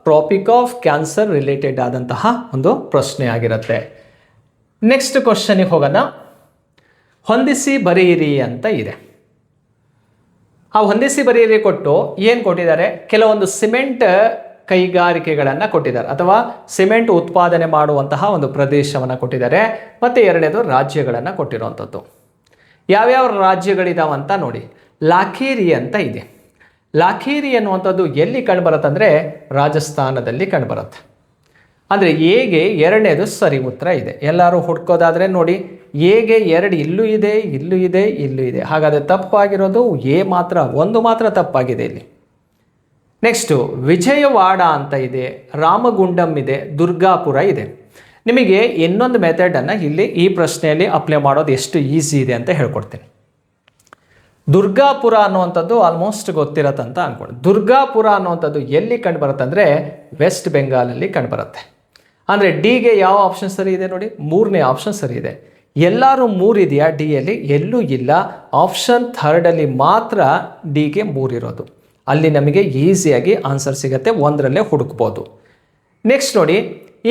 S1: ಟ್ರಾಪಿಕ್ ಆಫ್ ಕ್ಯಾನ್ಸರ್ ರಿಲೇಟೆಡ್ ಆದಂತಹ ಒಂದು ಪ್ರಶ್ನೆ ಆಗಿರುತ್ತೆ. ನೆಕ್ಸ್ಟ್ ಕ್ವಶನಿಗೆ ಹೋಗೋಣ. ಹೊಂದಿಸಿ ಬರೆಯಿರಿ ಅಂತ ಇದೆ. ಆ ಹೊಂದಿಸಿ ಬರೆಯಿರಿ ಕೊಟ್ಟು ಏನು ಕೊಟ್ಟಿದ್ದಾರೆ? ಕೆಲವೊಂದು ಸಿಮೆಂಟ್ ಕೈಗಾರಿಕೆಗಳನ್ನು ಕೊಟ್ಟಿದ್ದಾರೆ, ಅಥವಾ ಸಿಮೆಂಟ್ ಉತ್ಪಾದನೆ ಮಾಡುವಂತಹ ಒಂದು ಪ್ರದೇಶವನ್ನು ಕೊಟ್ಟಿದ್ದಾರೆ. ಮತ್ತು ಎರಡನೇದು ರಾಜ್ಯಗಳನ್ನು ಕೊಟ್ಟಿರುವಂಥದ್ದು. ಯಾವ್ಯಾವ ರಾಜ್ಯಗಳಿದಾವಂತ ನೋಡಿ. ಲಾಖೇರಿ ಅಂತ ಇದೆ. ಲಾಖೇರಿ ಅನ್ನುವಂಥದ್ದು ಎಲ್ಲಿ ಕಂಡುಬರುತ್ತೆ ಅಂದರೆ ರಾಜಸ್ಥಾನದಲ್ಲಿ ಕಂಡುಬರುತ್ತೆ. ಅಂದರೆ ಎಗೆ ಎರಡನೇದು ಸರಿ ಉತ್ತರ ಇದೆ. ಎಲ್ಲರೂ ಹುಡ್ಕೋದಾದರೆ ನೋಡಿ, ಎಗೆ 2 ಇಲ್ಲೂ ಇದೆ, ಇಲ್ಲೂ ಇದೆ, ಇಲ್ಲೂ ಇದೆ. ಹಾಗಾದರೆ ತಪ್ಪಾಗಿರೋದು ಎ ಮಾತ್ರ, ಒಂದು ಮಾತ್ರ ತಪ್ಪಾಗಿದೆ ಇಲ್ಲಿ. ನೆಕ್ಸ್ಟು ವಿಜಯವಾಡ ಅಂತ ಇದೆ, ರಾಮಗುಂಡಂ ಇದೆ, ದುರ್ಗಾಪುರ ಇದೆ. ನಿಮಗೆ ಇನ್ನೊಂದು ಮೆಥಡನ್ನು ಇಲ್ಲಿ ಈ ಪ್ರಶ್ನೆಯಲ್ಲಿ ಅಪ್ಲೈ ಮಾಡೋದು ಎಷ್ಟು ಈಸಿ ಇದೆ ಅಂತ ಹೇಳ್ಕೊಡ್ತೀನಿ. ದುರ್ಗಾಪುರ ಅನ್ನುವಂಥದ್ದು ಆಲ್ಮೋಸ್ಟ್ ಗೊತ್ತಿರತ್ತಂತ ಅಂದ್ಕೊಂಡು. ದುರ್ಗಾಪುರ ಅನ್ನುವಂಥದ್ದು ಎಲ್ಲಿ ಕಂಡುಬರುತ್ತೆ ಅಂದರೆ ವೆಸ್ಟ್ ಬೆಂಗಾಲಲ್ಲಿ ಕಂಡುಬರುತ್ತೆ. ಅಂದರೆ ಡಿಗೆ ಯಾವ ಆಪ್ಷನ್ ಸರಿ ಇದೆ ನೋಡಿ? 3ನೇ ಆಪ್ಷನ್ ಸರಿ ಇದೆ. ಎಲ್ಲರೂ 3 ಇದೆಯಾ ಡಿಯಲ್ಲಿ? ಎಲ್ಲೂ ಇಲ್ಲ. ಆಪ್ಷನ್ 3ರಲ್ಲಿ ಮಾತ್ರ ಡಿಗೆ 3 ಇರೋದು. ಅಲ್ಲಿ ನಮಗೆ ಈಸಿಯಾಗಿ ಆನ್ಸರ್ ಸಿಗುತ್ತೆ, 1ರಲ್ಲೇ ಹುಡುಕ್ಬೋದು. ನೆಕ್ಸ್ಟ್ ನೋಡಿ,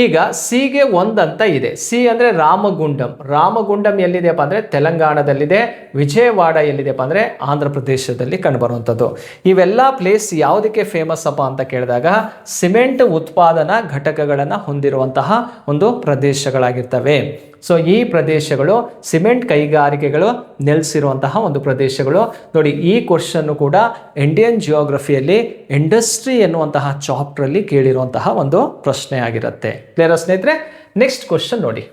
S1: ಈಗ ಸಿಗೆ 1 ಅಂತ ಇದೆ. ಸಿ ಅಂದರೆ ರಾಮಗುಂಡಂ. ರಾಮಗುಂಡಂ ಎಲ್ಲಿದೆಯಪ್ಪ ಅಂದರೆ ತೆಲಂಗಾಣದಲ್ಲಿದೆ. ವಿಜಯವಾಡ ಎಲ್ಲಿದೆಯಪ್ಪ ಅಂದರೆ ಆಂಧ್ರ ಪ್ರದೇಶದಲ್ಲಿ ಕಂಡುಬರುವಂಥದ್ದು. ಇವೆಲ್ಲ ಪ್ಲೇಸ್ ಯಾವುದಕ್ಕೆ ಫೇಮಸ್ ಅಪ್ಪ ಅಂತ ಕೇಳಿದಾಗ ಸಿಮೆಂಟ್ ಉತ್ಪಾದನಾ ಘಟಕಗಳನ್ನು ಹೊಂದಿರುವಂತಹ ಒಂದು ಪ್ರದೇಶಗಳಾಗಿರ್ತವೆ. ಸೊ ಈ ಪ್ರದೇಶಗಳು ಸಿಮೆಂಟ್ ಕೈಗಾರಿಕೆಗಳು ನೆಲೆಸಿರುವಂತಹ ಒಂದು ಪ್ರದೇಶಗಳು. ನೋಡಿ, ಈ ಕ್ವಶನ್ನು ಕೂಡ ಇಂಡಿಯನ್ ಜಿಯೋಗ್ರಫಿಯಲ್ಲಿ ಇಂಡಸ್ಟ್ರಿ ಎನ್ನುವಂತಹ ಚಾಪ್ಟ್ರಲ್ಲಿ ಕೇಳಿರುವಂತಹ ಒಂದು ಪ್ರಶ್ನೆ ಆಗಿರುತ್ತೆ. ಕ್ಲಿಯರ್ ಸ್ನೇಹಿತರೆ? ನೆಕ್ಸ್ಟ್ ಕ್ವಶನ್ ನೋಡಿ.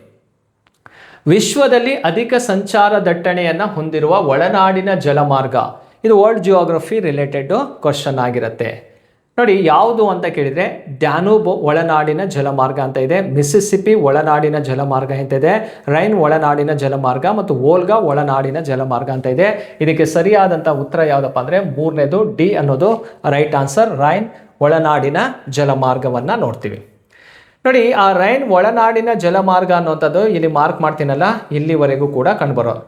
S1: ವಿಶ್ವದಲ್ಲಿ ಅಧಿಕ ಸಂಚಾರ ದಟ್ಟಣೆಯನ್ನು ಹೊಂದಿರುವ ಒಳನಾಡಿನ ಜಲಮಾರ್ಗ. ಇದು ವರ್ಲ್ಡ್ ಜಿಯೋಗ್ರಫಿ ರಿಲೇಟೆಡ್ ಕ್ವಶನ್ ಆಗಿರುತ್ತೆ. ನೋಡಿ, ಯಾವುದು ಅಂತ ಕೇಳಿದರೆ ಡ್ಯಾನೂಬ್ ಒಳನಾಡಿನ ಜಲಮಾರ್ಗ ಅಂತ ಇದೆ, ಮಿಸಿಸಿಪಿ ಒಳನಾಡಿನ ಜಲಮಾರ್ಗ ಅಂತ ಇದೆ, ರೈನ್ ಒಳನಾಡಿನ ಜಲಮಾರ್ಗ ಮತ್ತು ವೋಲ್ಗಾ ಒಳನಾಡಿನ ಜಲಮಾರ್ಗ ಅಂತ ಇದೆ. ಇದಕ್ಕೆ ಸರಿಯಾದಂಥ ಉತ್ತರ ಯಾವುದಪ್ಪ ಅಂದರೆ 3ನೇದು ಡಿ ಅನ್ನೋದು ರೈಟ್ ಆನ್ಸರ್. ರೈನ್ ಒಳನಾಡಿನ ಜಲಮಾರ್ಗವನ್ನು ನೋಡ್ತೀವಿ. ನೋಡಿ, ಆ ರೈನ್ ಒಳನಾಡಿನ ಜಲಮಾರ್ಗ ಅನ್ನುವಂಥದ್ದು ಇಲ್ಲಿ ಮಾರ್ಕ್ ಮಾಡ್ತೀನಲ್ಲ, ಇಲ್ಲಿವರೆಗೂ ಕೂಡ ಕಂಡುಬರೋದು.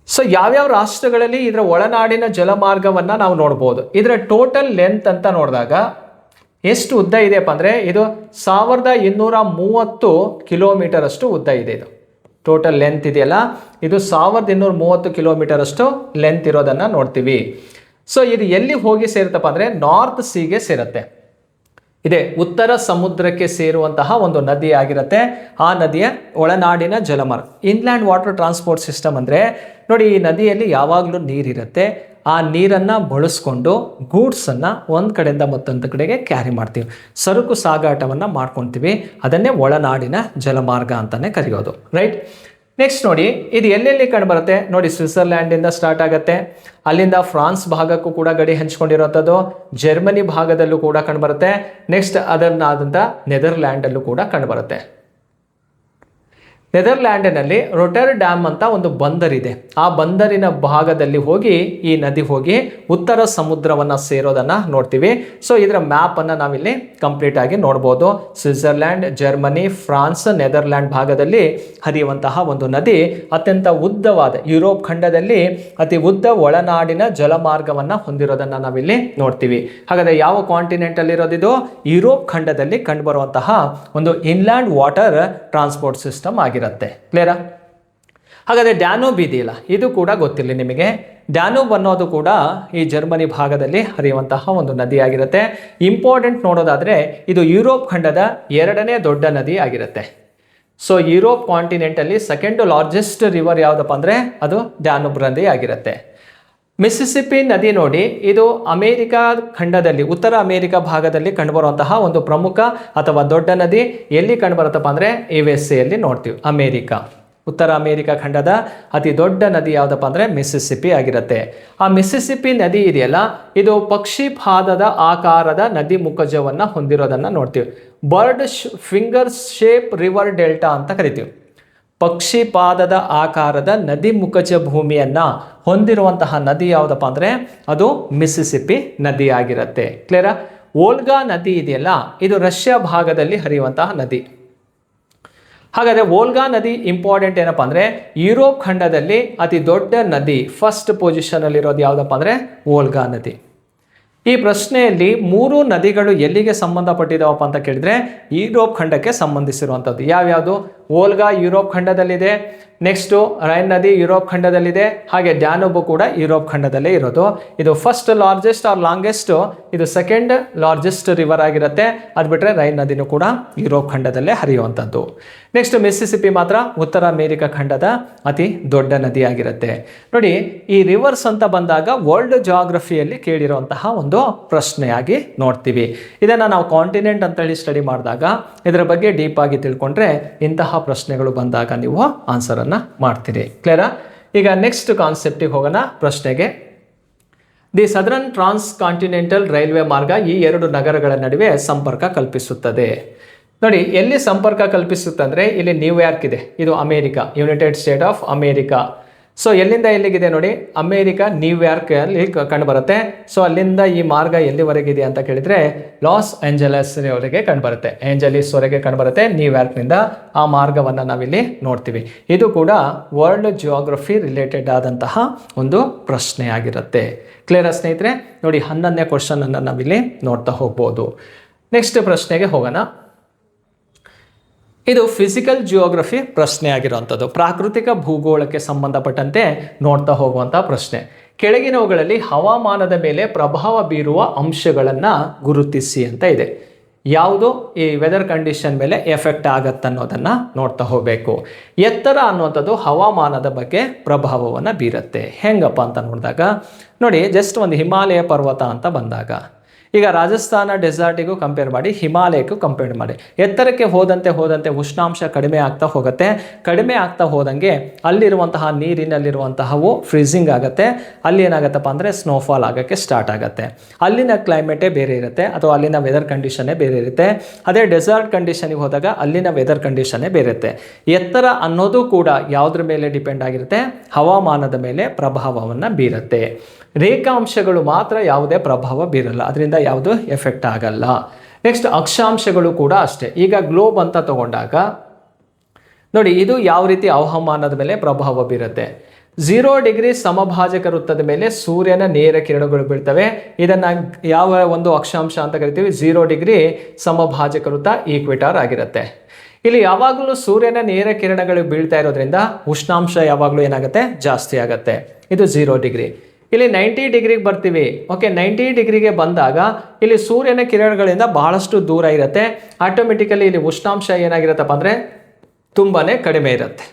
S1: ಸೊ ಯಾವ್ಯಾವ ರಾಷ್ಟ್ರಗಳಲ್ಲಿ ಇದರ ಒಳನಾಡಿನ ಜಲಮಾರ್ಗವನ್ನು ನಾವು ನೋಡ್ಬೋದು. ಇದರ ಟೋಟಲ್ ಲೆಂತ್ ಅಂತ ನೋಡಿದಾಗ ಎಷ್ಟು ಉದ್ದ ಇದೆಯಪ್ಪ ಅಂದರೆ ಇದು 1230 ಕಿಲೋಮೀಟರ್ ಅಷ್ಟು ಉದ್ದ ಇದೆ. ಇದು ಟೋಟಲ್ ಲೆಂತ್ ಇದೆಯಲ್ಲ, ಇದು 1230 ಕಿಲೋಮೀಟರ್ ಅಷ್ಟು ಲೆಂತ್ ಇರೋದನ್ನು ನೋಡ್ತೀವಿ. ಸೊ ಇದು ಎಲ್ಲಿ ಹೋಗಿ ಸೇರುತ್ತಪ್ಪ ಅಂದರೆ ನಾರ್ತ್ ಸೀಗೆ ಸೇರುತ್ತೆ. ಇದೆ ಉತ್ತರ ಸಮುದ್ರಕ್ಕೆ ಸೇರುವಂತಹ ಒಂದು ನದಿ ಆಗಿರುತ್ತೆ. ಆ ನದಿಯ ಒಳನಾಡಿನ ಜಲಮಾರ್ಗ. ಇನ್ಲ್ಯಾಂಡ್ ವಾಟರ್ ಟ್ರಾನ್ಸ್ಪೋರ್ಟ್ ಸಿಸ್ಟಮ್ ಅಂದರೆ ನೋಡಿ, ಈ ನದಿಯಲ್ಲಿ ಯಾವಾಗಲೂ ನೀರಿರುತ್ತೆ. ಆ ನೀರನ್ನು ಬಳಸ್ಕೊಂಡು ಗೂಡ್ಸನ್ನು ಒಂದು ಕಡೆಯಿಂದ ಮತ್ತೊಂದು ಕಡೆಗೆ ಕ್ಯಾರಿ ಮಾಡ್ತೀವಿ, ಸರಕು ಸಾಗಾಟವನ್ನು ಮಾಡ್ಕೊತೀವಿ. ಅದನ್ನೇ ಒಳನಾಡಿನ ಜಲಮಾರ್ಗ ಅಂತಲೇ ಕರೆಯೋದು. ರೈಟ್. ನೆಕ್ಸ್ಟ್ ನೋಡಿ, ಇದು ಎಲ್ಲೆಲ್ಲಿ ಕಂಡುಬರುತ್ತೆ ನೋಡಿ. ಸ್ವಿಟ್ಜರ್ಲ್ಯಾಂಡಿಂದ ಸ್ಟಾರ್ಟ್ ಆಗುತ್ತೆ, ಅಲ್ಲಿಂದ ಫ್ರಾನ್ಸ್ ಭಾಗಕ್ಕೂ ಕೂಡ ಗಡಿ ಹಂಚ್ಕೊಂಡಿರುವಂಥದ್ದು, ಜರ್ಮನಿ ಭಾಗದಲ್ಲೂ ಕೂಡ ಕಂಡುಬರುತ್ತೆ. ನೆಕ್ಸ್ಟ್ ಅದನ್ನಾದಂಥ ನೆದರ್ಲ್ಯಾಂಡಲ್ಲೂ ಕೂಡ ಕಂಡುಬರುತ್ತೆ. ನೆದರ್ಲ್ಯಾಂಡಿನಲ್ಲಿ ರೊಟರ್ ಡ್ಯಾಮ್ ಅಂತ ಒಂದು ಬಂದರಿದೆ. ಆ ಬಂದರಿನ ಭಾಗದಲ್ಲಿ ಹೋಗಿ ಈ ನದಿ ಹೋಗಿ ಉತ್ತರ ಸಮುದ್ರವನ್ನು ಸೇರೋದನ್ನು ನೋಡ್ತೀವಿ. ಸೊ ಇದರ ಮ್ಯಾಪನ್ನು ನಾವಿಲ್ಲಿ ಕಂಪ್ಲೀಟ್ ಆಗಿ ನೋಡ್ಬೋದು. ಸ್ವಿಟ್ಜರ್ಲ್ಯಾಂಡ್, ಜರ್ಮನಿ, ಫ್ರಾನ್ಸ್, ನೆದರ್ಲ್ಯಾಂಡ್ ಭಾಗದಲ್ಲಿ ಹರಿಯುವಂತಹ ಒಂದು ನದಿ ಅತ್ಯಂತ ಉದ್ದವಾದ ಯುರೋಪ್ ಖಂಡದಲ್ಲಿ ಅತಿ ಉದ್ದ ಒಳನಾಡಿನ ಜಲಮಾರ್ಗವನ್ನು ಹೊಂದಿರೋದನ್ನು ನಾವಿಲ್ಲಿ ನೋಡ್ತೀವಿ. ಹಾಗಾದರೆ ಯಾವ ಕಾಂಟಿನೆಂಟ್ ಅಲ್ಲಿ ಇರೋದಿದು? ಯುರೋಪ್ ಖಂಡದಲ್ಲಿ ಕಂಡುಬರುವಂತಹ ಒಂದು ಇನ್ಲ್ಯಾಂಡ್ ವಾಟರ್ ಟ್ರಾನ್ಸ್ಪೋರ್ಟ್ ಸಿಸ್ಟಮ್ ಆಗಿರುತ್ತೆ. ಕ್ಲಿಯರಾ? ಹಾಗಾದರೆ ಡ್ಯಾನೂಬ್ ಇದೆಯಲ್ಲ, ಇದು ಕೂಡ ಗೊತ್ತಿರಲಿ ನಿಮಗೆ. ಡ್ಯಾನೂಬ್ ಅನ್ನೋದು ಕೂಡ ಈ ಜರ್ಮನಿ ಭಾಗದಲ್ಲಿ ಹರಿಯುವಂತಹ ಒಂದು ನದಿಯಾಗಿರುತ್ತೆ. ಇಂಪಾರ್ಟೆಂಟ್ ನೋಡೋದಾದರೆ ಇದು ಯುರೋಪ್ ಖಂಡದ 2ನೇ ದೊಡ್ಡ ನದಿ ಆಗಿರುತ್ತೆ. ಸೊ ಯುರೋಪ್ ಕಾಂಟಿನೆಂಟಲ್ಲಿ ಸೆಕೆಂಡ್ ಲಾರ್ಜೆಸ್ಟ್ ರಿವರ್ ಯಾವುದಪ್ಪ ಅಂದರೆ ಅದು ಡ್ಯಾನೂಬ್ ನದಿ ಆಗಿರುತ್ತೆ. ಮಿಸಿಸಿಪ್ಪಿ ನದಿ ನೋಡಿ, ಇದು ಅಮೇರಿಕಾ ಖಂಡದಲ್ಲಿ ಉತ್ತರ ಅಮೇರಿಕಾ ಭಾಗದಲ್ಲಿ ಕಂಡುಬರುವಂತಹ ಒಂದು ಪ್ರಮುಖ ಅಥವಾ ದೊಡ್ಡ ನದಿ. ಎಲ್ಲಿ ಕಂಡುಬರುತ್ತಪ್ಪ ಅಂದರೆ USA ನೋಡ್ತೀವಿ. ಉತ್ತರ ಅಮೇರಿಕಾ ಖಂಡದ ಅತಿ ದೊಡ್ಡ ನದಿ ಯಾವುದಪ್ಪ ಅಂದರೆ ಮಿಸಿಸಿಪ್ಪಿ ಆಗಿರುತ್ತೆ. ಆ ಮಿಸಿಸಿಪ್ಪಿ ನದಿ ಇದೆಯಲ್ಲ, ಇದು ಪಕ್ಷಿಪಾದದ ಆಕಾರದ ನದಿ ಮುಖಜವನ್ನು ಹೊಂದಿರೋದನ್ನು ನೋಡ್ತೀವಿ. Bird finger shape river delta ಅಂತ ಕರಿತೀವಿ. ಪಕ್ಷಿಪಾದದ ಆಕಾರದ ನದಿ ಮುಖಜ ಭೂಮಿಯನ್ನು ಹೊಂದಿರುವಂತಹ ನದಿ ಯಾವುದಪ್ಪ ಅಂದರೆ ಅದು ಮಿಸಿಸಿಪ್ಪಿ ನದಿ ಆಗಿರುತ್ತೆ. ಕ್ಲಿಯರಾ? ವೋಲ್ಗಾ ನದಿ ಇದೆಯಲ್ಲ, ಇದು ರಷ್ಯಾ ಭಾಗದಲ್ಲಿ ಹರಿಯುವಂತಹ ನದಿ. ಹಾಗಾದರೆ ವೋಲ್ಗಾ ನದಿ ಇಂಪಾರ್ಟೆಂಟ್ ಏನಪ್ಪ ಅಂದರೆ ಯುರೋಪ್ ಖಂಡದಲ್ಲಿ ಅತಿ ದೊಡ್ಡ ನದಿ ಫಸ್ಟ್ ಪೊಸಿಷನಲ್ಲಿರೋದು ಯಾವುದಪ್ಪ ಅಂದರೆ ವೋಲ್ಗಾ ನದಿ. ಈ ಪ್ರಶ್ನೆಯಲ್ಲಿ 3 ನದಿಗಳು ಎಲ್ಲಿಗೆ ಸಂಬಂಧಪಟ್ಟಿದ್ದಾವಪ್ಪ ಅಂತ ಕೇಳಿದರೆ ಯುರೋಪ್ ಖಂಡಕ್ಕೆ ಸಂಬಂಧಿಸಿರುವಂಥದ್ದು. ಯಾವ್ಯಾವುದು? ವೋಲ್ಗಾ ಯುರೋಪ್ ಖಂಡದಲ್ಲಿದೆ, ನೆಕ್ಸ್ಟು ರೈನ್ ನದಿ ಯುರೋಪ್ ಖಂಡದಲ್ಲಿದೆ, ಹಾಗೆ ಡ್ಯಾನೂಬ್ ಕೂಡ ಯುರೋಪ್ ಖಂಡದಲ್ಲೇ ಇರೋದು. ಇದು ಫಸ್ಟ್ ಲಾರ್ಜೆಸ್ಟ್ ಆರ್ ಲಾಂಗೆಸ್ಟ್, ಇದು ಸೆಕೆಂಡ್ ಲಾರ್ಜೆಸ್ಟ್ ರಿವರ್ ಆಗಿರುತ್ತೆ. ಅದು ಬಿಟ್ಟರೆ ರೈನ್ ನದಿನೂ ಕೂಡ ಯುರೋಪ್ ಖಂಡದಲ್ಲೇ ಹರಿಯುವಂಥದ್ದು. ನೆಕ್ಸ್ಟ್ ಮಿಸಿಸಿಪ್ಪಿ ಮಾತ್ರ ಉತ್ತರ ಅಮೇರಿಕಾ ಖಂಡದ ಅತಿ ದೊಡ್ಡ ನದಿ ಆಗಿರುತ್ತೆ. ನೋಡಿ, ಈ ರಿವರ್ಸ್ ಅಂತ ಬಂದಾಗ ವರ್ಲ್ಡ್ ಜಾಗ್ರಫಿಯಲ್ಲಿ ಕೇಳಿರುವಂತಹ ಒಂದು ಪ್ರಶ್ನೆಯಾಗಿ ನೋಡ್ತೀವಿ. ಇದನ್ನು ನಾವು ಕಾಂಟಿನೆಂಟ್ ಅಂತೇಳಿ ಸ್ಟಡಿ ಮಾಡಿದಾಗ ಇದರ ಬಗ್ಗೆ ಡೀಪ್ ಆಗಿ ತಿಳ್ಕೊಂಡ್ರೆ ಇಂತಹ ಪ್ರಶ್ನೆಗಳು ಬಂದಾಗ ನೀವು ಆನ್ಸರನ್ನು ಮಾಡ್ತೀರಿ. ಕ್ಲಿಯರಾ? ಈಗ ನೆಕ್ಸ್ಟ್ ಕಾನ್ಸೆಪ್ಟಿಗೆ ಹೋಗೋಣ, ಪ್ರಶ್ನೆಗೆ. The southern transcontinental railway ಮಾರ್ಗ ಈ 2 ನಗರಗಳ ನಡುವೆ ಸಂಪರ್ಕ ಕಲ್ಪಿಸುತ್ತದೆ. ನೋಡಿ, ಎಲ್ಲಿ ಸಂಪರ್ಕ ಕಲ್ಪಿಸುತ್ತೆ ಅಂದರೆ ಇಲ್ಲಿ ನ್ಯೂಯಾರ್ಕ್ ಇದೆ, ಇದು America, United state of America. So ಎಲ್ಲಿಂದ ಎಲ್ಲಿಗಿದೆ ನೋಡಿ, ಅಮೇರಿಕಾ ನ್ಯೂಯಾರ್ಕ್ ಅಲ್ಲಿ ಕಂಡುಬರುತ್ತೆ. ಸೊ ಅಲ್ಲಿಂದ ಈ ಮಾರ್ಗ ಎಲ್ಲಿವರೆಗಿದೆ ಅಂತ ಕೇಳಿದರೆ ಲಾಸ್ ಏಂಜಲಸ್ ವರೆಗೆ ಕಂಡುಬರುತ್ತೆ, ಏಂಜಲೀಸ್ ವರೆಗೆ ಕಂಡುಬರುತ್ತೆ. ನ್ಯೂಯಾರ್ಕ್ನಿಂದ ಆ ಮಾರ್ಗವನ್ನು ನಾವಿಲ್ಲಿ ನೋಡ್ತೀವಿ. ಇದು ಕೂಡ ವರ್ಲ್ಡ್ ಜಿಯೋಗ್ರಫಿ ರಿಲೇಟೆಡ್ ಆದಂತಹ ಒಂದು ಪ್ರಶ್ನೆಯಾಗಿರುತ್ತೆ. ಕ್ಲಿಯರ್ ಸ್ನೇಹಿತರೆ? ನೋಡಿ, 11ನೇ ಕ್ವಶನ್ ಅನ್ನು ನಾವಿಲ್ಲಿ ನೋಡ್ತಾ ಹೋಗ್ಬೋದು. ನೆಕ್ಸ್ಟ್ ಪ್ರಶ್ನೆಗೆ ಹೋಗೋಣ. ಇದು ಫಿಸಿಕಲ್ ಜಿಯೋಗ್ರಫಿ ಪ್ರಶ್ನೆ ಆಗಿರುವಂಥದ್ದು, ಪ್ರಾಕೃತಿಕ ಭೂಗೋಳಕ್ಕೆ ಸಂಬಂಧಪಟ್ಟಂತೆ ನೋಡ್ತಾ ಹೋಗುವಂಥ ಪ್ರಶ್ನೆ. ಕೆಳಗಿನವುಗಳಲ್ಲಿ ಹವಾಮಾನದ ಮೇಲೆ ಪ್ರಭಾವ ಬೀರುವ ಅಂಶಗಳನ್ನು ಗುರುತಿಸಿ ಅಂತ ಇದೆ. ಯಾವುದು ಈ ವೆದರ್ ಕಂಡೀಷನ್ ಮೇಲೆ ಎಫೆಕ್ಟ್ ಆಗತ್ತೆ ಅನ್ನೋದನ್ನು ನೋಡ್ತಾ ಹೋಗಬೇಕು. ಎತ್ತರ ಅನ್ನುವಂಥದ್ದು ಹವಾಮಾನದ ಬಗ್ಗೆ ಪ್ರಭಾವವನ್ನು ಬೀರುತ್ತೆ. ಹೆಂಗಪ್ಪ ಅಂತ ನೋಡಿದಾಗ ನೋಡಿ, ಜಸ್ಟ್ ಒಂದು ಹಿಮಾಲಯ ಪರ್ವತ ಅಂತ ಬಂದಾಗ, ಈಗ ರಾಜಸ್ಥಾನ ಡೆಸರ್ಟಿಗೂ ಕಂಪೇರ್ ಮಾಡಿ, ಹಿಮಾಲಯಕ್ಕೂ ಕಂಪೇರ್ ಮಾಡಿ, ಎತ್ತರಕ್ಕೆ ಹೋದಂತೆ ಉಷ್ಣಾಂಶ ಕಡಿಮೆ ಆಗ್ತಾ ಹೋಗುತ್ತೆ. ಕಡಿಮೆ ಆಗ್ತಾ ಹೋದಂಗೆ ಅಲ್ಲಿರುವಂತಹ ನೀರಿನಲ್ಲಿರುವಂತಹವು ಫ್ರೀಸಿಂಗ್ ಆಗುತ್ತೆ. ಅಲ್ಲಿ ಏನಾಗುತ್ತಪ್ಪ ಅಂದರೆ ಸ್ನೋಫಾಲ್ ಆಗೋಕ್ಕೆ ಸ್ಟಾರ್ಟ್ ಆಗುತ್ತೆ. ಅಲ್ಲಿನ ಕ್ಲೈಮೇಟೇ ಬೇರೆ ಇರುತ್ತೆ, ಅಥವಾ ಅಲ್ಲಿನ ವೆದರ್ ಕಂಡೀಷನ್ನೇ ಬೇರೆ ಇರುತ್ತೆ. ಅದೇ ಡೆಸರ್ಟ್ ಕಂಡೀಷನಿಗೆ ಹೋದಾಗ ಅಲ್ಲಿನ ವೆದರ್ ಕಂಡೀಷನ್ನೇ ಬೇರೆ ಇರುತ್ತೆ. ಎತ್ತರ ಅನ್ನೋದು ಕೂಡ ಯಾವುದ್ರ ಮೇಲೆ ಡಿಪೆಂಡ್ ಆಗಿರುತ್ತೆ? ಹವಾಮಾನದ ಮೇಲೆ ಪ್ರಭಾವವನ್ನು ಬೀರುತ್ತೆ. ರೇಖಾಂಶಗಳು ಮಾತ್ರ ಯಾವುದೇ ಪ್ರಭಾವ ಬೀರಲ್ಲ, ಅದರಿಂದ ಯಾವುದು ಎಫೆಕ್ಟ್ ಆಗಲ್ಲ. ನೆಕ್ಸ್ಟ್ ಅಕ್ಷಾಂಶಗಳು ಕೂಡ ಅಷ್ಟೇ. ಈಗ ಗ್ಲೋಬ್ ಅಂತ ತಗೊಂಡಾಗ ನೋಡಿ, ಇದು ಯಾವ ರೀತಿ ಹವಾಮಾನದ ಮೇಲೆ ಪ್ರಭಾವ ಬೀರುತ್ತೆ. 0 ಡಿಗ್ರಿ ಸಮಭಾಜಕ ವೃತ್ತದ ಮೇಲೆ ಸೂರ್ಯನ ನೇರ ಕಿರಣಗಳು ಬೀಳ್ತವೆ. ಇದನ್ನು ಯಾವ ಒಂದು ಅಕ್ಷಾಂಶ ಅಂತ ಕರಿತೀವಿ? 0 ಡಿಗ್ರಿ ಸಮಭಾಜಕ ವೃತ್ತ, ಈಕ್ವೇಟರ್ ಆಗಿರುತ್ತೆ. ಇಲ್ಲಿ ಯಾವಾಗಲೂ ಸೂರ್ಯನ ನೇರ ಕಿರಣಗಳು ಬೀಳ್ತಾ ಇರೋದ್ರಿಂದ ಉಷ್ಣಾಂಶ ಯಾವಾಗಲೂ ಏನಾಗುತ್ತೆ? ಜಾಸ್ತಿ ಆಗುತ್ತೆ. ಇದು 0 ಡಿಗ್ರಿ. ಇಲ್ಲಿ 90 ಡಿಗ್ರಿಗೆ ಬರ್ತೀವಿ. ಓಕೆ, 90 ಡಿಗ್ರಿಗೆ ಬಂದಾಗ ಇಲ್ಲಿ ಸೂರ್ಯನ ಕಿರಣಗಳಿಂದ ಬಹಳಷ್ಟು ದೂರ ಇರುತ್ತೆ. ಆಟೋಮೆಟಿಕಲಿ ಇಲ್ಲಿ ಉಷ್ಣಾಂಶ ಏನಾಗಿರುತ್ತಪ್ಪ ಅಂದರೆ ತುಂಬಾ ಕಡಿಮೆ ಇರುತ್ತೆ.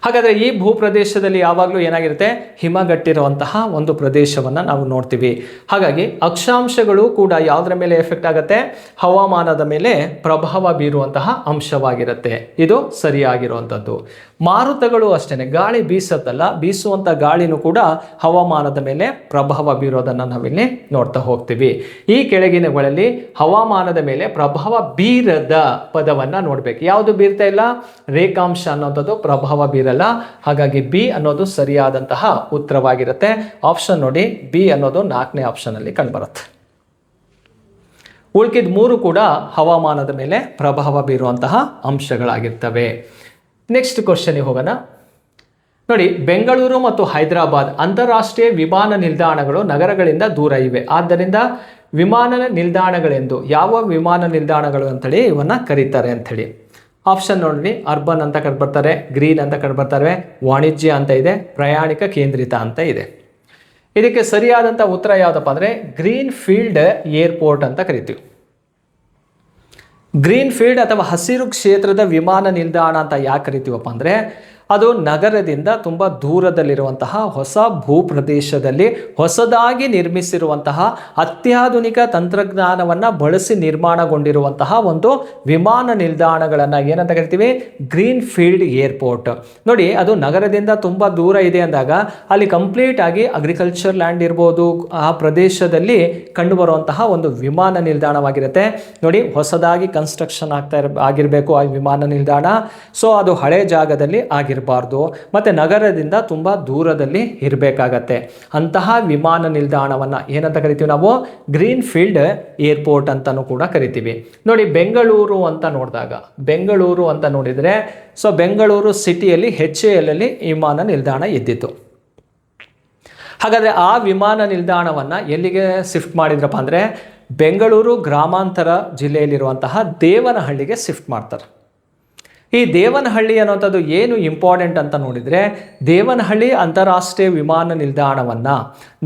S1: ಹಾಗಾದರೆ ಈ ಭೂಪ್ರದೇಶದಲ್ಲಿ ಯಾವಾಗಲೂ ಏನಾಗಿರುತ್ತೆ, ಹಿಮಗಟ್ಟಿರುವಂತಹ ಒಂದು ಪ್ರದೇಶವನ್ನು ನಾವು ನೋಡ್ತೀವಿ. ಹಾಗಾಗಿ ಅಕ್ಷಾಂಶಗಳು ಕೂಡ ಯಾವುದರ ಮೇಲೆ ಎಫೆಕ್ಟ್ ಆಗುತ್ತೆ, ಹವಾಮಾನದ ಮೇಲೆ ಪ್ರಭಾವ ಬೀರುವಂತಹ ಅಂಶವಾಗಿರುತ್ತೆ. ಇದು ಸರಿಯಾಗಿರುವಂಥದ್ದು. ಮಾರುತಗಳು ಅಷ್ಟೇ, ಗಾಳಿ ಬೀಸತ್ತಲ್ಲ, ಬೀಸುವಂಥ ಗಾಳಿನೂ ಕೂಡ ಹವಾಮಾನದ ಮೇಲೆ ಪ್ರಭಾವ ಬೀರೋದನ್ನು ನಾವಿಲ್ಲಿ ನೋಡ್ತಾ ಹೋಗ್ತೀವಿ. ಈ ಕೆಳಗಿನಗಳಲ್ಲಿ ಹವಾಮಾನದ ಮೇಲೆ ಪ್ರಭಾವ ಬೀರದ ಪದವನ್ನು ನೋಡಬೇಕು. ಯಾವುದು ಬೀರ್ತಾ ಇಲ್ಲ, ರೇಖಾಂಶ ಅನ್ನೋಂಥದ್ದು ಪ್ರಭಾವ ಬೀರಲ್ಲ. ಹಾಗಾಗಿ ಬಿ ಅನ್ನೋದು ಸರಿಯಾದಂತಹ ಉತ್ತರವಾಗಿರುತ್ತೆ. ಆಪ್ಷನ್ ನೋಡಿ, ಬಿ ಅನ್ನೋದು 4ನೇ ಆಪ್ಷನ್ ಅಲ್ಲಿ ಕಂಡುಬರುತ್ತೆ. ಉಳ್ಕಿದ 3 ಕೂಡ ಹವಾಮಾನದ ಮೇಲೆ ಪ್ರಭಾವ ಬೀರುವಂತಹ ಅಂಶಗಳಾಗಿರ್ತವೆ. ನೆಕ್ಸ್ಟ್ ಕ್ವಶನ್ಗೆ ಹೋಗೋಣ. ನೋಡಿ, ಬೆಂಗಳೂರು ಮತ್ತು ಹೈದರಾಬಾದ್ ಅಂತಾರಾಷ್ಟ್ರೀಯ ವಿಮಾನ ನಿಲ್ದಾಣಗಳು ನಗರಗಳಿಂದ ದೂರ ಇವೆ. ಆದ್ದರಿಂದ ವಿಮಾನ ನಿಲ್ದಾಣಗಳೆಂದು ಯಾವ ವಿಮಾನ ನಿಲ್ದಾಣಗಳು ಅಂತೇಳಿ ಇವನ್ನ ಕರೀತಾರೆ ಅಂಥೇಳಿ. ಆಪ್ಷನ್ ನೋಡಿ, ಅರ್ಬನ್ ಅಂತ ಕಂಡುಬರ್ತಾರೆ, ಗ್ರೀನ್ ಅಂತ ಕಂಡುಬರ್ತಾರೆ, ವಾಣಿಜ್ಯ ಅಂತ ಇದೆ, ಪ್ರಯಾಣಿಕ ಕೇಂದ್ರಿತ ಅಂತ ಇದೆ. ಇದಕ್ಕೆ ಸರಿಯಾದಂಥ ಉತ್ತರ ಯಾವುದಪ್ಪ ಅಂದರೆ ಗ್ರೀನ್ ಫೀಲ್ಡ್ ಏರ್ಪೋರ್ಟ್ ಅಂತ ಕರಿತೀವಿ. ಗ್ರೀನ್ ಫೀಲ್ಡ್ ಅಥವಾ ಹಸಿರು ಕ್ಷೇತ್ರದ ವಿಮಾನ ನಿಲ್ದಾಣ ಅಂತ ಯಾಕೆ ಕರಿತೀವಪ್ಪ ಅಂದರೆ ಅದು ನಗರದಿಂದ ತುಂಬ ದೂರದಲ್ಲಿರುವಂತಹ ಹೊಸ ಭೂಪ್ರದೇಶದಲ್ಲಿ ಹೊಸದಾಗಿ ನಿರ್ಮಿಸಿರುವಂತಹ ಅತ್ಯಾಧುನಿಕ ತಂತ್ರಜ್ಞಾನವನ್ನು ಬಳಸಿ ನಿರ್ಮಾಣಗೊಂಡಿರುವಂತಹ ಒಂದು ವಿಮಾನ ನಿಲ್ದಾಣಗಳನ್ನು ಏನಂತ ಕರಿತೀವಿ, ಗ್ರೀನ್ ಫೀಲ್ಡ್ ಏರ್ಪೋರ್ಟ್. ನೋಡಿ, ಅದು ನಗರದಿಂದ ತುಂಬ ದೂರ ಇದೆ ಅಂದಾಗ ಅಲ್ಲಿ ಕಂಪ್ಲೀಟ್ ಆಗಿ ಅಗ್ರಿಕಲ್ಚರ್ ಲ್ಯಾಂಡ್ ಇರ್ಬೋದು, ಆ ಪ್ರದೇಶದಲ್ಲಿ ಕಂಡುಬರುವಂತಹ ಒಂದು ವಿಮಾನ ನಿಲ್ದಾಣವಾಗಿರುತ್ತೆ. ನೋಡಿ, ಹೊಸದಾಗಿ ಕನ್ಸ್ಟ್ರಕ್ಷನ್ ಆಗಿರಬೇಕು ಆ ವಿಮಾನ ನಿಲ್ದಾಣ. ಸೊ ಅದು ಹಳೆ ಜಾಗದಲ್ಲಿ ಆಗಿರಬಾರ್ದು, ಮತ್ತು ನಗರದಿಂದ ತುಂಬ ದೂರದಲ್ಲಿ ಇರಬೇಕಾಗತ್ತೆ. ಅಂತಹ ವಿಮಾನ ನಿಲ್ದಾಣವನ್ನು ಏನಂತ ಕರಿತೀವಿ ನಾವು, ಗ್ರೀನ್ ಫೀಲ್ಡ್ ಏರ್ಪೋರ್ಟ್ ಅಂತಲೂ ಕೂಡ ಕರಿತೀವಿ. ನೋಡಿ, ಬೆಂಗಳೂರು ಅಂತ ನೋಡಿದರೆ ಸೊ ಬೆಂಗಳೂರು ಸಿಟಿಯಲ್ಲಿ HAL ಅಲ್ಲಿ ವಿಮಾನ ನಿಲ್ದಾಣ ಇದ್ದಿತ್ತು. ಹಾಗಾದರೆ ಆ ವಿಮಾನ ನಿಲ್ದಾಣವನ್ನು ಎಲ್ಲಿಗೆ ಶಿಫ್ಟ್ ಮಾಡಿದ್ರಪ್ಪ ಅಂದರೆ ಬೆಂಗಳೂರು ಗ್ರಾಮಾಂತರ ಜಿಲ್ಲೆಯಲ್ಲಿರುವಂತಹ ದೇವನಹಳ್ಳಿಗೆ ಶಿಫ್ಟ್ ಮಾಡ್ತಾರೆ. ಈ ದೇವನಹಳ್ಳಿ ಅನ್ನೋಂಥದ್ದು ಏನು ಇಂಪಾರ್ಟೆಂಟ್ ಅಂತ ನೋಡಿದರೆ, ದೇವನಹಳ್ಳಿ ಅಂತಾರಾಷ್ಟ್ರೀಯ ವಿಮಾನ ನಿಲ್ದಾಣವನ್ನು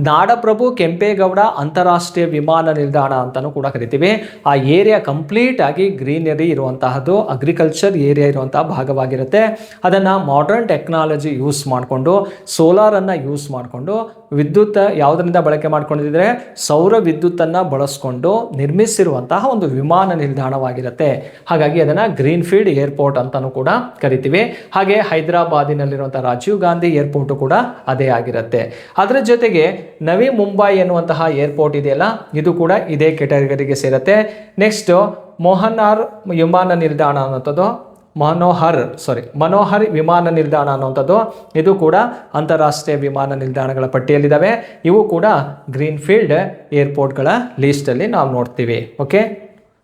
S1: ನಾಡಪ್ರಭು ಕೆಂಪೇಗೌಡ ಅಂತಾರಾಷ್ಟ್ರೀಯ ವಿಮಾನ ನಿಲ್ದಾಣ ಅಂತಲೂ ಕೂಡ ಕರಿತೀವಿ. ಆ ಏರಿಯಾ ಕಂಪ್ಲೀಟ್ ಆಗಿ ಗ್ರೀನರಿ ಇರುವಂತಹದ್ದು, ಅಗ್ರಿಕಲ್ಚರ್ ಏರಿಯಾ ಇರುವಂತಹ ಭಾಗವಾಗಿರುತ್ತೆ. ಅದನ್ನು ಮಾಡರ್ನ್ ಟೆಕ್ನಾಲಜಿ ಯೂಸ್ ಮಾಡಿಕೊಂಡು, ಸೋಲಾರನ್ನು ಯೂಸ್ ಮಾಡಿಕೊಂಡು, ವಿದ್ಯುತ್ ಯಾವುದರಿಂದ ಬಳಕೆ ಮಾಡ್ಕೊಂಡಿದ್ರೆ ಸೌರ ವಿದ್ಯುತ್ತನ್ನು ಬಳಸ್ಕೊಂಡು ನಿರ್ಮಿಸಿರುವಂತಹ ಒಂದು ವಿಮಾನ ನಿಲ್ದಾಣವಾಗಿರುತ್ತೆ. ಹಾಗಾಗಿ ಅದನ್ನು ಗ್ರೀನ್ ಫೀಲ್ಡ್ ಏರ್ಪೋರ್ಟ್ ಅಂತಲೂ ಕೂಡ ಕರಿತೀವಿ. ಹಾಗೆ ಹೈದರಾಬಾದಿನಲ್ಲಿರುವಂಥ ರಾಜೀವ್ ಗಾಂಧಿ ಏರ್ಪೋರ್ಟು ಕೂಡ ಅದೇ ಆಗಿರುತ್ತೆ. ಅದರ ಜೊತೆಗೆ ನವಿ ಮುಂಬೈ ಎನ್ನುವಂತಹ ಏರ್ಪೋರ್ಟ್ ಇದೆಯಲ್ಲ, ಇದು ಕೂಡ ಇದೇ ಕೆಟಗರಿಗೆ ಸೇರುತ್ತೆ. ನೆಕ್ಸ್ಟ್ ಮನೋಹರ್ ವಿಮಾನ ನಿಲ್ದಾಣ ಅನ್ನೋಂಥದ್ದು, ಮನೋಹರ್ ವಿಮಾನ ನಿಲ್ದಾಣ ಅನ್ನುವಂಥದ್ದು, ಇದು ಕೂಡ ಅಂತಾರಾಷ್ಟ್ರೀಯ ವಿಮಾನ ನಿಲ್ದಾಣಗಳ ಪಟ್ಟಿಯಲ್ಲಿದ್ದಾವೆ. ಇವು ಕೂಡ ಗ್ರೀನ್ ಫೀಲ್ಡ್ ಏರ್ಪೋರ್ಟ್ಗಳ ಲೀಸ್ಟಲ್ಲಿ ನಾವು ನೋಡ್ತೀವಿ. ಓಕೆ,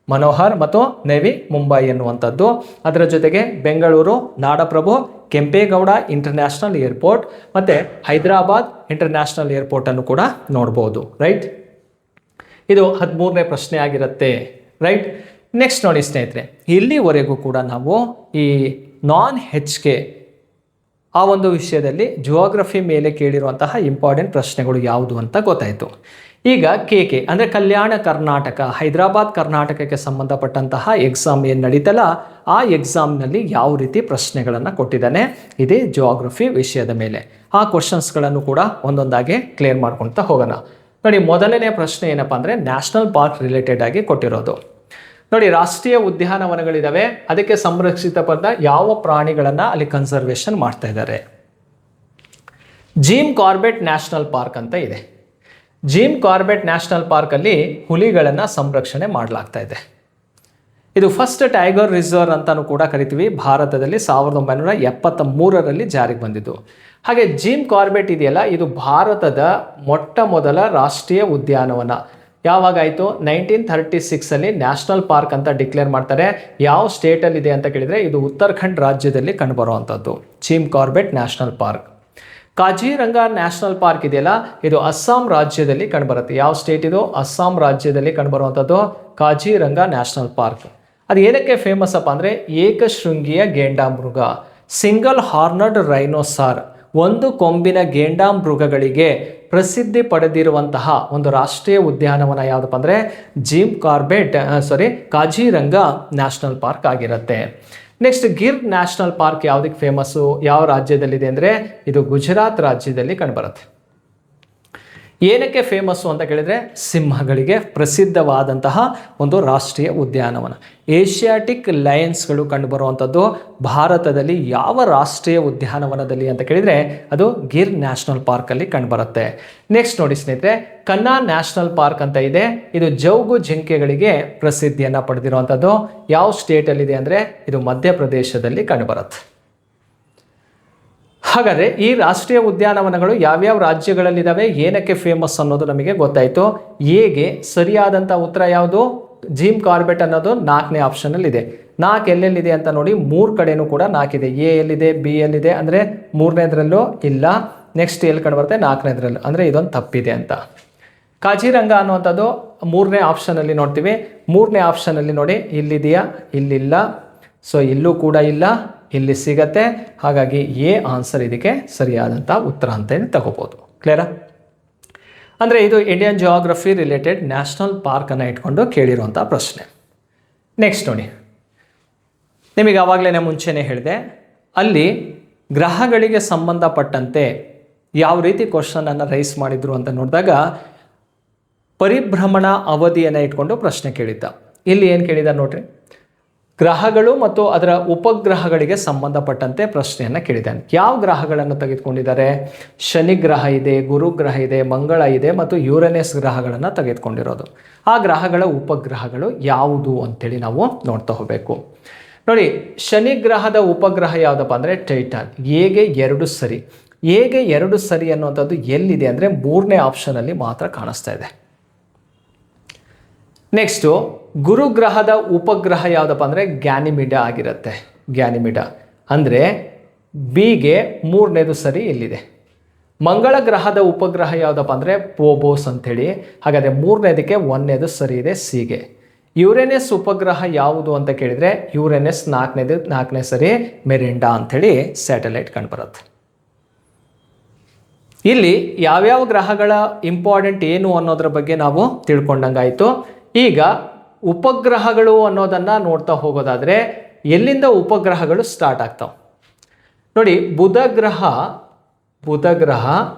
S1: ಮನೋಹರ್ ಮತ್ತು ನವಿ ಮುಂಬೈ ಎನ್ನುವಂಥದ್ದು. ಅದರ ಜೊತೆಗೆ ಬೆಂಗಳೂರು ನಾಡಪ್ರಭು ಕೆಂಪೇಗೌಡ ಇಂಟರ್ನ್ಯಾಷನಲ್ ಏರ್ಪೋರ್ಟ್ ಮತ್ತು ಹೈದರಾಬಾದ್ ಇಂಟರ್ನ್ಯಾಷನಲ್ ಏರ್ಪೋರ್ಟನ್ನು ಕೂಡ ನೋಡ್ಬೋದು. ರೈಟ್, ಇದು 13ನೇ ಪ್ರಶ್ನೆ ಆಗಿರುತ್ತೆ. ರೈಟ್, ನೆಕ್ಸ್ಟ್ ನೋಡಿ ಸ್ನೇಹಿತರೆ, ಇಲ್ಲಿವರೆಗೂ ಕೂಡ ನಾವು ಈ non-HK ಆ ಒಂದು ವಿಷಯದಲ್ಲಿ ಜಿಯೋಗ್ರಫಿ ಮೇಲೆ ಕೇಳಿರುವಂತಹ ಇಂಪಾರ್ಟೆಂಟ್ ಪ್ರಶ್ನೆಗಳು ಯಾವುದು ಅಂತ ಗೊತ್ತಾಯಿತು. ಈಗ KK ಅಂದರೆ ಕಲ್ಯಾಣ ಕರ್ನಾಟಕ, ಹೈದರಾಬಾದ್ ಕರ್ನಾಟಕಕ್ಕೆ ಸಂಬಂಧಪಟ್ಟಂತಹ ಎಕ್ಸಾಮ್ ಏನು ನಡೀತಲ್ಲ, ಆ ಎಕ್ಸಾಮ್ನಲ್ಲಿ ಯಾವ ರೀತಿ ಪ್ರಶ್ನೆಗಳನ್ನು ಕೊಟ್ಟಿದ್ದಾನೆ ಇದೇ ಜಿಯೋಗ್ರಫಿ ವಿಷಯದ ಮೇಲೆ. ಆ ಕ್ವಶನ್ಸ್ಗಳನ್ನು ಕೂಡ ಒಂದೊಂದಾಗಿ ಕ್ಲಿಯರ್ ಮಾಡ್ಕೊಳ್ತಾ ಹೋಗೋಣ. ನೋಡಿ, ಮೊದಲನೇ ಪ್ರಶ್ನೆ ಏನಪ್ಪ ಅಂದರೆ ನ್ಯಾಷನಲ್ ಪಾರ್ಕ್ ರಿಲೇಟೆಡ್ ಆಗಿ ಕೊಟ್ಟಿರೋದು. ನೋಡಿ, ರಾಷ್ಟ್ರೀಯ ಉದ್ಯಾನವನಗಳಿದ್ದಾವೆ, ಅದಕ್ಕೆ ಸಂರಕ್ಷಿತಪಟ್ಟ ಯಾವ ಪ್ರಾಣಿಗಳನ್ನು ಅಲ್ಲಿ ಕನ್ಸರ್ವೇಷನ್ ಮಾಡ್ತಾ ಇದ್ದಾರೆ. ಜಿಮ್ ಕಾರ್ಬೆಟ್ ನ್ಯಾಷನಲ್ ಪಾರ್ಕ್ ಅಂತ ಇದೆ. ಜಿಮ್ ಕಾರ್ಬೆಟ್ ನ್ಯಾಷನಲ್ ಪಾರ್ಕಲ್ಲಿ ಹುಲಿಗಳನ್ನು ಸಂರಕ್ಷಣೆ ಮಾಡಲಾಗ್ತಾ ಇದೆ. ಇದು ಫಸ್ಟ್ ಟೈಗರ್ ರಿಸರ್ವ್ ಅಂತಲೂ ಕೂಡ ಕರಿತೀವಿ. ಭಾರತದಲ್ಲಿ 1973ರಲ್ಲಿ ಜಾರಿಗೆ ಬಂದಿದ್ದು. ಹಾಗೆ ಜಿಮ್ ಕಾರ್ಬೆಟ್ ಇದೆಯಲ್ಲ, ಇದು ಭಾರತದ ಮೊಟ್ಟ ಮೊದಲ ರಾಷ್ಟ್ರೀಯ ಉದ್ಯಾನವನ. ಯಾವಾಗಾಯಿತು? 1936ಅಲ್ಲಿ ನ್ಯಾಷನಲ್ ಪಾರ್ಕ್ ಅಂತ ಡಿಕ್ಲೇರ್ ಮಾಡ್ತಾರೆ. ಯಾವ ಸ್ಟೇಟಲ್ಲಿ ಇದೆ ಅಂತ ಕೇಳಿದರೆ ಇದು ಉತ್ತರಾಖಂಡ್ ರಾಜ್ಯದಲ್ಲಿ ಕಂಡುಬರುವಂಥದ್ದು Jim Corbett national park. Kaziranga national park ಇದೆಯಲ್ಲ, ಇದು ಅಸ್ಸಾಂ ರಾಜ್ಯದಲ್ಲಿ ಕಂಡುಬರುತ್ತೆ. ಯಾವ ಸ್ಟೇಟ್ ಇದು? ಅಸ್ಸಾಂ ರಾಜ್ಯದಲ್ಲಿ ಕಂಡುಬರುವಂಥದ್ದು ಕಾಜಿರಂಗ ನ್ಯಾಷನಲ್ ಪಾರ್ಕ್. ಅದು ಏನಕ್ಕೆ ಫೇಮಸ್ ಅಪ್ಪ ಅಂದರೆ ಏಕಶೃಂಗಿಯ ಗೇಂಡಾಮೃಗ, ಸಿಂಗಲ್ ಹಾರ್ನಡ್ ರೈನೋಸಾರ್, ಒಂದು ಕೊಂಬಿನ ಗೇಂಡಾಮೃಗಗಳಿಗೆ ಪ್ರಸಿದ್ಧಿ ಪಡೆದಿರುವಂತಹ ಒಂದು ರಾಷ್ಟ್ರೀಯ ಉದ್ಯಾನವನ ಯಾವುದಪ್ಪ ಅಂದರೆ ಕಾಜಿರಂಗ ನ್ಯಾಷನಲ್ ಪಾರ್ಕ್ ಆಗಿರುತ್ತೆ. ನೆಕ್ಸ್ಟ್ ಗಿರ್ ನ್ಯಾಷನಲ್ ಪಾರ್ಕ್ ಯಾವುದಕ್ಕೆ ಫೇಮಸ್ಸು, ಯಾವ ರಾಜ್ಯದಲ್ಲಿದೆ ಅಂದರೆ ಇದು ಗುಜರಾತ್ ರಾಜ್ಯದಲ್ಲಿ ಕಂಡುಬರುತ್ತೆ. ಏನಕ್ಕೆ ಫೇಮಸ್ಸು ಅಂತ ಕೇಳಿದರೆ ಸಿಂಹಗಳಿಗೆ ಪ್ರಸಿದ್ಧವಾದಂತಹ ಒಂದು ರಾಷ್ಟ್ರೀಯ ಉದ್ಯಾನವನ. ಏಷ್ಯಾಟಿಕ್ ಲಯನ್ಸ್ಗಳು ಕಂಡುಬರುವಂಥದ್ದು ಭಾರತದಲ್ಲಿ ಯಾವ ರಾಷ್ಟ್ರೀಯ ಉದ್ಯಾನವನದಲ್ಲಿ ಅಂತ ಕೇಳಿದರೆ ಅದು ಗಿರ್ ನ್ಯಾಷನಲ್ ಪಾರ್ಕಲ್ಲಿ ಕಂಡುಬರುತ್ತೆ. ನೆಕ್ಸ್ಟ್ ನೋಡಿ ಸ್ನೇಹಿತರೆ, ಕನ್ನಾ ನ್ಯಾಷನಲ್ ಪಾರ್ಕ್ ಅಂತ ಇದೆ. ಇದು ಜೌಗು ಜಿಂಕೆಗಳಿಗೆ ಪ್ರಸಿದ್ಧಿಯನ್ನು ಪಡೆದಿರುವಂಥದ್ದು. ಯಾವ ಸ್ಟೇಟಲ್ಲಿದೆ ಅಂದರೆ ಇದು ಮಧ್ಯಪ್ರದೇಶದಲ್ಲಿ ಕಂಡುಬರುತ್ತೆ. ಹಾಗಾದರೆ ಈ ರಾಷ್ಟ್ರೀಯ ಉದ್ಯಾನವನಗಳು ಯಾವ್ಯಾವ ರಾಜ್ಯಗಳಲ್ಲಿದ್ದಾವೆ, ಏನಕ್ಕೆ ಫೇಮಸ್ ಅನ್ನೋದು ನಮಗೆ ಗೊತ್ತಾಯಿತು. ಎಗೆ ಸರಿಯಾದಂಥ ಉತ್ತರ ಯಾವುದು? ಜಿಮ್ ಕಾರ್ಬೆಟ್ ಅನ್ನೋದು 4ನೇ ಆಪ್ಷನಲ್ಲಿದೆ. 4 ಎಲ್ಲೆಲ್ಲಿದೆ ಅಂತ ನೋಡಿ, 3 ಕಡೆನೂ ಕೂಡ 4 ಇದೆ. ಎ ಎಲ್ಲಿದೆ, ಬಿ ಎಲ್ಲಿದೆ ಅಂದರೆ 3ನೇದ್ರಲ್ಲೂ ಇಲ್ಲ. ನೆಕ್ಸ್ಟ್ ಎಲ್ಲಿ ಕಂಡುಬರುತ್ತೆ? 4ನೇದ್ರಲ್ಲೂ, ಅಂದರೆ ಇದೊಂದು ತಪ್ಪಿದೆ ಅಂತ. ಕಾಜಿರಂಗ ಅನ್ನುವಂಥದ್ದು 3ನೇ ಆಪ್ಷನಲ್ಲಿ ನೋಡ್ತೀವಿ. 3ನೇ ಆಪ್ಷನಲ್ಲಿ ನೋಡಿ, ಇಲ್ಲಿದೆಯಾ? ಇಲ್ಲಿಲ್ಲ. ಸೊ ಇಲ್ಲೂ ಕೂಡ ಇಲ್ಲ, ಇಲ್ಲಿ ಸಿಗತ್ತೆ. ಹಾಗಾಗಿ ಎ ಆನ್ಸರ್ ಇದಕ್ಕೆ ಸರಿಯಾದಂಥ ಉತ್ತರ ಅಂತೇಳಿ ತಗೋಬೋದು. ಕ್ಲಿಯರಾ? ಅಂದರೆ ಇದು ಇಂಡಿಯನ್ ಜಿಯೋಗ್ರಫಿ ರಿಲೇಟೆಡ್ ನ್ಯಾಷನಲ್ ಪಾರ್ಕನ್ನು ಇಟ್ಕೊಂಡು ಕೇಳಿರುವಂಥ ಪ್ರಶ್ನೆ. ನೆಕ್ಸ್ಟ್ ನೋಡಿ, ನಿಮಗೆ ಆವಾಗಲೇ ಮುಂಚೆನೇ ಹೇಳಿದೆ, ಅಲ್ಲಿ ಗ್ರಹಗಳಿಗೆ ಸಂಬಂಧಪಟ್ಟಂತೆ ಯಾವ ರೀತಿ ಕ್ವಶನನ್ನು ರೈಸ್ ಮಾಡಿದ್ರು ಅಂತ ನೋಡಿದಾಗ ಪರಿಭ್ರಮಣ ಅವಧಿಯನ್ನು ಇಟ್ಕೊಂಡು ಪ್ರಶ್ನೆ ಕೇಳಿದ್ದ. ಇಲ್ಲಿ ಏನು ಕೇಳಿದ ನೋಡ್ರಿ, ಗ್ರಹಗಳು ಮತ್ತು ಅದರ ಉಪಗ್ರಹಗಳಿಗೆ ಸಂಬಂಧಪಟ್ಟಂತೆ ಪ್ರಶ್ನೆಯನ್ನು ಕೇಳಿದ್ದಾನೆ. ಯಾವ ಗ್ರಹಗಳನ್ನು ತೆಗೆದುಕೊಂಡಿದ್ದಾರೆ? ಶನಿ ಗ್ರಹ ಇದೆ, ಗುರು ಗ್ರಹ ಇದೆ, ಮಂಗಳ ಇದೆ ಮತ್ತು ಯುರೇನಸ್ ಗ್ರಹಗಳನ್ನು ತೆಗೆದುಕೊಂಡಿರೋದು. ಆ ಗ್ರಹಗಳ ಉಪಗ್ರಹಗಳು ಯಾವುದು ಅಂತೇಳಿ ನಾವು ನೋಡ್ತಾ ಹೋಗಬೇಕು. ನೋಡಿ, ಶನಿ ಗ್ರಹದ ಉಪಗ್ರಹ ಯಾವುದಪ್ಪ ಅಂದರೆ ಟೈಟಾನ್. ಎಗೆ 2 ಸರಿ. ಎಗೆ 2 ಸರಿ ಅನ್ನುವಂಥದ್ದು ಎಲ್ಲಿದೆ ಅಂದರೆ 3ನೇ ಆಪ್ಷನಲ್ಲಿ ಮಾತ್ರ ಕಾಣಿಸ್ತಾ ಇದೆ. ನೆಕ್ಸ್ಟು ಗುರುಗ್ರಹದ ಉಪಗ್ರಹ ಯಾವುದಪ್ಪ ಅಂದರೆ ಗ್ಯಾನಿಮಿಡಾ ಆಗಿರುತ್ತೆ. ಗ್ಯಾನಿಮಿಡಾ ಅಂದರೆ ಬಿಗೆ 3ನೇದು ಸರಿ ಇಲ್ಲಿದೆ. ಮಂಗಳ ಗ್ರಹದ ಉಪಗ್ರಹ ಯಾವುದಪ್ಪ ಅಂದರೆ ಪೋಬೋಸ್ ಅಂಥೇಳಿ. ಹಾಗಾದರೆ 3ನೇದಕ್ಕೆ 1ನೇದು ಸರಿ ಇದೆ, ಸಿಗೆ. ಯುರೇನಸ್ ಉಪಗ್ರಹ ಯಾವುದು ಅಂತ ಕೇಳಿದರೆ ಯುರೇನಸ್ 4ನೇ ಸರಿ, ಮೆರಿಂಡಾ ಅಂಥೇಳಿ ಸ್ಯಾಟಲೈಟ್ ಕಂಡುಬರುತ್ತೆ. ಇಲ್ಲಿ ಯಾವ್ಯಾವ ಗ್ರಹಗಳ ಇಂಪಾರ್ಟೆಂಟ್ ಏನು ಅನ್ನೋದ್ರ ಬಗ್ಗೆ ನಾವು ತಿಳ್ಕೊಂಡಂಗಾಯಿತು. ಈಗ ಉಪಗ್ರಹಗಳು ಅನ್ನೋದನ್ನು ನೋಡ್ತಾ ಹೋಗೋದಾದರೆ ಎಲ್ಲಿಂದ ಉಪಗ್ರಹಗಳು ಸ್ಟಾರ್ಟ್ ಆಗ್ತಾವೆ ನೋಡಿ. ಬುಧ ಗ್ರಹ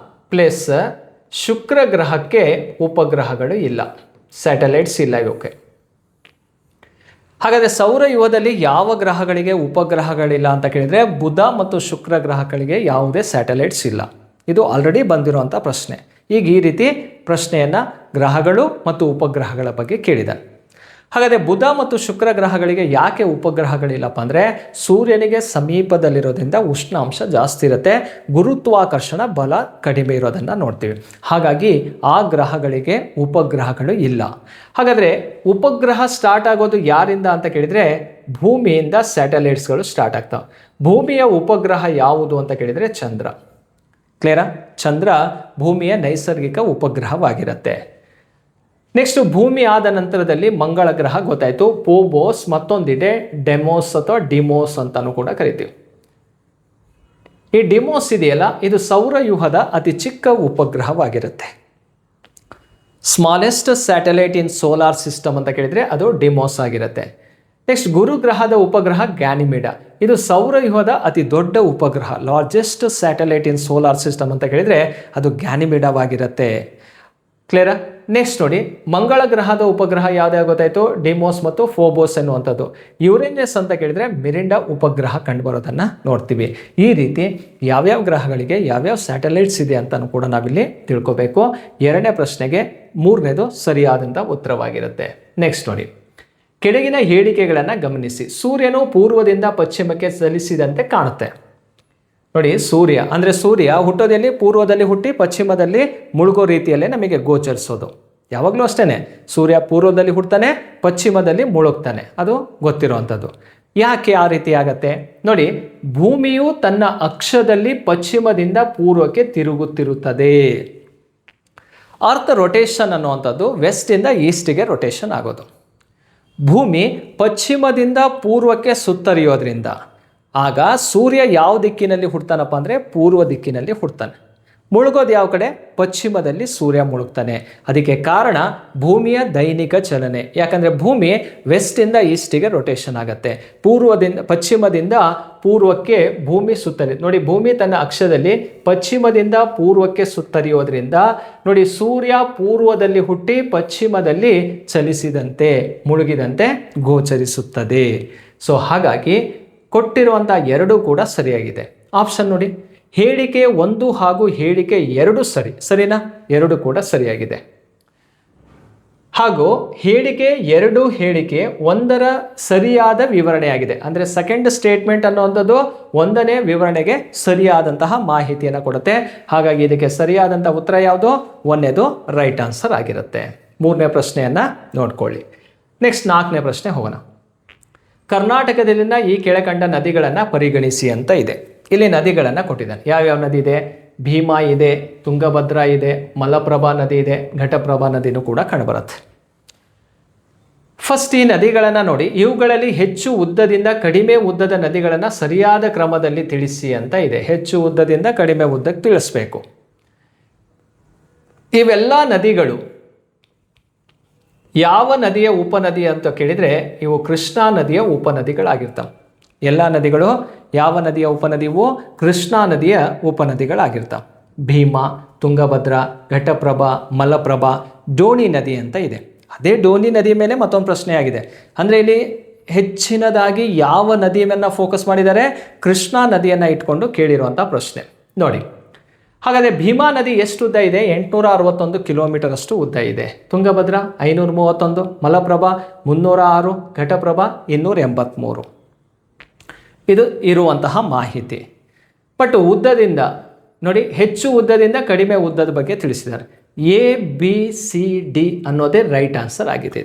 S1: ಪ್ಲಸ್ ಶುಕ್ರ ಗ್ರಹಕ್ಕೆ ಉಪಗ್ರಹಗಳು ಇಲ್ಲ, ಸ್ಯಾಟಲೈಟ್ಸ್ ಇಲ್ಲ ಇವಕ್ಕೆ. ಹಾಗಾದರೆ ಸೌರವ್ಯೂಹದಲ್ಲಿ ಯಾವ ಗ್ರಹಗಳಿಗೆ ಉಪಗ್ರಹಗಳಿಲ್ಲ ಅಂತ ಕೇಳಿದರೆ ಬುಧ ಮತ್ತು ಶುಕ್ರ ಗ್ರಹಗಳಿಗೆ ಯಾವುದೇ ಸ್ಯಾಟಲೈಟ್ಸ್ ಇಲ್ಲ. ಇದು ಆಲ್ರೆಡಿ ಬಂದಿರುವಂಥ ಪ್ರಶ್ನೆ. ಈಗ ಈ ರೀತಿ ಪ್ರಶ್ನೆಯನ್ನು ಗ್ರಹಗಳು ಮತ್ತು ಉಪಗ್ರಹಗಳ ಬಗ್ಗೆ ಕೇಳಿದ್ದಾನೆ. ಹಾಗಾದರೆ ಬುಧ ಮತ್ತು ಶುಕ್ರ ಗ್ರಹಗಳಿಗೆ ಯಾಕೆ ಉಪಗ್ರಹಗಳಿಲ್ಲಪ್ಪ ಅಂದರೆ ಸೂರ್ಯನಿಗೆ ಸಮೀಪದಲ್ಲಿರೋದ್ರಿಂದ ಉಷ್ಣಾಂಶ ಜಾಸ್ತಿ ಇರುತ್ತೆ, ಗುರುತ್ವಾಕರ್ಷಣ ಬಲ ಕಡಿಮೆ ಇರೋದನ್ನು ನೋಡ್ತೀವಿ. ಹಾಗಾಗಿ ಆ ಗ್ರಹಗಳಿಗೆ ಉಪಗ್ರಹಗಳು ಇಲ್ಲ. ಹಾಗಾದರೆ ಉಪಗ್ರಹ ಸ್ಟಾರ್ಟ್ ಆಗೋದು ಯಾರಿಂದ ಅಂತ ಕೇಳಿದರೆ ಭೂಮಿಯಿಂದ ಸ್ಯಾಟಲೈಟ್ಸ್ಗಳು ಸ್ಟಾರ್ಟ್ ಆಗ್ತಾವೆ. ಭೂಮಿಯ ಉಪಗ್ರಹ ಯಾವುದು ಅಂತ ಕೇಳಿದರೆ ಚಂದ್ರ. ಕ್ಲಿಯರಾ? ಚಂದ್ರ ಭೂಮಿಯ ನೈಸರ್ಗಿಕ ಉಪಗ್ರಹವಾಗಿರುತ್ತೆ. ನೆಕ್ಸ್ಟ್ ಭೂಮಿ ಆದ ನಂತರದಲ್ಲಿ ಮಂಗಳ ಗ್ರಹ ಗೊತ್ತಾಯಿತು, ಪೋಬೋಸ್, ಮತ್ತೊಂದಿದೆ ಡೆಮೋಸ್ ಅಥವಾ ಡಿಮೋಸ್ ಅಂತಾನೂ ಕೂಡ ಕರಿತೀವಿ. ಈ ಡಿಮೋಸ್ ಇದೆಯಲ್ಲ, ಇದು ಸೌರವ್ಯೂಹದ ಅತಿ ಚಿಕ್ಕ ಉಪಗ್ರಹವಾಗಿರುತ್ತೆ. ಸ್ಮಾಲೆಸ್ಟ್ ಸ್ಯಾಟಲೈಟ್ ಇನ್ ಸೋಲಾರ್ ಸಿಸ್ಟಮ್ ಅಂತ ಕೇಳಿದರೆ ಅದು ಡಿಮೋಸ್ ಆಗಿರುತ್ತೆ. ನೆಕ್ಸ್ಟ್ ಗುರುಗ್ರಹದ ಉಪಗ್ರಹ ಗ್ಯಾನಿಮಿಡಾ. ಇದು ಸೌರವ್ಯೂಹದ ಅತಿ ದೊಡ್ಡ ಉಪಗ್ರಹ, ಲಾರ್ಜೆಸ್ಟ್ ಸ್ಯಾಟಲೈಟ್ ಇನ್ ಸೋಲಾರ್ ಸಿಸ್ಟಮ್ ಅಂತ ಕೇಳಿದರೆ ಅದು ಗ್ಯಾನಿಮಿಡಾವಾಗಿರುತ್ತೆ. ಕ್ಲಿಯರಾ? ನೆಕ್ಸ್ಟ್ ನೋಡಿ, ಮಂಗಳ ಗ್ರಹದ ಉಪಗ್ರಹ ಯಾವುದೇ ಗೊತ್ತಾಯಿತು, ಡಿಮೋಸ್ ಮತ್ತು ಫೋಬೋಸ್ ಎನ್ನುವಂಥದ್ದು. ಯುರೇನಸ್ ಅಂತ ಕೇಳಿದರೆ ಮಿರಿಂಡಾ ಉಪಗ್ರಹ ಕಂಡುಬರೋದನ್ನು ನೋಡ್ತೀವಿ. ಈ ರೀತಿ ಯಾವ್ಯಾವ ಗ್ರಹಗಳಿಗೆ ಯಾವ್ಯಾವ ಸ್ಯಾಟಲೈಟ್ಸ್ ಇದೆ ಅಂತಲೂ ಕೂಡ ನಾವಿಲ್ಲಿ ತಿಳ್ಕೋಬೇಕು. 2ನೇ ಪ್ರಶ್ನೆಗೆ 3ನೇದು ಸರಿಯಾದಂಥ ಉತ್ತರವಾಗಿರುತ್ತೆ. ನೆಕ್ಸ್ಟ್ ನೋಡಿ, ಕೆಳಗಿನ ಹೇಳಿಕೆಗಳನ್ನು ಗಮನಿಸಿ. ಸೂರ್ಯನು ಪೂರ್ವದಿಂದ ಪಶ್ಚಿಮಕ್ಕೆ ಚಲಿಸಿದಂತೆ ಕಾಣುತ್ತೆ. ನೋಡಿ, ಸೂರ್ಯ ಹುಟ್ಟೋದಲ್ಲಿ ಪೂರ್ವದಲ್ಲಿ ಹುಟ್ಟಿ ಪಶ್ಚಿಮದಲ್ಲಿ ಮುಳುಗೋ ರೀತಿಯಲ್ಲೇ ನಮಗೆ ಗೋಚರಿಸೋದು. ಯಾವಾಗಲೂ ಅಷ್ಟೇ, ಸೂರ್ಯ ಪೂರ್ವದಲ್ಲಿ ಹುಟ್ಟುತ್ತಾನೆ, ಪಶ್ಚಿಮದಲ್ಲಿ ಮುಳುಗ್ತಾನೆ, ಅದು ಗೊತ್ತಿರುವಂಥದ್ದು. ಯಾಕೆ ಆ ರೀತಿ ಆಗತ್ತೆ ನೋಡಿ, ಭೂಮಿಯು ತನ್ನ ಅಕ್ಷದಲ್ಲಿ ಪಶ್ಚಿಮದಿಂದ ಪೂರ್ವಕ್ಕೆ ತಿರುಗುತ್ತಿರುತ್ತದೆ. ಅರ್ತ್ ರೊಟೇಷನ್ ಅನ್ನುವಂಥದ್ದು ವೆಸ್ಟಿಂದ ಈಸ್ಟಿಗೆ ರೊಟೇಷನ್ ಆಗೋದು. ಭೂಮಿ ಪಶ್ಚಿಮದಿಂದ ಪೂರ್ವಕ್ಕೆ ಸುತ್ತರಿಯೋದ್ರಿಂದ ಆಗ ಸೂರ್ಯ ಯಾವ ದಿಕ್ಕಿನಲ್ಲಿ ಹುಡ್ತಾನಪ್ಪ ಅಂದರೆ ಪೂರ್ವ ದಿಕ್ಕಿನಲ್ಲಿ ಹುಡ್ತಾನೆ. ಮುಳುಗೋದು ಯಾವ ಕಡೆ? ಪಶ್ಚಿಮದಲ್ಲಿ ಸೂರ್ಯ ಮುಳುಗ್ತಾನೆ. ಅದಕ್ಕೆ ಕಾರಣ ಭೂಮಿಯ ದೈನಿಕ ಚಲನೆ. ಯಾಕಂದರೆ ಭೂಮಿ ವೆಸ್ಟಿಂದ ಈಸ್ಟಿಗೆ ರೊಟೇಷನ್ ಆಗುತ್ತೆ. ಪಶ್ಚಿಮದಿಂದ ಪೂರ್ವಕ್ಕೆ ಭೂಮಿ ಸುತ್ತಲಿ ನೋಡಿ, ಭೂಮಿ ತನ್ನ ಅಕ್ಷದಲ್ಲಿ ಪಶ್ಚಿಮದಿಂದ ಪೂರ್ವಕ್ಕೆ ಸುತ್ತರಿಯೋದ್ರಿಂದ ನೋಡಿ, ಸೂರ್ಯ ಪೂರ್ವದಲ್ಲಿ ಹುಟ್ಟಿ ಪಶ್ಚಿಮದಲ್ಲಿ ಚಲಿಸಿದಂತೆ ಮುಳುಗಿದಂತೆ ಗೋಚರಿಸುತ್ತದೆ. ಸೊ ಹಾಗಾಗಿ ಕೊಟ್ಟಿರುವಂಥ ಎರಡೂ ಕೂಡ ಸರಿಯಾಗಿದೆ. ಆಪ್ಷನ್ ನೋಡಿ, ಹೇಳಿಕೆ 1 ಹಾಗೂ ಹೇಳಿಕೆ 2 ಸರಿನಾ? 2 ಕೂಡ ಸರಿಯಾಗಿದೆ. ಹಾಗೂ ಹೇಳಿಕೆ 2 ಹೇಳಿಕೆ 1ರ ಸರಿಯಾದ ವಿವರಣೆಯಾಗಿದೆ. ಅಂದರೆ ಸೆಕೆಂಡ್ ಸ್ಟೇಟ್ಮೆಂಟ್ ಅನ್ನುವಂಥದ್ದು 1ನೇ ವಿವರಣೆಗೆ ಸರಿಯಾದಂತಹ ಮಾಹಿತಿಯನ್ನು ಕೊಡುತ್ತೆ. ಹಾಗಾಗಿ ಇದಕ್ಕೆ ಸರಿಯಾದಂಥ ಉತ್ತರ ಯಾವುದು? 1ನೇದು ರೈಟ್ ಆನ್ಸರ್ ಆಗಿರುತ್ತೆ. 3ನೇ ಪ್ರಶ್ನೆಯನ್ನು ನೋಡ್ಕೊಳ್ಳಿ. ನೆಕ್ಸ್ಟ್ 4ನೇ ಪ್ರಶ್ನೆ ಹೋಗೋಣ. ಕರ್ನಾಟಕದಲ್ಲಿನ ಈ ಕೆಳಕಂಡ ನದಿಗಳನ್ನು ಪರಿಗಣಿಸಿ ಅಂತ ಇದೆ. ಇಲ್ಲಿ ನದಿಗಳನ್ನು ಕೊಟ್ಟಿದ್ದಾನೆ. ಯಾವ್ಯಾವ ನದಿ ಇದೆ? ಭೀಮಾ ಇದೆ, ತುಂಗಭದ್ರಾ ಇದೆ, ಮಲಪ್ರಭಾ ನದಿ ಇದೆ, ಘಟಪ್ರಭಾ ನದಿನೂ ಕೂಡ ಕಂಡುಬರುತ್ತೆ. ಫಸ್ಟ್ ಈ ನದಿಗಳನ್ನು ನೋಡಿ, ಇವುಗಳಲ್ಲಿ ಹೆಚ್ಚು ಉದ್ದದಿಂದ ಕಡಿಮೆ ಉದ್ದದ ನದಿಗಳನ್ನು ಸರಿಯಾದ ಕ್ರಮದಲ್ಲಿ ತಿಳಿಸಿ ಅಂತ ಇದೆ. ಹೆಚ್ಚು ಉದ್ದದಿಂದ ಕಡಿಮೆ ಉದ್ದಕ್ಕೆ ತಿಳಿಸ್ಬೇಕು. ಇವೆಲ್ಲ ನದಿಗಳು ಯಾವ ನದಿಯ ಉಪನದಿ ಅಂತ ಕೇಳಿದರೆ ಇವು ಕೃಷ್ಣಾ ನದಿಯ ಉಪನದಿಗಳಾಗಿರ್ತವೆ. ಎಲ್ಲ ನದಿಗಳು ಯಾವ ನದಿಯ ಉಪನದಿವು? ಕೃಷ್ಣಾ ನದಿಯ ಉಪನದಿಗಳಾಗಿರ್ತವೆ. ಭೀಮಾ, ತುಂಗಭದ್ರಾ, ಘಟಪ್ರಭಾ, ಮಲಪ್ರಭಾ, ಡೋಣಿ ನದಿ ಅಂತ ಇದೆ. ಅದೇ ಡೋಣಿ ನದಿ ಮೇಲೆ ಮತ್ತೊಂದು ಪ್ರಶ್ನೆ ಆಗಿದೆ. ಅಂದರೆ ಇಲ್ಲಿ ಹೆಚ್ಚಿನದಾಗಿ ಯಾವ ನದಿಯನ್ನು ಫೋಕಸ್ ಮಾಡಿದ್ದಾರೆ? ಕೃಷ್ಣಾ ನದಿಯನ್ನು ಇಟ್ಕೊಂಡು ಕೇಳಿರುವಂಥ ಪ್ರಶ್ನೆ ನೋಡಿ. ಹಾಗಾದರೆ ಭೀಮಾ ನದಿ ಎಷ್ಟು ಉದ್ದ ಇದೆ? 861 ಕಿಲೋಮೀಟರ್ ಅಷ್ಟು ಉದ್ದ ಇದೆ. ತುಂಗಭದ್ರಾ 531, ಮಲಪ್ರಭಾ 306, ಘಟಪ್ರಭಾ 283. ಇದು ಇರುವಂತಹ ಮಾಹಿತಿ. ಬಟ್ ಉದ್ದದಿಂದ ನೋಡಿ, ಹೆಚ್ಚು ಉದ್ದದಿಂದ ಕಡಿಮೆ ಉದ್ದದ ಬಗ್ಗೆ ತಿಳಿಸಿದ್ದಾರೆ. ABCD ಅನ್ನೋದೇ ರೈಟ್ ಆನ್ಸರ್ ಆಗಿದೆ.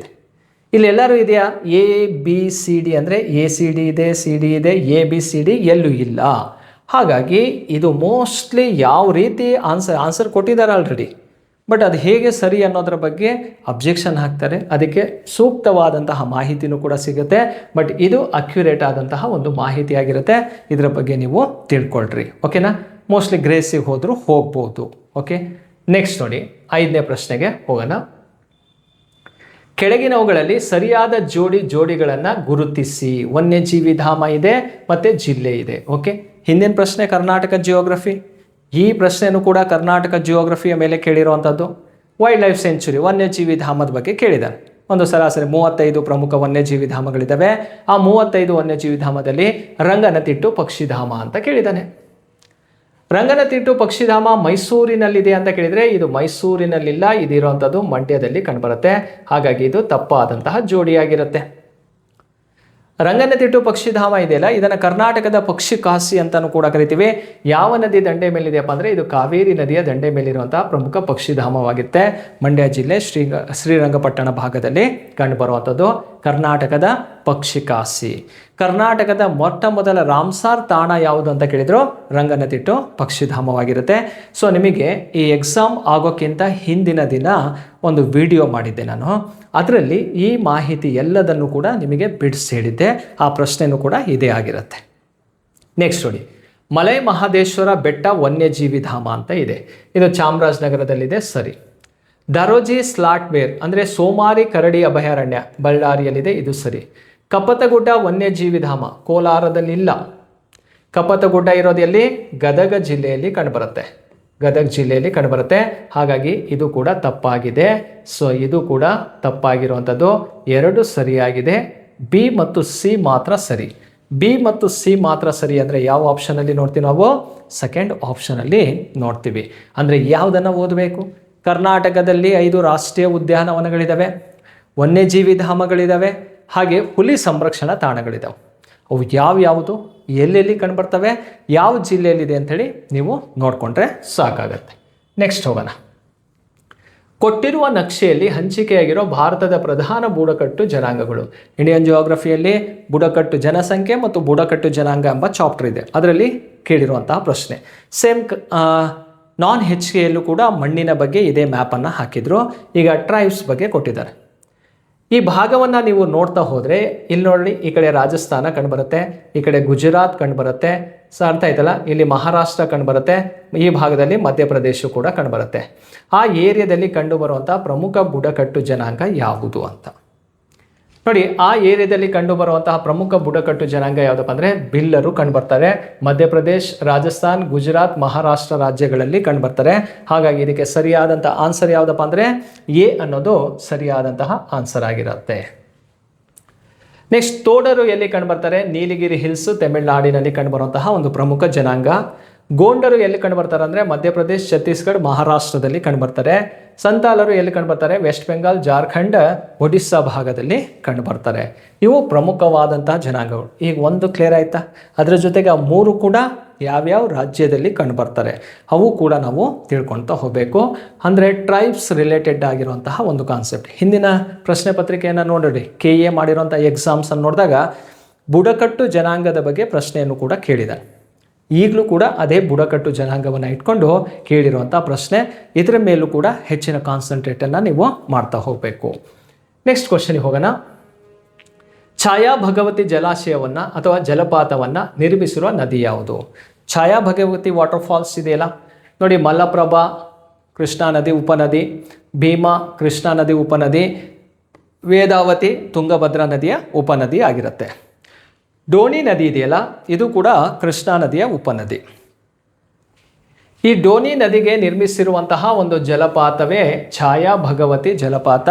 S1: ಇಲ್ಲೆಲ್ಲರೂ ಇದೆಯಾ? ABCD ಅಂದರೆ ACD ಇದೆ, CD ಇದೆ, ABCD ಎಲ್ಲೂ ಇಲ್ಲ. ಹಾಗಾಗಿ ಇದು ಮೋಸ್ಟ್ಲಿ ಯಾವ ರೀತಿ ಆನ್ಸರ್ ಕೊಟ್ಟಿದ್ದಾರೆ ಆಲ್ರೆಡಿ. ಬಟ್ ಅದು ಹೇಗೆ ಸರಿ ಅನ್ನೋದ್ರ ಬಗ್ಗೆ ಅಬ್ಜೆಕ್ಷನ್ ಹಾಕ್ತಾರೆ. ಅದಕ್ಕೆ ಸೂಕ್ತವಾದಂತಹ ಮಾಹಿತಿನೂ ಕೂಡ ಸಿಗುತ್ತೆ. ಬಟ್ ಇದು ಅಕ್ಯುರೇಟ್ ಆದಂತಹ ಒಂದು ಮಾಹಿತಿ ಆಗಿರುತ್ತೆ. ಇದರ ಬಗ್ಗೆ ನೀವು ತಿಳ್ಕೊಳ್ರಿ. ಓಕೆನಾ? ಮೋಸ್ಟ್ಲಿ ಗ್ರೇಸಿಗೆ ಹೋದರೂ ಹೋಗ್ಬೋದು. ಓಕೆ, ನೆಕ್ಸ್ಟ್ ನೋಡಿ 5ನೇ ಪ್ರಶ್ನೆಗೆ ಹೋಗೋಣ. ಕೆಳಗಿನವುಗಳಲ್ಲಿ ಸರಿಯಾದ ಜೋಡಿಗಳನ್ನು ಗುರುತಿಸಿ. ವನ್ಯಜೀವಿ ಧಾಮ ಇದೆ ಮತ್ತು ಜಿಲ್ಲೆ ಇದೆ. ಓಕೆ, ಹಿಂದಿನ ಪ್ರಶ್ನೆ ಕರ್ನಾಟಕ ಜಿಯೋಗ್ರಫಿ. ಈ ಪ್ರಶ್ನೆಯೂ ಕೂಡ ಕರ್ನಾಟಕ ಜಿಯೋಗ್ರಫಿಯ ಮೇಲೆ ಕೇಳಿರುವಂಥದ್ದು. ವೈಲ್ಡ್ ಲೈಫ್ ಸೆಂಚುರಿ ವನ್ಯಜೀವಿ ಧಾಮದ ಬಗ್ಗೆ ಕೇಳಿದ್ದಾರೆ. ಒಂದು ಸರಾಸರಿ 35 ಪ್ರಮುಖ ವನ್ಯಜೀವಿ ಧಾಮಗಳಿದ್ದಾವೆ. ಆ 35 ವನ್ಯಜೀವಿ ಧಾಮದಲ್ಲಿ ರಂಗನತಿಟ್ಟು ಪಕ್ಷಿಧಾಮ ಅಂತ ಕೇಳಿದ್ದಾನೆ. ರಂಗನತಿಟ್ಟು ಪಕ್ಷಿಧಾಮ ಮೈಸೂರಿನಲ್ಲಿದೆ ಅಂತ ಕೇಳಿದರೆ ಇದು ಮೈಸೂರಿನಲ್ಲಿಲ್ಲ, ಇದಿರುವಂಥದ್ದು ಮಂಡ್ಯದಲ್ಲಿ ಕಂಡುಬರುತ್ತೆ. ಹಾಗಾಗಿ ಇದು ತಪ್ಪಾದಂತಹ ಜೋಡಿಯಾಗಿರುತ್ತೆ. ರಂಗನತಿಟ್ಟು ಪಕ್ಷಿಧಾಮ ಇದೆಯಲ್ಲ, ಇದನ್ನು ಕರ್ನಾಟಕದ ಪಕ್ಷಿ ಕಾಶಿ ಅಂತಲೂ ಕೂಡ ಕರಿತೀವಿ. ಯಾವ ನದಿ ದಂಡೆ ಮೇಲಿದೆಯಪ್ಪ ಅಂದರೆ ಇದು ಕಾವೇರಿ ನದಿಯ ದಂಡೆ ಮೇಲಿರುವಂತಹ ಪ್ರಮುಖ ಪಕ್ಷಿಧಾಮವಾಗುತ್ತೆ. ಮಂಡ್ಯ ಜಿಲ್ಲೆ ಶ್ರೀರಂಗಪಟ್ಟಣ ಭಾಗದಲ್ಲಿ ಕಂಡುಬರುವಂಥದ್ದು ಕರ್ನಾಟಕದ ಪಕ್ಷಿ ಕಾಶಿ. ಕರ್ನಾಟಕದ ಮೊಟ್ಟ ಮೊದಲ ರಾಮ್ಸಾರ್ ತಾಣ ಯಾವುದು ಅಂತ ಕೇಳಿದ್ರು ರಂಗನತಿಟ್ಟು ಪಕ್ಷಿಧಾಮವಾಗಿರುತ್ತೆ. ಸೊ ನಿಮಗೆ ಈ ಎಕ್ಸಾಮ್ ಆಗೋಕ್ಕಿಂತ ಹಿಂದಿನ ದಿನ ಒಂದು ವಿಡಿಯೋ ಮಾಡಿದ್ದೆ ನಾನು. ಅದರಲ್ಲಿ ಈ ಮಾಹಿತಿ ಎಲ್ಲದನ್ನು ಕೂಡ ನಿಮಗೆ ಬಿಡಿಸಿ ಹೇಳಿದ್ದೆ. ಆ ಪ್ರಶ್ನೆನೂ ಕೂಡ ಇದೇ ಆಗಿರುತ್ತೆ. ನೆಕ್ಸ್ಟ್ ನೋಡಿ, ಮಲೈ ಮಹದೇಶ್ವರ ಬೆಟ್ಟ ವನ್ಯಜೀವಿ ಧಾಮ ಅಂತ ಇದೆ. ಇದು ಚಾಮರಾಜನಗರದಲ್ಲಿದೆ. ಸರಿ. ದರೋಜಿ ಸ್ಲಾಟ್ ಬೇರ್ ಅಂದರೆ ಸೋಮಾರಿ ಕರಡಿ ಅಭಯಾರಣ್ಯ ಬಳ್ಳಾರಿಯಲ್ಲಿದೆ. ಇದು ಸರಿ. ಕಪ್ಪತಗುಡ್ಡ ವನ್ಯಜೀವಿ ಧಾಮ ಕೋಲಾರದಲ್ಲಿಲ್ಲ. ಕಪ್ಪತಗುಡ್ಡ ಇರೋದು ಎಲ್ಲಿ? ಗದಗ ಜಿಲ್ಲೆಯಲ್ಲಿ ಕಂಡುಬರುತ್ತೆ. ಗದಗ ಜಿಲ್ಲೆಯಲ್ಲಿ ಕಂಡುಬರುತ್ತೆ. ಹಾಗಾಗಿ ಇದು ಕೂಡ ತಪ್ಪಾಗಿದೆ. ಸೊ ಇದು ಕೂಡ ತಪ್ಪಾಗಿರುವಂಥದ್ದು. 2 ಸರಿಯಾಗಿದೆ. ಬಿ ಮತ್ತು ಸಿ ಮಾತ್ರ ಸರಿ. ಬಿ ಮತ್ತು ಸಿ ಮಾತ್ರ ಸರಿ ಅಂದರೆ ಯಾವ ಆಪ್ಷನಲ್ಲಿ ನೋಡ್ತೀವಿ ನಾವು? ಸೆಕೆಂಡ್ ಆಪ್ಷನಲ್ಲಿ ನೋಡ್ತೀವಿ. ಅಂದರೆ ಯಾವುದನ್ನು ಓದಬೇಕು? ಕರ್ನಾಟಕದಲ್ಲಿ 5 ರಾಷ್ಟ್ರೀಯ ಉದ್ಯಾನವನಗಳಿದ್ದಾವೆ, ವನ್ಯಜೀವಿ ಧಾಮಗಳಿದ್ದಾವೆ, ಹಾಗೆ ಹುಲಿ ಸಂರಕ್ಷಣಾ ತಾಣಗಳಿದ್ದಾವೆ. ಅವು ಯಾವ್ಯಾವುದು, ಎಲ್ಲೆಲ್ಲಿ ಕಂಡುಬರ್ತವೆ, ಯಾವ ಜಿಲ್ಲೆಯಲ್ಲಿದೆ ಅಂಥೇಳಿ ನೀವು ನೋಡಿಕೊಂಡ್ರೆ ಸಾಕಾಗತ್ತೆ. ನೆಕ್ಸ್ಟ್ ಹೋಗೋಣ. ಕೊಟ್ಟಿರುವ ನಕ್ಷೆಯಲ್ಲಿ ಹಂಚಿಕೆಯಾಗಿರೋ ಭಾರತದ ಪ್ರಧಾನ ಬುಡಕಟ್ಟು ಜನಾಂಗಗಳು. ಇಂಡಿಯನ್ ಜಿಯೋಗ್ರಫಿಯಲ್ಲಿ ಬುಡಕಟ್ಟು ಜನಸಂಖ್ಯೆ ಮತ್ತು ಬುಡಕಟ್ಟು ಜನಾಂಗ ಎಂಬ ಚಾಪ್ಟರ್ ಇದೆ. ಅದರಲ್ಲಿ ಕೇಳಿರುವಂತಹ ಪ್ರಶ್ನೆ. ಸೇಮ್ ನಾನ್ HKಯಲ್ಲೂ ಕೂಡ ಮಣ್ಣಿನ ಬಗ್ಗೆ ಇದೇ ಮ್ಯಾಪನ್ನು ಹಾಕಿದ್ರು. ಈಗ ಟ್ರೈಬ್ಸ್ ಬಗ್ಗೆ ಕೊಟ್ಟಿದ್ದಾರೆ. ಈ ಭಾಗವನ್ನು ನೀವು ನೋಡ್ತಾ ಹೋದರೆ ಇಲ್ಲಿ ನೋಡಿ, ಈ ಕಡೆ ರಾಜಸ್ಥಾನ ಕಂಡುಬರುತ್ತೆ, ಈ ಕಡೆ ಗುಜರಾತ್ ಕಂಡುಬರುತ್ತೆ, ಅರ್ಥ ಆಯ್ತಲ್ಲ, ಇಲ್ಲಿ ಮಹಾರಾಷ್ಟ್ರ ಕಂಡುಬರುತ್ತೆ, ಈ ಭಾಗದಲ್ಲಿ ಮಧ್ಯಪ್ರದೇಶ ಕೂಡ ಕಂಡುಬರುತ್ತೆ. ಆ ಏರಿಯಾದಲ್ಲಿ ಕಂಡುಬರುವಂತಹ ಪ್ರಮುಖ ಬುಡಕಟ್ಟು ಜನಾಂಗ ಯಾವುದು ಅಂತ ನೋಡಿ. ಆ ಏರಿಯಾದಲ್ಲಿ ಕಂಡುಬರುವಂತಹ ಪ್ರಮುಖ ಬುಡಕಟ್ಟು ಜನಾಂಗ ಯಾವುದಪ್ಪ ಅಂದರೆ ಬಿಲ್ಲರು ಕಂಡುಬರ್ತಾರೆ. ಮಧ್ಯಪ್ರದೇಶ್, ರಾಜಸ್ಥಾನ್, ಗುಜರಾತ್, ಮಹಾರಾಷ್ಟ್ರ ರಾಜ್ಯಗಳಲ್ಲಿ ಕಂಡುಬರ್ತಾರೆ. ಹಾಗಾಗಿ ಇದಕ್ಕೆ ಸರಿಯಾದಂತಹ ಆನ್ಸರ್ ಯಾವುದಪ್ಪ ಅಂದರೆ ಎ ಅನ್ನೋದು ಸರಿಯಾದಂತಹ ಆನ್ಸರ್ ಆಗಿರುತ್ತೆ. ನೆಕ್ಸ್ಟ್, ತೋಡರು ಎಲ್ಲಿ ಕಂಡುಬರ್ತಾರೆ? ನೀಲಗಿರಿ ಹಿಲ್ಸ್, ತಮಿಳುನಾಡಿನಲ್ಲಿ ಕಂಡುಬರುವಂತಹ ಒಂದು ಪ್ರಮುಖ ಜನಾಂಗ. ಗೋಂಡರು ಎಲ್ಲಿ ಕಂಡುಬರ್ತಾರೆ ಅಂದರೆ ಮಧ್ಯಪ್ರದೇಶ್, ಛತ್ತೀಸ್ಗಢ, ಮಹಾರಾಷ್ಟ್ರದಲ್ಲಿ ಕಂಡುಬರ್ತಾರೆ. ಸಂತಾಲರು ಎಲ್ಲಿ ಕಂಡುಬರ್ತಾರೆ? ವೆಸ್ಟ್ ಬೆಂಗಾಲ್, ಜಾರ್ಖಂಡ್, ಒಡಿಸ್ಸಾ ಭಾಗದಲ್ಲಿ ಕಂಡುಬರ್ತಾರೆ. ಇವು ಪ್ರಮುಖವಾದಂತಹ ಜನಾಂಗಗಳು. ಈಗ ಒಂದು ಕ್ಲಿಯರ್ ಆಯ್ತಾ? ಅದರ ಜೊತೆಗೆ ಆ ಮೂರು ಕೂಡ ಯಾವ್ಯಾವ ರಾಜ್ಯದಲ್ಲಿ ಕಂಡುಬರ್ತಾರೆ ಅವು ಕೂಡ ನಾವು ತಿಳ್ಕೊಳ್ತಾ ಹೋಗಬೇಕು. ಅಂದರೆ ಟ್ರೈಬ್ಸ್ ರಿಲೇಟೆಡ್ ಆಗಿರುವಂತಹ ಒಂದು ಕಾನ್ಸೆಪ್ಟ್. ಹಿಂದಿನ ಪ್ರಶ್ನೆ ಪತ್ರಿಕೆಯನ್ನು ನೋಡಿರಿ, KA ಮಾಡಿರುವಂಥ ಎಕ್ಸಾಮ್ಸನ್ನು ನೋಡಿದಾಗ ಬುಡಕಟ್ಟು ಜನಾಂಗದ ಬಗ್ಗೆ ಪ್ರಶ್ನೆಯನ್ನು ಕೂಡ ಕೇಳಿದ. ಈಗಲೂ ಕೂಡ ಅದೇ ಬುಡಕಟ್ಟು ಜನಾಂಗವನ್ನು ಇಟ್ಕೊಂಡು ಕೇಳಿರುವಂಥ ಪ್ರಶ್ನೆ. ಇದರ ಮೇಲೂ ಕೂಡ ಹೆಚ್ಚಿನ ಕಾನ್ಸಂಟ್ರೇಟನ್ನು ನೀವು ಮಾಡ್ತಾ ಹೋಗಬೇಕು. ನೆಕ್ಸ್ಟ್ ಕ್ವಶನ್ಗೆ ಹೋಗೋಣ. ಛಾಯಾ ಭಗವತಿ ಜಲಾಶಯವನ್ನು ಅಥವಾ ಜಲಪಾತವನ್ನು ನಿರ್ಮಿಸಿರುವ ನದಿ ಯಾವುದು? ಛಾಯಾ ಭಗವತಿ ವಾಟರ್ ಫಾಲ್ಸ್ ಇದೆಯಲ್ಲ ನೋಡಿ, ಮಲಪ್ರಭಾ ಕೃಷ್ಣಾ ನದಿ ಉಪನದಿ, ಭೀಮಾ ಕೃಷ್ಣಾ ನದಿ ಉಪನದಿ, ವೇದಾವತಿ ತುಂಗಭದ್ರಾ ನದಿಯ ಉಪನದಿ ಆಗಿರುತ್ತೆ. ಡೋಣಿ ನದಿ ಇದೆಯಲ್ಲ, ಇದು ಕೂಡ ಕೃಷ್ಣಾ ನದಿಯ ಉಪನದಿ. ಈ ಡೋಣಿ ನದಿಗೆ ನಿರ್ಮಿಸಿರುವಂತಹ ಒಂದು ಜಲಪಾತವೇ ಛಾಯಾ ಭಗವತಿ ಜಲಪಾತ.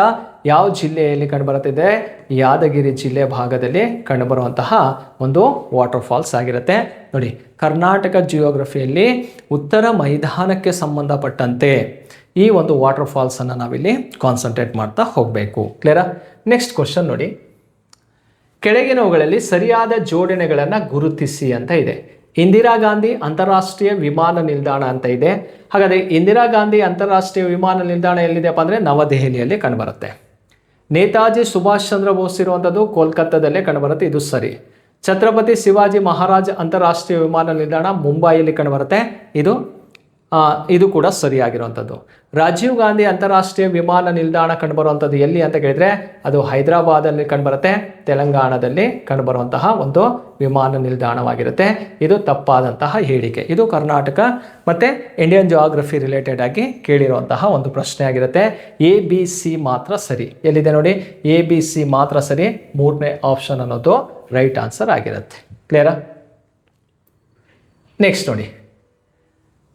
S1: ಯಾವ ಜಿಲ್ಲೆಯಲ್ಲಿ ಕಂಡುಬರುತ್ತಿದೆ? ಯಾದಗಿರಿ ಜಿಲ್ಲೆ ಭಾಗದಲ್ಲಿ ಕಂಡುಬರುವಂತಹ ಒಂದು ವಾಟರ್ ಫಾಲ್ಸ್ ಆಗಿರುತ್ತೆ. ನೋಡಿ, ಕರ್ನಾಟಕ ಜಿಯೋಗ್ರಫಿಯಲ್ಲಿ ಉತ್ತರ ಮೈದಾನಕ್ಕೆ ಸಂಬಂಧಪಟ್ಟಂತೆ ಈ ಒಂದು ವಾಟರ್ ಫಾಲ್ಸನ್ನು ನಾವಿಲ್ಲಿ ಕಾನ್ಸಂಟ್ರೇಟ್ ಮಾಡ್ತಾ ಹೋಗಬೇಕು. ಕ್ಲಿಯರಾ? ನೆಕ್ಸ್ಟ್ ಕ್ವಶನ್ ನೋಡಿ, ಕೆಳಗಿನವುಗಳಲ್ಲಿ ಸರಿಯಾದ ಜೋಡಣೆಗಳನ್ನು ಗುರುತಿಸಿ ಅಂತ ಇದೆ. ಇಂದಿರಾ ಗಾಂಧಿ ಅಂತಾರಾಷ್ಟ್ರೀಯ ವಿಮಾನ ನಿಲ್ದಾಣ ಅಂತ ಇದೆ. ಹಾಗಾದರೆ ಇಂದಿರಾ ಗಾಂಧಿ ಅಂತಾರಾಷ್ಟ್ರೀಯ ವಿಮಾನ ನಿಲ್ದಾಣ ಎಲ್ಲಿದೆಯಪ್ಪ ಅಂದರೆ ನವದೆಹಲಿಯಲ್ಲಿ ಕಂಡುಬರುತ್ತೆ. ನೇತಾಜಿ ಸುಭಾಷ್ ಚಂದ್ರ ಬೋಸ್ ಇರುವಂಥದ್ದು ಕೋಲ್ಕತ್ತಾದಲ್ಲೇ ಕಂಡುಬರುತ್ತೆ, ಇದು ಸರಿ. ಛತ್ರಪತಿ ಶಿವಾಜಿ ಮಹಾರಾಜ್ ಅಂತಾರಾಷ್ಟ್ರೀಯ ವಿಮಾನ ನಿಲ್ದಾಣ ಮುಂಬೈಯಲ್ಲಿ ಕಂಡುಬರುತ್ತೆ, ಇದು ಕೂಡ ಸರಿಯಾಗಿರುವಂಥದ್ದು. ರಾಜೀವ್ ಗಾಂಧಿ ಅಂತಾರಾಷ್ಟ್ರೀಯ ವಿಮಾನ ನಿಲ್ದಾಣ ಕಂಡುಬರುವಂಥದ್ದು ಎಲ್ಲಿ ಅಂತ ಕೇಳಿದರೆ ಅದು ಹೈದರಾಬಾದಲ್ಲಿ ಕಂಡುಬರುತ್ತೆ, ತೆಲಂಗಾಣದಲ್ಲಿ ಕಂಡುಬರುವಂತಹ ಒಂದು ವಿಮಾನ ನಿಲ್ದಾಣವಾಗಿರುತ್ತೆ. ಇದು ತಪ್ಪಾದಂತಹ ಹೇಳಿಕೆ. ಇದು ಕರ್ನಾಟಕ ಮತ್ತು ಇಂಡಿಯನ್ ಜಿಯೋಗ್ರಫಿ ರಿಲೇಟೆಡ್ ಆಗಿ ಕೇಳಿರುವಂತಹ ಒಂದು ಪ್ರಶ್ನೆ ಆಗಿರುತ್ತೆ. ABC ಮಾತ್ರ ಸರಿ. ಎಲ್ಲಿದೆ ನೋಡಿ, ABC ಮಾತ್ರ ಸರಿ. ಮೂರನೇ ಆಪ್ಷನ್ ಅನ್ನೋದು ರೈಟ್ ಆನ್ಸರ್ ಆಗಿರುತ್ತೆ. ಕ್ಲಿಯರಾ? ನೆಕ್ಸ್ಟ್ ನೋಡಿ,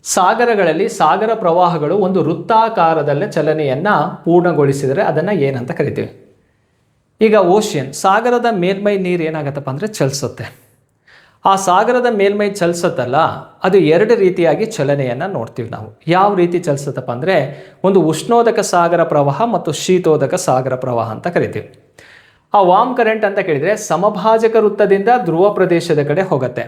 S1: ಸಾಗರಗಳಲ್ಲಿ ಸಾಗರ ಪ್ರವಾಹಗಳು ಒಂದು ವೃತ್ತಾಕಾರದಲ್ಲಿ ಚಲನೆಯನ್ನು ಪೂರ್ಣಗೊಳಿಸಿದರೆ ಅದನ್ನು ಏನಂತ ಕರಿತೀವಿ? ಈಗ ಓಷಿಯನ್, ಸಾಗರದ ಮೇಲ್ಮೈ ನೀರು ಏನಾಗತ್ತಪ್ಪ ಅಂದರೆ ಚಲಿಸುತ್ತೆ. ಆ ಸಾಗರದ ಮೇಲ್ಮೈ ಚಲಿಸುತ್ತಲ್ಲ, ಅದು ಎರಡು ರೀತಿಯಾಗಿ ಚಲನೆಯನ್ನು ನೋಡ್ತೀವಿ ನಾವು. ಯಾವ ರೀತಿ ಚಲಿಸುತ್ತಪ್ಪ ಅಂದರೆ ಒಂದು ಉಷ್ಣೋದಕ ಸಾಗರ ಪ್ರವಾಹ ಮತ್ತು ಶೀತೋದಕ ಸಾಗರ ಪ್ರವಾಹ ಅಂತ ಕರಿತೀವಿ. ಆ ವಾಮ್ ಕರೆಂಟ್ ಅಂತ ಕೇಳಿದರೆ ಸಮಭಾಜಕ ವೃತ್ತದಿಂದ ಧ್ರುವ ಪ್ರದೇಶದ ಕಡೆ ಹೋಗುತ್ತೆ.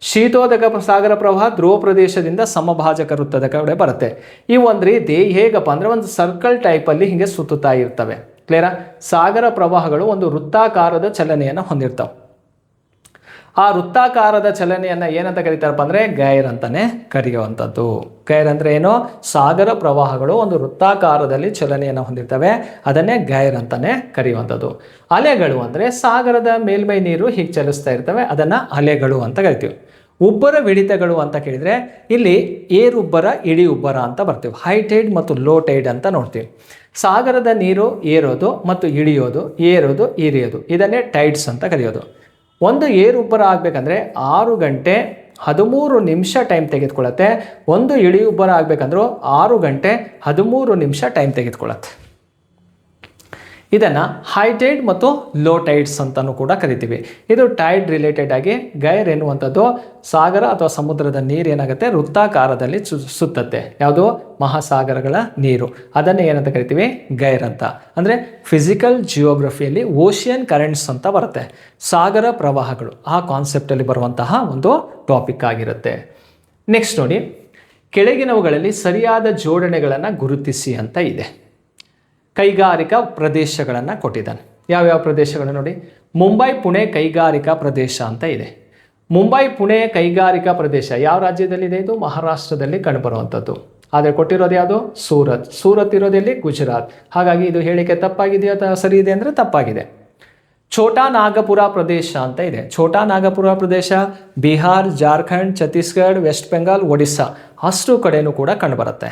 S1: ಶೀತೋದಕ ಸಾಗರ ಪ್ರವಾಹ ಧ್ರುವ ಪ್ರದೇಶದಿಂದ ಸಮಭಾಜಕ ವೃತ್ತದ ಕಡೆ ಬರುತ್ತೆ. ಈ ಒಂದು ರೀತಿ ಹೇಗಪ್ಪ ಅಂದರೆ ಒಂದು ಸರ್ಕಲ್ ಟೈಪಲ್ಲಿ ಹೀಗೆ ಸುತ್ತುತ್ತಾ ಇರ್ತವೆ. ಕ್ಲಿಯರಾ? ಸಾಗರ ಪ್ರವಾಹಗಳು ಒಂದು ವೃತ್ತಾಕಾರದ ಚಲನೆಯನ್ನು ಹೊಂದಿರ್ತವೆ. ಆ ವೃತ್ತಾಕಾರದ ಚಲನೆಯನ್ನು ಏನಂತ ಕರೀತಾರಪ್ಪ ಅಂದರೆ ಗೈರ್ ಅಂತಲೇ ಕರೆಯುವಂಥದ್ದು. ಗೈರ್ ಅಂದರೆ ಏನು? ಸಾಗರ ಪ್ರವಾಹಗಳು ಒಂದು ವೃತ್ತಾಕಾರದಲ್ಲಿ ಚಲನೆಯನ್ನು ಹೊಂದಿರ್ತವೆ, ಅದನ್ನೇ ಗೈರ್ ಅಂತಲೇ ಕರೆಯುವಂಥದ್ದು. ಅಲೆಗಳು ಅಂದರೆ ಸಾಗರದ ಮೇಲ್ಮೈ ನೀರು ಹೀಗೆ ಚಲಿಸ್ತಾ ಇರ್ತವೆ, ಅದನ್ನು ಅಲೆಗಳು ಅಂತ ಕರಿತೀವಿ. ಉಬ್ಬರ ವಿಡಿತಗಳು ಅಂತ ಕೇಳಿದರೆ ಇಲ್ಲಿ ಏರುಬ್ಬರ ಇಳಿ ಉಬ್ಬರ ಅಂತ ಬರ್ತೀವಿ. ಹೈ ಟೈಡ್ ಮತ್ತು ಲೋ ಟೈಡ್ ಅಂತ ನೋಡ್ತೀವಿ. ಸಾಗರದ ನೀರು ಏರೋದು ಮತ್ತು ಇಳಿಯೋದು, ಏರೋದು ಇಳಿಯೋದು, ಇದನ್ನೇ ಟೈಡ್ಸ್ ಅಂತ ಕರೆಯೋದು. ಒಂದು ಏರುಬ್ಬರ ಆಗಬೇಕಂದ್ರೆ 6 ಗಂಟೆ 13 ನಿಮಿಷ ಟೈಮ್ ತೆಗೆದುಕೊಳ್ಳುತ್ತೆ. ಒಂದು ಇಳಿಯುಬ್ಬರ ಆಗಬೇಕಂದ್ರೂ 6 ಗಂಟೆ 13 ನಿಮಿಷ ಟೈಮ್ ತೆಗೆದುಕೊಳ್ಳುತ್ತೆ. ಇದನ್ನು ಹೈ ಟೈಡ್ ಮತ್ತು ಲೋ ಟೈಡ್ಸ್ ಅಂತಲೂ ಕೂಡ ಕರಿತೀವಿ. ಇದು ಟೈಡ್ ರಿಲೇಟೆಡ್ ಆಗಿ. ಗೈರ್ ಎನ್ನುವಂಥದ್ದು ಸಾಗರ ಅಥವಾ ಸಮುದ್ರದ ನೀರು ಏನಾಗುತ್ತೆ ವೃತ್ತಾಕಾರದಲ್ಲಿ ಸುತ್ತತ್ತೆ. ಯಾವುದು? ಮಹಾಸಾಗರಗಳ ನೀರು. ಅದನ್ನೇ ಏನಂತ ಕರಿತೀವಿ? ಗೈರ್ ಅಂತ. ಅಂದರೆ ಫಿಸಿಕಲ್ ಜಿಯೋಗ್ರಫಿಯಲ್ಲಿ ಓಷಿಯನ್ ಕರೆಂಟ್ಸ್ ಅಂತ ಬರುತ್ತೆ. ಸಾಗರ ಪ್ರವಾಹಗಳು ಆ ಕಾನ್ಸೆಪ್ಟಲ್ಲಿ ಬರುವಂತಹ ಒಂದು ಟಾಪಿಕ್ ಆಗಿರುತ್ತೆ. ನೆಕ್ಸ್ಟ್ ನೋಡಿ, ಕೆಳಗಿನವುಗಳಲ್ಲಿ ಸರಿಯಾದ ಜೋಡಣೆಗಳನ್ನು ಗುರುತಿಸಿ ಅಂತ ಇದೆ. ಕೈಗಾರಿಕಾ ಪ್ರದೇಶಗಳನ್ನು ಕೊಟ್ಟಿದ್ದಾನೆ. ಯಾವ್ಯಾವ ಪ್ರದೇಶಗಳು ನೋಡಿ, ಮುಂಬೈ ಪುಣೆ ಕೈಗಾರಿಕಾ ಪ್ರದೇಶ ಅಂತ ಇದೆ. ಮುಂಬೈ ಪುಣೆ ಕೈಗಾರಿಕಾ ಪ್ರದೇಶ ಯಾವ ರಾಜ್ಯದಲ್ಲಿದೆ? ಇದು ಮಹಾರಾಷ್ಟ್ರದಲ್ಲಿ ಕಂಡುಬರುವಂಥದ್ದು. ಆದರೆ ಕೊಟ್ಟಿರೋದು ಯಾವುದು? ಸೂರತ್. ಸೂರತ್ ಇರೋದೆಲ್ಲಿ? ಗುಜರಾತ್. ಹಾಗಾಗಿ ಇದು ಹೇಳಿಕೆ ತಪ್ಪಾಗಿದೆಯೋ ಅಥವಾ ಸರಿ ಇದೆ ಅಂದರೆ ತಪ್ಪಾಗಿದೆ. ಛೋಟಾ ನಾಗಪುರ ಪ್ರದೇಶ ಅಂತ ಇದೆ. ಛೋಟಾ ನಾಗಪುರ ಪ್ರದೇಶ ಬಿಹಾರ್, ಜಾರ್ಖಂಡ್, ಛತ್ತೀಸ್ಗಢ, ವೆಸ್ಟ್ ಬೆಂಗಾಲ್, ಒಡಿಸ್ಸಾ ಅಷ್ಟು ಕಡೆಯೂ ಕೂಡ ಕಂಡುಬರುತ್ತೆ.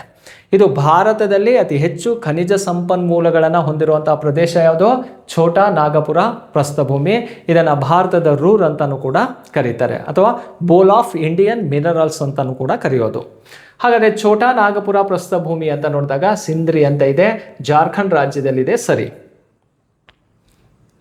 S1: ಇದು ಭಾರತದಲ್ಲಿ ಅತಿ ಹೆಚ್ಚು ಖನಿಜ ಸಂಪನ್ಮೂಲಗಳನ್ನು ಹೊಂದಿರುವಂತಹ ಪ್ರದೇಶ ಯಾವುದು? ಛೋಟಾ ನಾಗಪುರ ಪ್ರಸ್ಥಭೂಮಿ. ಇದನ್ನು ಭಾರತದ ರೂರ್ ಅಂತಾನೂ ಕೂಡ ಕರೀತಾರೆ, ಅಥವಾ ಬೋಲ್ ಆಫ್ ಇಂಡಿಯನ್ ಮಿನರಲ್ಸ್ ಅಂತಾನೂ ಕೂಡ ಕರೆಯೋದು. ಹಾಗಾದರೆ ಛೋಟಾ ನಾಗಪುರ ಪ್ರಸ್ಥಭೂಮಿ ಅಂತ ನೋಡಿದಾಗ ಸಿಂದ್ರಿ ಅಂತ ಇದೆ, ಜಾರ್ಖಂಡ್ ರಾಜ್ಯದಲ್ಲಿದೆ. ಸರಿ,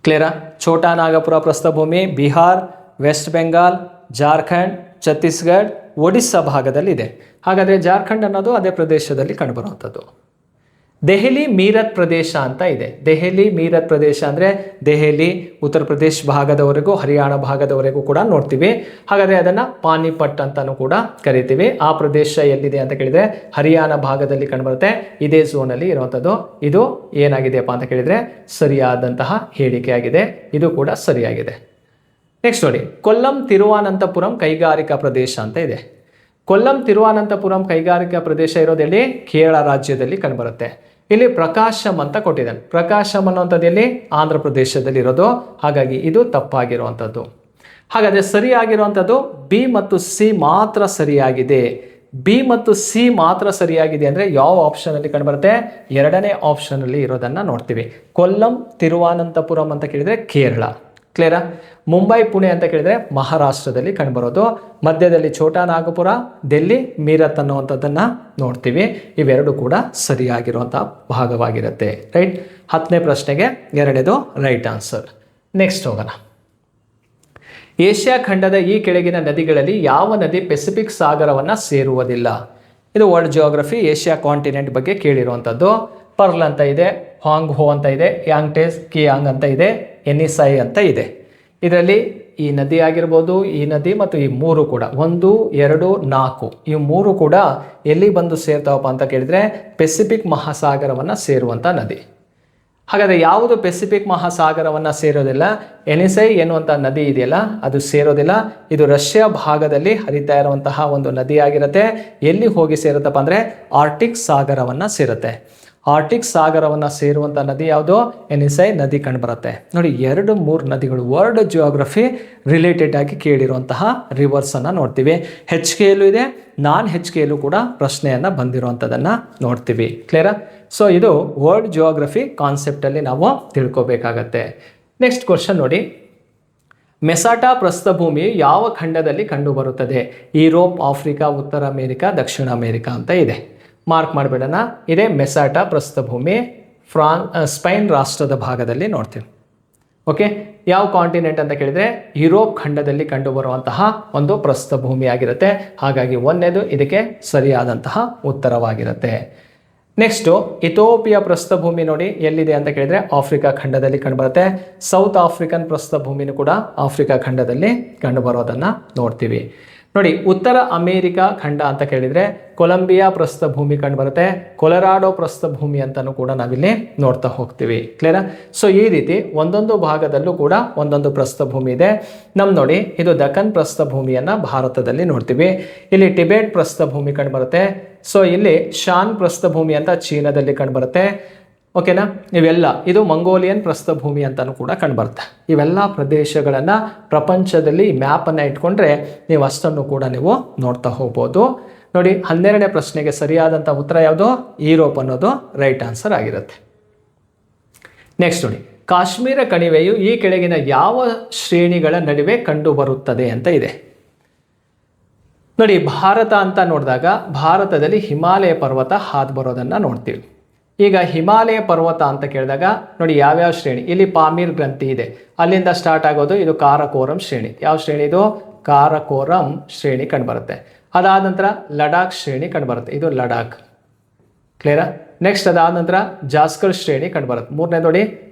S1: ಕ್ಲಿಯರಾ? ಛೋಟಾ ನಾಗಪುರ ಪ್ರಸ್ಥಭೂಮಿ ಬಿಹಾರ್, ವೆಸ್ಟ್ ಬೆಂಗಾಲ್, ಜಾರ್ಖಂಡ್, ಛತ್ತೀಸ್ಗಢ, ಒಡಿಸ್ಸಾ ಭಾಗದಲ್ಲಿದೆ. ಹಾಗಾದರೆ ಜಾರ್ಖಂಡ್ ಅನ್ನೋದು ಅದೇ ಪ್ರದೇಶದಲ್ಲಿ ಕಂಡುಬರುವಂಥದ್ದು. ದೆಹಲಿ ಮೀರತ್ ಪ್ರದೇಶ ಅಂತ ಇದೆ. ದೆಹಲಿ ಮೀರತ್ ಪ್ರದೇಶ ಅಂದರೆ ದೆಹಲಿ, ಉತ್ತರ ಪ್ರದೇಶ ಭಾಗದವರೆಗೂ, ಹರಿಯಾಣ ಭಾಗದವರೆಗೂ ಕೂಡ ನೋಡ್ತೀವಿ. ಹಾಗಾದರೆ ಅದನ್ನು ಪಾನಿಪಟ್ ಅಂತಾನೂ ಕೂಡ ಕರಿತೀವಿ. ಆ ಪ್ರದೇಶ ಎಲ್ಲಿದೆ ಅಂತ ಕೇಳಿದರೆ ಹರಿಯಾಣ ಭಾಗದಲ್ಲಿ ಕಂಡುಬರುತ್ತೆ. ಇದೇ ಝೋನಲ್ಲಿ ಇರುವಂಥದ್ದು. ಇದು ಏನಾಗಿದೆಯಪ್ಪ ಅಂತ ಕೇಳಿದರೆ ಸರಿಯಾದಂತಹ ಹೇಳಿಕೆಯಾಗಿದೆ. ಇದು ಕೂಡ ಸರಿಯಾಗಿದೆ. ನೆಕ್ಸ್ಟ್ ನೋಡಿ, ಕೊಲ್ಲಂ ತಿರುವನಂತಪುರಂ ಕೈಗಾರಿಕಾ ಪ್ರದೇಶ ಅಂತ ಇದೆ. ಕೊಲ್ಲಂ ತಿರುವನಂತಪುರಂ ಕೈಗಾರಿಕಾ ಪ್ರದೇಶ ಇರೋದೆಲ್ಲಿ? ಕೇರಳ ರಾಜ್ಯದಲ್ಲಿ ಕಂಡುಬರುತ್ತೆ. ಇಲ್ಲಿ ಪ್ರಕಾಶಂ ಅಂತ ಕೊಟ್ಟಿದ್ದಾನೆ. ಪ್ರಕಾಶಂ ಅನ್ನುವಂಥದ್ದು ಎಲ್ಲಿ? ಆಂಧ್ರ ಪ್ರದೇಶದಲ್ಲಿ ಇರೋದು. ಹಾಗಾಗಿ ಇದು ತಪ್ಪಾಗಿರುವಂಥದ್ದು. ಹಾಗಾದರೆ ಸರಿಯಾಗಿರುವಂಥದ್ದು ಬಿ ಮತ್ತು ಸಿ ಮಾತ್ರ ಸರಿಯಾಗಿದೆ. ಬಿ ಮತ್ತು ಸಿ ಮಾತ್ರ ಸರಿಯಾಗಿದೆ ಅಂದರೆ ಯಾವ ಆಪ್ಷನಲ್ಲಿ ಕಂಡುಬರುತ್ತೆ? ಎರಡನೇ ಆಪ್ಷನಲ್ಲಿ ಇರೋದನ್ನು ನೋಡ್ತೀವಿ. ಕೊಲ್ಲಂ ತಿರುವನಂತಪುರಂ ಅಂತ ಕೇಳಿದರೆ ಕೇರಳ. ಕ್ಲಿಯರಾ? ಮುಂಬೈ ಪುಣೆ ಅಂತ ಕೇಳಿದರೆ ಮಹಾರಾಷ್ಟ್ರದಲ್ಲಿ ಕಂಡುಬರೋದು. ಮಧ್ಯದಲ್ಲಿ ಛೋಟಾ ನಾಗಪುರ, ಡೆಲ್ಲಿ ಮೀರತ್ ಅನ್ನುವಂಥದ್ದನ್ನು ನೋಡ್ತೀವಿ. ಇವೆರಡು ಕೂಡ ಸರಿಯಾಗಿರುವಂಥ ಭಾಗವಾಗಿರುತ್ತೆ. ರೈಟ್? 10ನೇ ಪ್ರಶ್ನೆಗೆ 2ನೇದು ರೈಟ್ ಆನ್ಸರ್. ನೆಕ್ಸ್ಟ್ ಹೋಗೋಣ. ಏಷ್ಯಾ ಖಂಡದ ಈ ಕೆಳಗಿನ ನದಿಗಳಲ್ಲಿ ಯಾವ ನದಿ ಪೆಸಿಫಿಕ್ ಸಾಗರವನ್ನು ಸೇರುವುದಿಲ್ಲ? ಇದು ವರ್ಲ್ಡ್ ಜಿಯೋಗ್ರಫಿ, ಏಷ್ಯಾ ಕಾಂಟಿನೆಂಟ್ ಬಗ್ಗೆ ಕೇಳಿರುವಂಥದ್ದು. ಪರ್ಲ್ ಅಂತ ಇದೆ, ಹಾಂಗ್ ಹೋ ಅಂತ ಇದೆ, ಯಾಂಗ್ಟೇಸ್ ಕಿಯಾಂಗ್ ಅಂತ ಇದೆ, ಎನಿಸೈ ಅಂತ ಇದೆ. ಇದರಲ್ಲಿ ಈ ನದಿ ಆಗಿರ್ಬೋದು, ಈ ನದಿ ಮತ್ತು ಈ ಮೂರು ಕೂಡ 1, 2, 4 ಈ ಮೂರು ಕೂಡ ಎಲ್ಲಿ ಬಂದು ಸೇರ್ತಾವಪ್ಪ ಅಂತ ಕೇಳಿದರೆ ಪೆಸಿಫಿಕ್ ಮಹಾಸಾಗರವನ್ನು ಸೇರುವಂಥ ನದಿ. ಹಾಗಾದರೆ ಯಾವುದು ಪೆಸಿಫಿಕ್ ಮಹಾಸಾಗರವನ್ನು ಸೇರೋದಿಲ್ಲ? ಎನಿಸೈ ಎನ್ನುವಂಥ ನದಿ ಇದೆಯಲ್ಲ, ಅದು ಸೇರೋದಿಲ್ಲ. ಇದು ರಷ್ಯಾ ಭಾಗದಲ್ಲಿ ಹರಿತಾ ಇರುವಂತಹ ಒಂದು ನದಿಯಾಗಿರುತ್ತೆ. ಎಲ್ಲಿ ಹೋಗಿ ಸೇರುತ್ತಪ್ಪ ಅಂದರೆ ಆರ್ಟಿಕ್ ಸಾಗರವನ್ನು ಸೇರುತ್ತೆ. ಆರ್ಟಿಕ್ ಸಾಗರವನ್ನು ಸೇರುವಂಥ ನದಿ ಯಾವುದು? ಎನಿಸೈ ನದಿ ಕಂಡುಬರುತ್ತೆ. ನೋಡಿ, 2-3 ನದಿಗಳು ವರ್ಲ್ಡ್ ಜಿಯೋಗ್ರಫಿ ರಿಲೇಟೆಡ್ ಆಗಿ ಕೇಳಿರುವಂತಹ ರಿವರ್ಸನ್ನು ನೋಡ್ತೀವಿ. HKಯಲ್ಲೂ ಇದೆ, ನಾನ್ HKಯಲ್ಲೂ ಕೂಡ ಪ್ರಶ್ನೆಯನ್ನು ಬಂದಿರುವಂಥದ್ದನ್ನು ನೋಡ್ತೀವಿ. ಕ್ಲಿಯರಾ? ಸೊ ಇದು ವರ್ಲ್ಡ್ ಜಿಯೋಗ್ರಫಿ ಕಾನ್ಸೆಪ್ಟಲ್ಲಿ ನಾವು ತಿಳ್ಕೊಬೇಕಾಗತ್ತೆ. ನೆಕ್ಸ್ಟ್ ಕ್ವಶನ್ ನೋಡಿ, ಮೆಸಾಟಾ ಪ್ರಸ್ಥಭೂಮಿ ಯಾವ ಖಂಡದಲ್ಲಿ ಕಂಡುಬರುತ್ತದೆ? ಯುರೋಪ್, ಆಫ್ರಿಕಾ, ಉತ್ತರ ಅಮೇರಿಕಾ, ದಕ್ಷಿಣ ಅಮೇರಿಕಾ ಅಂತ ಇದೆ. ಮಾರ್ಕ್ ಮಾಡಿಬಿಡೋಣ. ಇದೇ ಮೆಸಾಟಾ ಪ್ರಸ್ಥಭೂಮಿ ಸ್ಪೈನ್ ರಾಷ್ಟ್ರದ ಭಾಗದಲ್ಲಿ ನೋಡ್ತೀವಿ. ಓಕೆ, ಯಾವ ಕಾಂಟಿನೆಂಟ್ ಅಂತ ಕೇಳಿದರೆ ಯುರೋಪ್ ಖಂಡದಲ್ಲಿ ಕಂಡುಬರುವಂತಹ ಒಂದು ಪ್ರಸ್ಥಭೂಮಿ ಆಗಿರುತ್ತೆ. ಹಾಗಾಗಿ 1ನೇದು ಇದಕ್ಕೆ ಸರಿಯಾದಂತಹ ಉತ್ತರವಾಗಿರುತ್ತೆ. ನೆಕ್ಸ್ಟು ಇಥೋಪಿಯಾ ಪ್ರಸ್ಥಭೂಮಿ ನೋಡಿ ಎಲ್ಲಿದೆ ಅಂತ ಕೇಳಿದರೆ ಆಫ್ರಿಕಾ ಖಂಡದಲ್ಲಿ ಕಂಡುಬರುತ್ತೆ. ಸೌತ್ ಆಫ್ರಿಕನ್ ಪ್ರಸ್ಥಭೂಮಿನೂ ಕೂಡ ಆಫ್ರಿಕಾ ಖಂಡದಲ್ಲಿ ಕಂಡುಬರೋದನ್ನು ನೋಡ್ತೀವಿ. ನೋಡಿ, ಉತ್ತರ ಅಮೇರಿಕಾ ಖಂಡ ಅಂತ ಕೇಳಿದರೆ ಕೊಲಂಬಿಯಾ ಪ್ರಸ್ಥಭೂಮಿ ಕಂಡುಬರುತ್ತೆ. ಕೊಲರಾಡೋ ಪ್ರಸ್ಥಭೂಮಿ ಅಂತಲೂ ಕೂಡ ನಾವಿಲ್ಲಿ ನೋಡ್ತಾ ಹೋಗ್ತೀವಿ. ಕ್ಲಿಯರಾ? ಸೊ ಈ ರೀತಿ ಒಂದೊಂದು ಭಾಗದಲ್ಲೂ ಕೂಡ ಒಂದೊಂದು ಪ್ರಸ್ಥಭೂಮಿ ಇದೆ. ನೋಡಿ, ಇದು ದಕ್ಕನ್ ಪ್ರಸ್ಥಭೂಮಿಯನ್ನು ಭಾರತದಲ್ಲಿ ನೋಡ್ತೀವಿ. ಇಲ್ಲಿ ಟಿಬೆಟ್ ಪ್ರಸ್ಥಭೂಮಿ ಕಂಡುಬರುತ್ತೆ. ಸೊ ಇಲ್ಲಿ ಶಾನ್ ಪ್ರಸ್ಥಭೂಮಿ ಅಂತ ಚೀನಾದಲ್ಲಿ ಕಂಡುಬರುತ್ತೆ. ಓಕೆನಾ? ಇವೆಲ್ಲ ಇದು ಮಂಗೋಲಿಯನ್ ಪ್ರಸ್ಥಭೂಮಿ ಅಂತಲೂ ಕೂಡ ಕಂಡುಬರುತ್ತೆ. ಇವೆಲ್ಲ ಪ್ರದೇಶಗಳನ್ನು ಪ್ರಪಂಚದಲ್ಲಿ ಮ್ಯಾಪನ್ನು ಇಟ್ಕೊಂಡ್ರೆ ನೀವು ಅಷ್ಟನ್ನು ಕೂಡ ನೀವು ನೋಡ್ತಾ ಹೋಗ್ಬೋದು. ನೋಡಿ, 12ನೇ ಪ್ರಶ್ನೆಗೆ ಸರಿಯಾದಂಥ ಉತ್ತರ ಯಾವುದು? ಯುರೋಪ್ ಅನ್ನೋದು ರೈಟ್ ಆನ್ಸರ್ ಆಗಿರುತ್ತೆ. ನೆಕ್ಸ್ಟ್ ನೋಡಿ, ಕಾಶ್ಮೀರ ಕಣಿವೆಯು ಈ ಕೆಳಗಿನ ಯಾವ ಶ್ರೇಣಿಗಳ ನಡುವೆ ಕಂಡುಬರುತ್ತದೆ ಅಂತ ಇದೆ. ನೋಡಿ, ಭಾರತ ಅಂತ ನೋಡಿದಾಗ ಭಾರತದಲ್ಲಿ ಹಿಮಾಲಯ ಪರ್ವತ ಹಾದು ಬರೋದನ್ನು ನೋಡ್ತೀವಿ. ಈಗ ಹಿಮಾಲಯ ಪರ್ವತ ಅಂತ ಕೇಳಿದಾಗ ನೋಡಿ ಯಾವ್ಯಾವ ಶ್ರೇಣಿ, ಇಲ್ಲಿ ಪಾಮೀರ್ ಗ್ರಂಥಿ ಇದೆ, ಅಲ್ಲಿಂದ ಸ್ಟಾರ್ಟ್ ಆಗೋದು ಇದು ಕಾರಕೋರಂ ಶ್ರೇಣಿ. ಯಾವ ಶ್ರೇಣಿ ಇದು? ಕಾರಕೋರಂ ಶ್ರೇಣಿ ಕಂಡುಬರುತ್ತೆ. ಅದಾದ ನಂತರ ಲಡಾಖ್ ಶ್ರೇಣಿ ಕಂಡುಬರುತ್ತೆ, ಇದು ಲಡಾಖ್. ಕ್ಲಿಯರಾ? ನೆಕ್ಸ್ಟ್ ಅದಾದ ನಂತರ ಜಾಸ್ಕರ್ ಶ್ರೇಣಿ ಕಂಡುಬರುತ್ತೆ. 3ನೇ ನೋಡಿ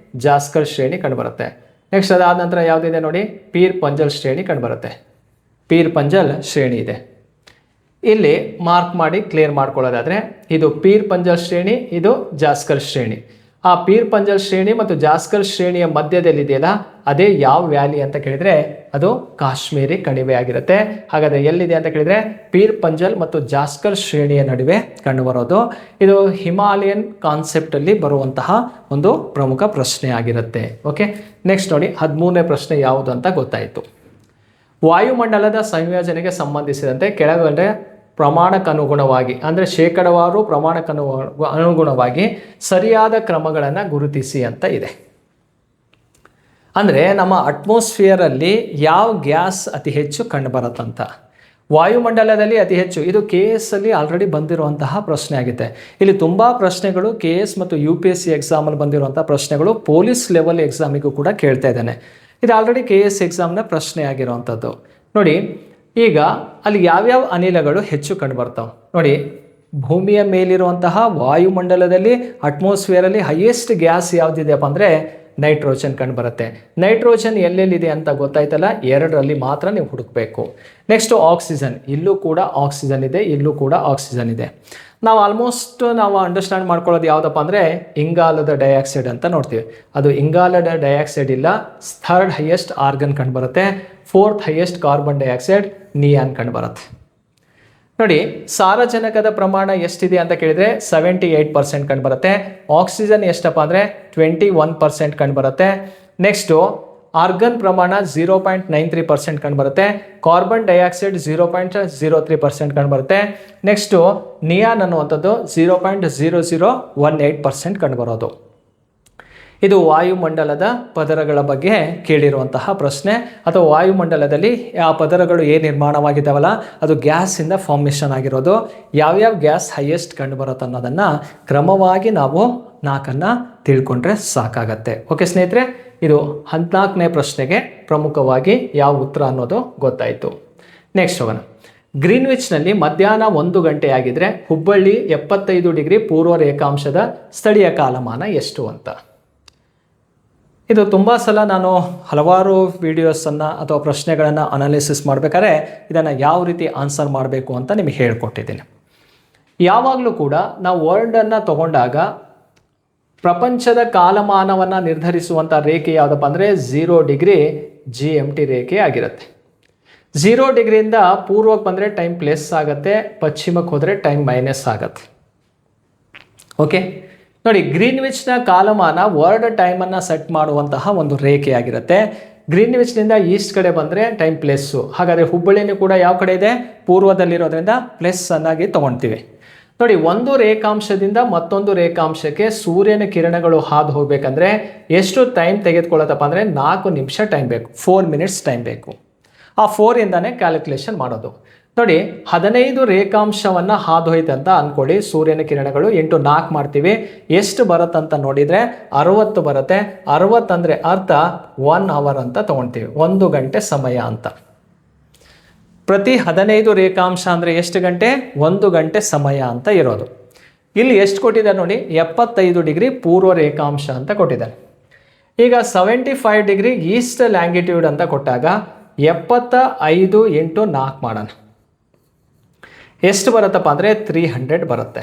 S1: ಜಾಸ್ಕರ್ ಶ್ರೇಣಿ ಕಂಡುಬರುತ್ತೆ. ನೆಕ್ಸ್ಟ್ ಅದಾದ ನಂತರ ಯಾವುದಿದೆ ನೋಡಿ ಪೀರ್ ಪಂಜಲ್ ಶ್ರೇಣಿ ಕಂಡುಬರುತ್ತೆ. ಪೀರ್ ಪಂಜಲ್ ಶ್ರೇಣಿ ಇದೆ. ಇಲ್ಲಿ ಮಾರ್ಕ್ ಮಾಡಿ ಕ್ಲಿಯರ್ ಮಾಡ್ಕೊಳ್ಳೋದಾದರೆ ಇದು ಪೀರ್ ಪಂಜಲ್ ಶ್ರೇಣಿ, ಇದು ಜಾಸ್ಕರ್ ಶ್ರೇಣಿ. ಆ ಪೀರ್ ಪಂಜಲ್ ಶ್ರೇಣಿ ಮತ್ತು ಜಾಸ್ಕರ್ ಶ್ರೇಣಿಯ ಮಧ್ಯದಲ್ಲಿದೆಯಲ್ಲ ಅದೇ ಯಾವ ವ್ಯಾಲಿ ಅಂತ ಕೇಳಿದರೆ ಅದು ಕಾಶ್ಮೀರಿ ಕಣಿವೆ ಆಗಿರುತ್ತೆ. ಹಾಗಾದರೆ ಎಲ್ಲಿದೆ ಅಂತ ಕೇಳಿದರೆ ಪೀರ್ ಪಂಜಲ್ ಮತ್ತು ಜಾಸ್ಕರ್ ಶ್ರೇಣಿಯ ನಡುವೆ ಕಂಡುಬರೋದು. ಇದು ಹಿಮಾಲಯನ್ ಕಾನ್ಸೆಪ್ಟಲ್ಲಿ ಬರುವಂತಹ ಒಂದು ಪ್ರಮುಖ ಪ್ರಶ್ನೆ ಆಗಿರುತ್ತೆ. ಓಕೆ, ನೆಕ್ಸ್ಟ್ ನೋಡಿ 13ನೇ ಪ್ರಶ್ನೆ ಯಾವುದು ಅಂತ ಗೊತ್ತಾಯಿತು. ವಾಯುಮಂಡಲದ ಸಂಯೋಜನೆಗೆ ಸಂಬಂಧಿಸಿದಂತೆ ಕೆಳಗಡೆ ಪ್ರಮಾಣಕ್ಕನುಗುಣವಾಗಿ ಅಂದರೆ ಶೇಕಡವಾರು ಪ್ರಮಾಣಕ್ಕನುಗುಣವಾಗಿ ಸರಿಯಾದ ಕ್ರಮಗಳನ್ನು ಗುರುತಿಸಿ ಅಂತ ಇದೆ. ಅಂದರೆ ನಮ್ಮ ಅಟ್ಮಾಸ್ಫಿಯರಲ್ಲಿ ಯಾವ ಗ್ಯಾಸ್ ಅತಿ ಹೆಚ್ಚು ಕಂಡುಬರುತ್ತಂತ. ವಾಯುಮಂಡಲದಲ್ಲಿ ಅತಿ ಹೆಚ್ಚು, ಇದು KS ಅಲ್ಲಿ ಆಲ್ರೆಡಿ ಬಂದಿರುವಂತಹ ಪ್ರಶ್ನೆ ಆಗಿದೆ. ಇಲ್ಲಿ ತುಂಬ ಪ್ರಶ್ನೆಗಳು KS ಮತ್ತು UPSC ಎಕ್ಸಾಮಲ್ಲಿ ಬಂದಿರುವಂಥ ಪ್ರಶ್ನೆಗಳು ಪೊಲೀಸ್ ಲೆವೆಲ್ ಎಕ್ಸಾಮಿಗೂ ಕೂಡ ಕೇಳ್ತಾ ಇದ್ದಾನೆ. ಇದು ಆಲ್ರೆಡಿ KS ಎಕ್ಸಾಮ್ನ ಪ್ರಶ್ನೆ ಆಗಿರುವಂಥದ್ದು. ನೋಡಿ, ಈಗ ಅಲ್ಲಿ ಯಾವ್ಯಾವ ಅನಿಲಗಳು ಹೆಚ್ಚು ಕಂಡುಬರ್ತಾವೆ ನೋಡಿ. ಭೂಮಿಯ ಮೇಲಿರುವಂತಹ ವಾಯುಮಂಡಲದಲ್ಲಿ ಅಟ್ಮಾಸ್ಫಿಯರಲ್ಲಿ ಹೈಯೆಸ್ಟ್ ಗ್ಯಾಸ್ ಯಾವುದಿದೆಯಪ್ಪ ಅಂದರೆ ನೈಟ್ರೋಜನ್ ಕಂಡುಬರುತ್ತೆ. ನೈಟ್ರೋಜನ್ ಎಲ್ಲೆಲ್ಲಿದೆ ಅಂತ ಗೊತ್ತಾಯ್ತಲ್ಲ, 2ರಲ್ಲಿ ಮಾತ್ರ ನೀವು ಹುಡುಕಬೇಕು. ನೆಕ್ಸ್ಟು ಆಕ್ಸಿಜನ್, ಇಲ್ಲೂ ಕೂಡ ಆಕ್ಸಿಜನ್ ಇದೆ, ಇಲ್ಲೂ ಕೂಡ ಆಕ್ಸಿಜನ್ ಇದೆ. ನಾವು ಆಲ್ಮೋಸ್ಟ್ ಅಂಡರ್ಸ್ಟ್ಯಾಂಡ್ ಮಾಡ್ಕೊಳ್ಳೋದು ಯಾವುದಪ್ಪ ಅಂದರೆ ಇಂಗಾಲದ ಡೈಆಕ್ಸೈಡ್ ಅಂತ ನೋಡ್ತೀವಿ. ಅದು ಇಂಗಾಲದ ಡೈಆಕ್ಸೈಡ್ ಇಲ್ಲ, 3rd ಹೈಯೆಸ್ಟ್ ಆರ್ಗನ್ ಕಂಡುಬರುತ್ತೆ, 4th highest carbon dioxide neon ಕಂಡುಬರುತ್ತೆ. ನೋಡಿ, ಸಾರಜನಕದ ಪ್ರಮಾಣ ಎಷ್ಟಿದೆ ಅಂತ ಕೇಳಿದರೆ 78% ಕಂಡುಬರುತ್ತೆ. ಆಕ್ಸಿಜನ್ ಎಷ್ಟಪ್ಪ ಅಂದರೆ 21% ಕಂಡುಬರುತ್ತೆ. ನೆಕ್ಸ್ಟು ಆರ್ಗನ್ ಪ್ರಮಾಣ 0.93% ಕಂಡುಬರುತ್ತೆ. ಕಾರ್ಬನ್ ಡೈಆಕ್ಸೈಡ್ 0.03% ಕಂಡುಬರುತ್ತೆ. ನೆಕ್ಸ್ಟು ನಿಯಾನ್ ಅನ್ನುವಂಥದ್ದು 0.0018% ಕಂಡುಬರೋದು. ಇದು ವಾಯುಮಂಡಲದ ಪದರಗಳ ಬಗ್ಗೆ ಕೇಳಿರುವಂತಹ ಪ್ರಶ್ನೆ. ಅಥವಾ ವಾಯುಮಂಡಲದಲ್ಲಿ ಆ ಪದರಗಳು ಏನು ನಿರ್ಮಾಣವಾಗಿದ್ದಾವಲ್ಲ ಅದು ಗ್ಯಾಸಿಂದ ಫಾರ್ಮೇಷನ್ ಆಗಿರೋದು. ಯಾವ್ಯಾವ ಗ್ಯಾಸ್ ಹೈಯೆಸ್ಟ್ ಕಂಡುಬರುತ್ತೆ ಅನ್ನೋದನ್ನು ಕ್ರಮವಾಗಿ ನಾವು 4 ತಿಳ್ಕೊಂಡ್ರೆ ಸಾಕಾಗತ್ತೆ. ಓಕೆ ಸ್ನೇಹಿತರೆ, ಇದು 14ನೇ ಪ್ರಶ್ನೆಗೆ ಪ್ರಮುಖವಾಗಿ ಯಾವ ಉತ್ತರ ಅನ್ನೋದು ಗೊತ್ತಾಯಿತು. ನೆಕ್ಸ್ಟ್ ಹೋಗೋಣ. ಗ್ರೀನ್ವಿಚ್ನಲ್ಲಿ ಮಧ್ಯಾಹ್ನ 1 ಗಂಟೆ ಆಗಿದ್ರೆ ಹುಬ್ಬಳ್ಳಿ 75 ಡಿಗ್ರಿ ಪೂರ್ವ ರೇಖಾಂಶದ ಸ್ಥಳೀಯ ಕಾಲಮಾನ ಎಷ್ಟು ಅಂತ. ಇದು ತುಂಬ ಸಲ ನಾನು ಹಲವಾರು ವೀಡಿಯೋಸನ್ನು ಅಥವಾ ಪ್ರಶ್ನೆಗಳನ್ನು ಅನಾಲಿಸಿಸ್ ಮಾಡಬೇಕಾದ್ರೆ ಇದನ್ನು ಯಾವ ರೀತಿ ಆನ್ಸರ್ ಮಾಡಬೇಕು ಅಂತ ನಿಮಗೆ ಹೇಳ್ಕೊಟ್ಟಿದ್ದೀನಿ. ಯಾವಾಗಲೂ ಕೂಡ ನಾವು ವರ್ಲ್ಡನ್ನು ತಗೊಂಡಾಗ ಪ್ರಪಂಚದ ಕಾಲಮಾನವನ್ನು ನಿರ್ಧರಿಸುವಂಥ ರೇಖೆ ಯಾವುದಪ್ಪ ಅಂದರೆ 0 ಡಿಗ್ರಿ GMT ರೇಖೆ ಆಗಿರುತ್ತೆ. 0 ಡಿಗ್ರಿಯಿಂದ ಪೂರ್ವಕ್ಕೆ ಬಂದರೆ ಟೈಮ್ ಪ್ಲಸ್ ಆಗುತ್ತೆ, ಪಶ್ಚಿಮಕ್ಕೆ ಹೋದರೆ ಟೈಮ್ ಮೈನಸ್ ಆಗುತ್ತೆ. ಓಕೆ ನೋಡಿ, ಗ್ರೀನ್ವಿಚ್ನ ಕಾಲಮಾನ ವರ್ಲ್ಡ್ ಟೈಮನ್ನು ಸೆಟ್ ಮಾಡುವಂತಹ ಒಂದು ರೇಖೆ ಆಗಿರುತ್ತೆ. ಗ್ರೀನ್ವಿಚ್ನಿಂದ ಈಸ್ಟ್ ಕಡೆ ಬಂದರೆ ಟೈಮ್ ಪ್ಲಸ್ಸು. ಹಾಗಾದರೆ ಹುಬ್ಬಳ್ಳಿನೂ ಕೂಡ ಯಾವ ಕಡೆ ಇದೆ? ಪೂರ್ವದಲ್ಲಿರೋದ್ರಿಂದ ಪ್ಲಸ್ ಅನ್ನಾಗಿ ತೊಗೊಳ್ತೀವಿ. ನೋಡಿ, ಒಂದು ರೇಖಾಂಶದಿಂದ ಮತ್ತೊಂದು ರೇಖಾಂಶಕ್ಕೆ ಸೂರ್ಯನ ಕಿರಣಗಳು ಹಾದು ಹೋಗಬೇಕಂದ್ರೆ ಎಷ್ಟು ಟೈಮ್ ತೆಗೆದುಕೊಳ್ಳುತ್ತಪ್ಪ ಅಂದರೆ 4 ನಿಮಿಷ ಟೈಮ್ ಬೇಕು, 4 ಮಿನಿಟ್ಸ್ ಟೈಮ್ ಬೇಕು. ಆ 4ಇಂದಾನೇ ಕ್ಯಾಲ್ಕುಲೇಷನ್ ಮಾಡೋದು. ನೋಡಿ, 15 ರೇಖಾಂಶವನ್ನು ಹಾದು ಹೋಯ್ತಂತ ಅಂದ್ಕೊಳ್ಳಿ. ಸೂರ್ಯನ ಕಿರಣಗಳು 8 4 ಮಾಡ್ತೀವಿ, ಎಷ್ಟು ಬರುತ್ತಂತ ನೋಡಿದರೆ 60 ಬರುತ್ತೆ. 60 ಅಂದರೆ ಅರ್ಥ 1 ಅವರ್ ಅಂತ ತೊಗೊಳ್ತೀವಿ, 1 ಗಂಟೆ ಸಮಯ ಅಂತ. ಪ್ರತಿ 15 ರೇಖಾಂಶ ಅಂದರೆ ಎಷ್ಟು ಗಂಟೆ? 1 ಗಂಟೆ ಸಮಯ ಅಂತ ಇರೋದು. ಇಲ್ಲಿ ಎಷ್ಟು ಕೊಟ್ಟಿದ್ದಾರೆ ನೋಡಿ, 75 ಡಿಗ್ರಿ ಪೂರ್ವ ರೇಖಾಂಶ ಅಂತ ಕೊಟ್ಟಿದ್ದಾರೆ. ಈಗ 75 ಡಿಗ್ರಿ ಈಸ್ಟ್ ಲ್ಯಾಂಗಿಟ್ಯೂಡ್ ಅಂತ ಕೊಟ್ಟಾಗ 75 × 4 ಮಾಡೋಣ. ಎಷ್ಟು ಬರುತ್ತಪ್ಪ ಅಂದರೆ 300 ಬರುತ್ತೆ.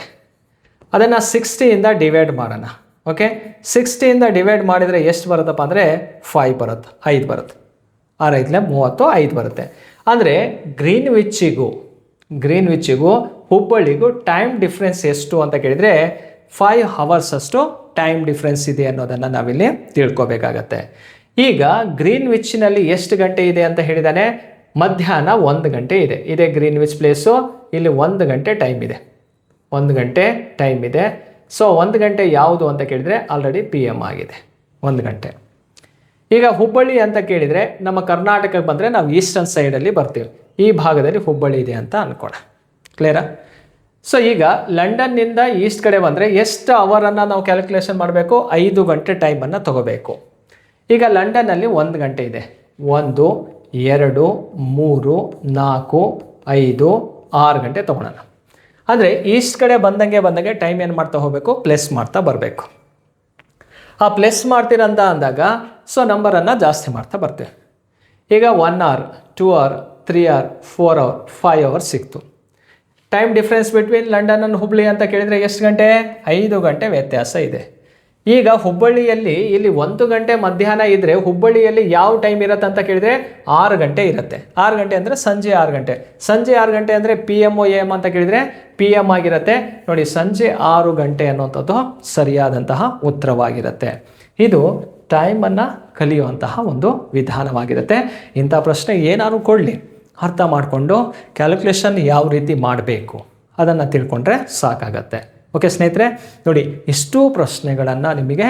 S1: ಅದನ್ನು 60ಇಂದ ಡಿವೈಡ್ ಮಾಡೋಣ. ಓಕೆ, 60ಇಂದ ಡಿವೈಡ್ ಮಾಡಿದರೆ ಎಷ್ಟು ಬರುತ್ತಪ್ಪ ಅಂದರೆ 5 ಬರುತ್ತೆ, 5 ಬರುತ್ತೆ. 6 5 30, 5 ಬರುತ್ತೆ. ಅಂದರೆ ಗ್ರೀನ್ವಿಚ್ಚಿಗೂ ಹುಬ್ಬಳ್ಳಿಗೂ ಟೈಮ್ ಡಿಫ್ರೆನ್ಸ್ ಎಷ್ಟು ಅಂತ ಕೇಳಿದರೆ 5 ಅವರ್ಸ್ ಅಷ್ಟು ಟೈಮ್ ಡಿಫ್ರೆನ್ಸ್ ಇದೆ ಅನ್ನೋದನ್ನು ನಾವಿಲ್ಲಿ ತಿಳ್ಕೊಬೇಕಾಗತ್ತೆ. ಈಗ ಗ್ರೀನ್ವಿಚ್ನಲ್ಲಿ ಎಷ್ಟು ಗಂಟೆ ಇದೆ ಅಂತ ಹೇಳಿದಾನೆ? ಮಧ್ಯಾಹ್ನ 1 ಗಂಟೆ ಇದೆ. ಇದೇ ಗ್ರೀನ್ವಿಚ್ ಪ್ಲೇಸು. ಇಲ್ಲಿ 1 ಗಂಟೆ ಟೈಮ್ ಇದೆ, 1 ಗಂಟೆ ಟೈಮ್ ಇದೆ. ಸೊ 1 ಗಂಟೆ ಯಾವುದು ಅಂತ ಕೇಳಿದರೆ ಆಲ್ರೆಡಿ PM ಆಗಿದೆ, 1 ಗಂಟೆ. ಈಗ ಹುಬ್ಬಳ್ಳಿ ಅಂತ ಕೇಳಿದರೆ ನಮ್ಮ ಕರ್ನಾಟಕಕ್ಕೆ ಬಂದರೆ ನಾವು ಈಸ್ಟರ್ನ್ ಸೈಡಲ್ಲಿ ಬರ್ತೀವಿ. ಈ ಭಾಗದಲ್ಲಿ ಹುಬ್ಬಳ್ಳಿ ಇದೆ ಅಂತ ಅಂದ್ಕೋಣ. ಕ್ಲಿಯರಾ? ಸೊ ಈಗ ಲಂಡನ್ನಿಂದ ಈಸ್ಟ್ ಕಡೆ ಬಂದರೆ ಎಷ್ಟು ಅವರನ್ನು ನಾವು ಕ್ಯಾಲ್ಕುಲೇಷನ್ ಮಾಡಬೇಕು? 5 ಗಂಟೆ ಟೈಮನ್ನು ತಗೋಬೇಕು. ಈಗ ಲಂಡನ್ನಲ್ಲಿ 1 ಗಂಟೆ ಇದೆ. 1 2 3 4 5 6 ಗಂಟೆ ತೊಗೊಳೋಣ. ಅಂದರೆ ಈಸ್ಟ್ ಕಡೆ ಬಂದಂಗೆ ಟೈಮ್ ಏನು ಮಾಡ್ತಾ ಹೋಗಬೇಕು? ಪ್ಲಸ್ ಮಾಡ್ತಾ ಬರಬೇಕು. ಆ ಪ್ಲಸ್ ಮಾಡ್ತೀರಂತ ಅಂದಾಗ ಸೊ ನಂಬರನ್ನು ಜಾಸ್ತಿ ಮಾಡ್ತಾ ಬರ್ತೀವಿ. ಈಗ 1 hour 2 hour 3 hour 4 hour 5 hours ಸಿಕ್ತು. Time difference between London and Hubli ಅಂತ ಕೇಳಿದರೆ ಎಷ್ಟು ಗಂಟೆ? 5 ಗಂಟೆ ವ್ಯತ್ಯಾಸ ಇದೆ. ಈಗ ಹುಬ್ಬಳ್ಳಿಯಲ್ಲಿ ಇಲ್ಲಿ 1 ಗಂಟೆ ಮಧ್ಯಾಹ್ನ ಇದ್ದರೆ ಹುಬ್ಬಳ್ಳಿಯಲ್ಲಿ ಯಾವ ಟೈಮ್ ಇರುತ್ತೆ ಅಂತ ಕೇಳಿದರೆ 6 ಗಂಟೆ ಇರುತ್ತೆ. 6 ಗಂಟೆ ಅಂದರೆ ಸಂಜೆ 6 ಗಂಟೆ. ಸಂಜೆ 6 ಗಂಟೆ ಅಂದರೆ PM AM ಅಂತ ಕೇಳಿದರೆ PM ಆಗಿರುತ್ತೆ. ನೋಡಿ, ಸಂಜೆ 6 ಗಂಟೆ ಅನ್ನುವಂಥದ್ದು ಸರಿಯಾದಂತಹ ಉತ್ತರವಾಗಿರುತ್ತೆ. ಇದು ಟೈಮನ್ನು ಕಲಿಯುವಂತಹ ಒಂದು ವಿಧಾನವಾಗಿರುತ್ತೆ. ಇಂಥ ಪ್ರಶ್ನೆ ಏನಾದ್ರು ಕೊಡಲಿ, ಅರ್ಥ ಮಾಡಿಕೊಂಡು ಕ್ಯಾಲ್ಕುಲೇಷನ್ ಯಾವ ರೀತಿ ಮಾಡಬೇಕು ಅದನ್ನು ತಿಳ್ಕೊಂಡ್ರೆ ಸಾಕಾಗತ್ತೆ. ಓಕೆ ಸ್ನೇಹಿತರೆ, ನೋಡಿ, ಇಷ್ಟೂ ಪ್ರಶ್ನೆಗಳನ್ನು ನಿಮಗೆ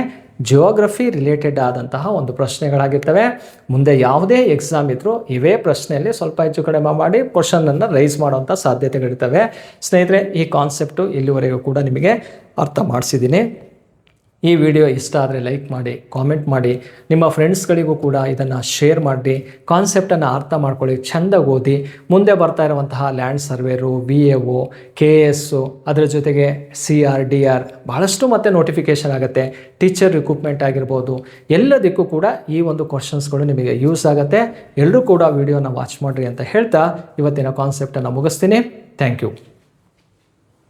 S1: ಜಿಯೋಗ್ರಫಿ ರಿಲೇಟೆಡ್ ಆದಂತಹ ಒಂದು ಪ್ರಶ್ನೆಗಳಾಗಿರ್ತವೆ. ಮುಂದೆ ಯಾವುದೇ ಎಕ್ಸಾಮ್ ಇದ್ದರೂ ಇವೇ ಪ್ರಶ್ನೆಯಲ್ಲಿ ಸ್ವಲ್ಪ ಹೆಚ್ಚು ಕಡಿಮೆ ಮಾಡಿ ಕ್ವಶನನ್ನು ರೈಸ್ ಮಾಡುವಂಥ ಸಾಧ್ಯತೆಗಳಿರ್ತವೆ. ಸ್ನೇಹಿತರೆ, ಈ ಕಾನ್ಸೆಪ್ಟು ಇಲ್ಲಿವರೆಗೂ ಕೂಡ ನಿಮಗೆ ಅರ್ಥ ಮಾಡಿಸಿದ್ದೀನಿ. ಈ ವಿಡಿಯೋ ಇಷ್ಟ ಆದರೆ ಲೈಕ್ ಮಾಡಿ, ಕಾಮೆಂಟ್ ಮಾಡಿ, ನಿಮ್ಮ ಫ್ರೆಂಡ್ಸ್ಗಳಿಗೂ ಕೂಡ ಇದನ್ನು ಶೇರ್ ಮಾಡಿ, ಕಾನ್ಸೆಪ್ಟನ್ನು ಅರ್ಥ ಮಾಡ್ಕೊಳ್ಳಿ, ಚೆಂದಾಗಿ ಓದಿ. ಮುಂದೆ ಬರ್ತಾ ಇರುವಂತಹ ಲ್ಯಾಂಡ್ ಸರ್ವೇರು, VAO, KS, ಅದರ ಜೊತೆಗೆ CR DR ಭಾಳಷ್ಟು ಮತ್ತೆ ನೋಟಿಫಿಕೇಷನ್ ಆಗುತ್ತೆ. ಟೀಚರ್ ರಿಕ್ರೂಟ್ಮೆಂಟ್ ಆಗಿರ್ಬೋದು, ಎಲ್ಲದಕ್ಕೂ ಕೂಡ ಈ ಒಂದು ಕ್ವಶನ್ಸ್ಗಳು ನಿಮಗೆ ಯೂಸ್ ಆಗುತ್ತೆ. ಎಲ್ಲರೂ ಕೂಡ ವಿಡಿಯೋನ ವಾಚ್ ಮಾಡಿರಿ ಅಂತ ಹೇಳ್ತಾ ಇವತ್ತಿನ ಕಾನ್ಸೆಪ್ಟನ್ನು ಮುಗಿಸ್ತೀನಿ. Thank you.